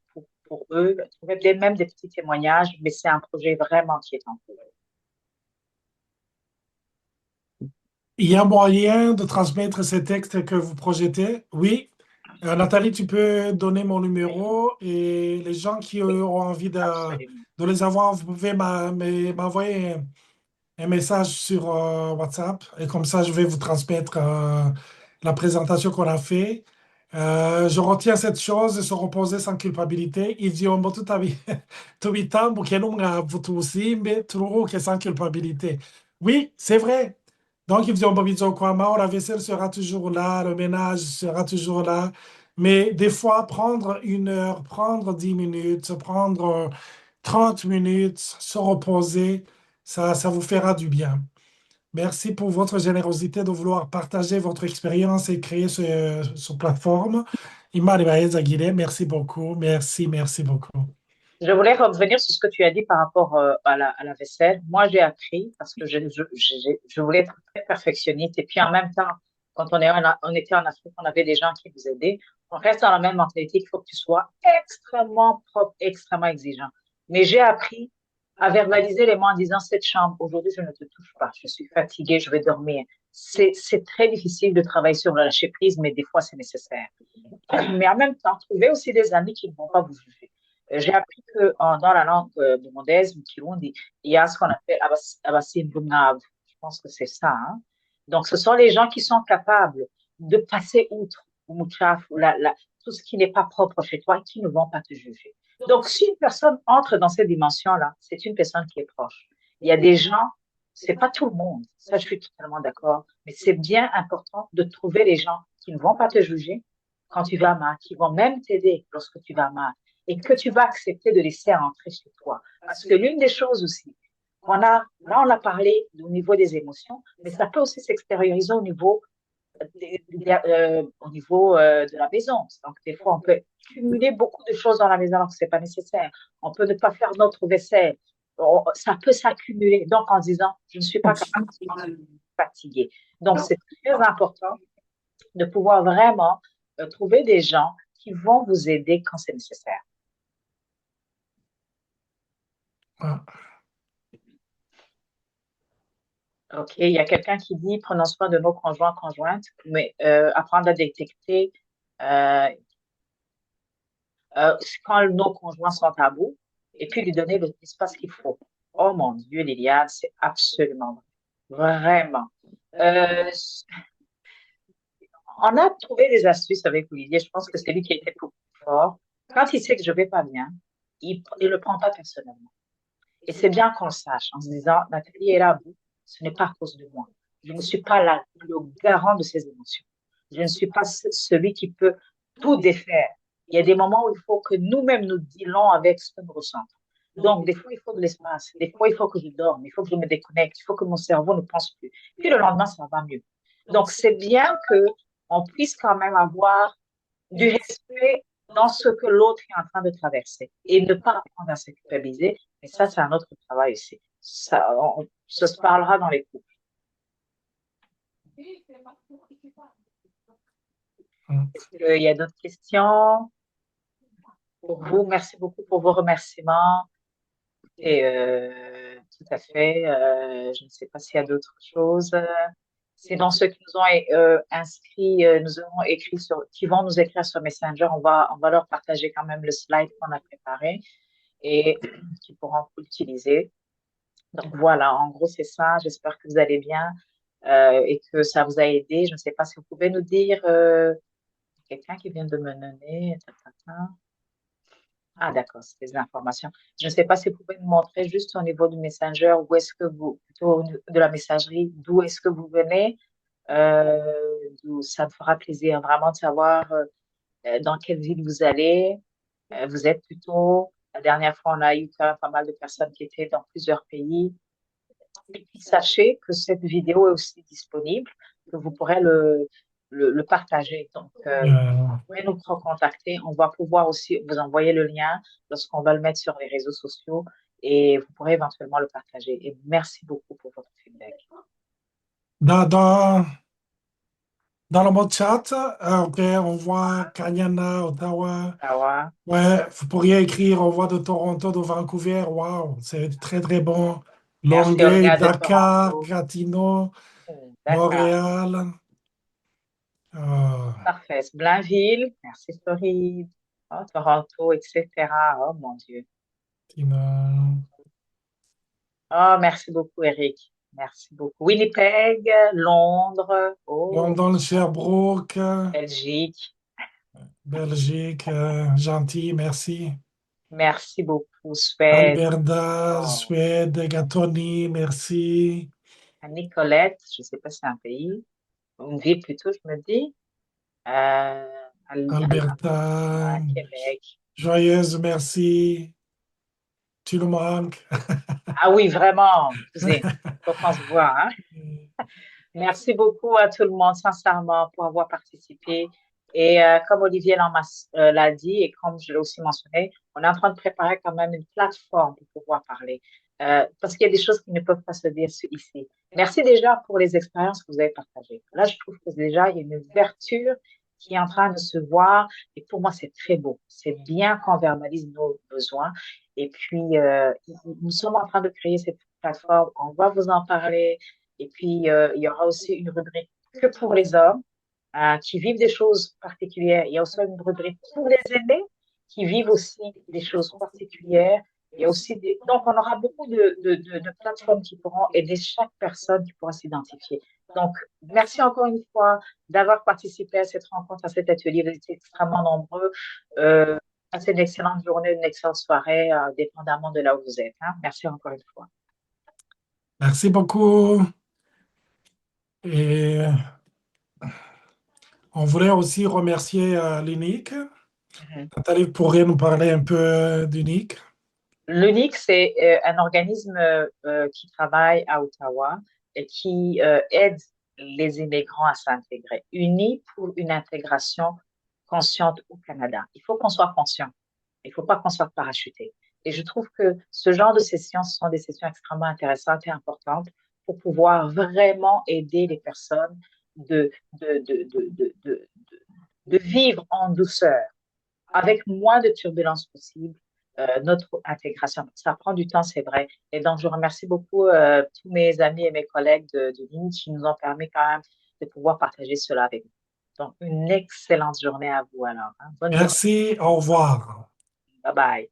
eux, trouver même des petits témoignages, mais c'est un projet vraiment qui est en cours. Il y a moyen de transmettre ces textes que vous projetez? Oui. Nathalie, tu peux donner mon numéro et les gens qui Oui, auront envie absolument. de les avoir, vous pouvez m'envoyer un message sur WhatsApp et comme ça, je vais vous transmettre la présentation qu'on a fait. Je retiens cette chose et se reposer sans culpabilité. Ivyombo tubitambo kenunga vutusimbe turuhuke sans culpabilité. Oui, c'est vrai. Donc, Ivyombo Bizokwama, la vaisselle sera toujours là, le ménage sera toujours là. Mais des fois, prendre 1 heure, prendre 10 minutes, prendre 30 minutes, se reposer, ça vous fera du bien. Merci pour votre générosité de vouloir partager votre expérience et créer ce plateforme. Imari Baeza Guillet, merci beaucoup. Merci, merci beaucoup. Je voulais revenir sur ce que tu as dit par rapport à la vaisselle. Moi, j'ai appris parce que je voulais être très perfectionniste. Et puis, en même temps, quand on était en Afrique, on avait des gens qui nous aidaient. On reste dans la même mentalité qu'il faut que tu sois extrêmement propre, extrêmement exigeant. Mais j'ai appris à verbaliser les mots en disant, cette chambre, aujourd'hui, je ne te touche pas. Je suis fatiguée, je vais dormir. C'est très difficile de travailler sur le lâcher prise, mais des fois, c'est nécessaire. Mais en même temps, trouver aussi des amis qui ne vont pas vous juger. J'ai appris que dans la langue burundaise, ou kirundi, il y a ce qu'on appelle abasimbungavu. Je pense que c'est ça. Hein. Donc, ce sont les gens qui sont capables de passer outre umuchafu, tout ce qui n'est pas propre chez toi et qui ne vont pas te juger. Donc, si une personne entre dans cette dimension-là, c'est une personne qui est proche. Il y a des gens, c'est pas tout le monde, ça je suis totalement d'accord, mais c'est bien important de trouver les gens qui ne vont pas te juger quand tu vas mal, qui vont même t'aider lorsque tu vas mal et que tu vas accepter de laisser entrer chez toi. Parce que l'une des choses aussi, là on a parlé au niveau des émotions, mais ça peut aussi s'extérioriser au niveau de la maison. Donc des fois on peut cumuler beaucoup de choses dans la maison alors que c'est pas nécessaire. On peut ne pas faire notre vaisselle. Ça peut s'accumuler. Donc en disant, je ne suis pas capable, je suis fatiguée. Donc c'est très important de pouvoir vraiment trouver des gens qui vont vous aider quand c'est nécessaire. Ah, OK, il y a quelqu'un qui dit prenons soin de nos conjoints, conjointes, mais apprendre à détecter euh, quand nos conjoints sont à bout et puis lui donner l'espace qu'il faut. Oh mon Dieu, Liliane, c'est absolument vrai. Vraiment. Euh, on a trouvé des astuces avec Olivier. Je pense que c'est lui qui était plus fort. Quand il sait que je vais pas bien, il le prend pas personnellement. Et c'est bien qu'on le sache en se disant, Nathalie est là à bout, ce n'est pas à cause de moi. Je ne suis pas là, le garant de ses émotions. Je ne suis pas celui qui peut tout défaire. Il y a des moments où il faut que nous-mêmes nous dealons avec ce que nous ressentons. Donc, des fois, il faut de l'espace. Des fois, il faut que je dorme. Il faut que je me déconnecte. Il faut que mon cerveau ne pense plus. Puis le lendemain, ça va mieux. Donc, c'est bien que on puisse quand même avoir du respect dans ce que l'autre est en train de traverser et ne pas apprendre à se culpabiliser. Mais ça, c'est un autre travail aussi. Ça se parlera dans les couples. ah. Est-ce qu'il y a d'autres questions pour vous? Merci beaucoup pour vos remerciements. Et tout à fait, je ne sais pas s'il y a d'autres choses. C'est dans ceux qui nous ont inscrits, nous ont écrit qui vont nous écrire sur Messenger. On va leur partager quand même le slide qu'on a préparé et qui pourront l'utiliser. Donc voilà, en gros, c'est ça. J'espère que vous allez bien et que ça vous a aidé. Je ne sais pas si vous pouvez nous dire, quelqu'un qui vient de me nommer. Ta, ta, ta. Ah, d'accord, c'est des informations. Je ne sais pas si vous pouvez nous montrer juste au niveau du Messenger, où est-ce que vous, plutôt de la messagerie, d'où est-ce que vous venez. Ça me fera plaisir vraiment de savoir dans quelle ville vous allez. Vous êtes plutôt, la dernière fois, on a eu quand même pas mal de personnes qui étaient dans plusieurs pays. Et puis, sachez que cette vidéo est aussi disponible, que vous pourrez le partager. Donc, Euh, vous pouvez nous recontacter. On va pouvoir aussi vous envoyer le lien lorsqu'on va le mettre sur les réseaux sociaux et vous pourrez éventuellement le partager. Et merci beaucoup pour votre feedback. dans, dans, dans le mode chat, ok, on voit Kanyana, Ottawa. Ottawa. Ouais, vous pourriez écrire on voit de Toronto, de Vancouver. Waouh, c'est très très bon. Merci, Longueuil, Olga de Dakar, Toronto. Gatineau, D'accord. Montréal. euh, Parfait. Blainville. Merci, Floride. Oh, Toronto, etc. Oh, mon Dieu. Tina- Oh, merci beaucoup, Eric. Merci beaucoup. Winnipeg, Londres, oh, London, Sherbrooke, Belgique. Belgique, gentil, merci. Merci beaucoup, Suède. Alberta, Oh, Suède, Gatoni, merci. Nicolette, je ne sais pas si c'est un pays, une ville plutôt, je me dis. Alberta, Québec. joyeuse, merci. Tu nous manques. Ah oui, vraiment, excusez, faut qu'on se voit, hein. Merci beaucoup à tout le monde, sincèrement, pour avoir participé. Et comme Olivier l'a dit et comme je l'ai aussi mentionné, on est en train de préparer quand même une plateforme pour pouvoir parler. Parce qu'il y a des choses qui ne peuvent pas se dire ici. Merci déjà pour les expériences que vous avez partagées. Là, je trouve que déjà, il y a une ouverture qui est en train de se voir. Et pour moi, c'est très beau. C'est bien qu'on verbalise nos besoins. Et puis, nous sommes en train de créer cette plateforme. On va vous en parler. Et puis, il y aura aussi une rubrique que pour les hommes qui vivent des choses particulières. Il y a aussi une rubrique pour les aînés qui vivent aussi des choses particulières. Il y a aussi donc, on aura beaucoup de plateformes qui pourront aider chaque personne qui pourra s'identifier. Donc, merci encore une fois d'avoir participé à cette rencontre, à cet atelier. Vous étiez extrêmement nombreux. Passez une excellente journée, une excellente soirée, dépendamment de là où vous êtes, hein. Merci encore une fois. Merci beaucoup. Et on voulait aussi remercier l'UNIC. Mhm. Nathalie pourrait nous parler un peu d'UNIC. L'UNIC, c'est un organisme qui travaille à Ottawa et qui aide les immigrants à s'intégrer. Unis pour une intégration consciente au Canada. Il faut qu'on soit conscient. Il ne faut pas qu'on soit parachuté. Et je trouve que ce genre de sessions, ce sont des sessions extrêmement intéressantes et importantes pour pouvoir vraiment aider les personnes de, de, de, de, de, de, de vivre en douceur avec moins de turbulences possibles, notre intégration. Ça prend du temps, c'est vrai. Et donc, je remercie beaucoup tous mes amis et mes collègues de l'INI qui nous ont permis quand même de pouvoir partager cela avec vous. Donc, une excellente journée à vous alors, hein. Bonne journée. Merci, au revoir. Bye bye.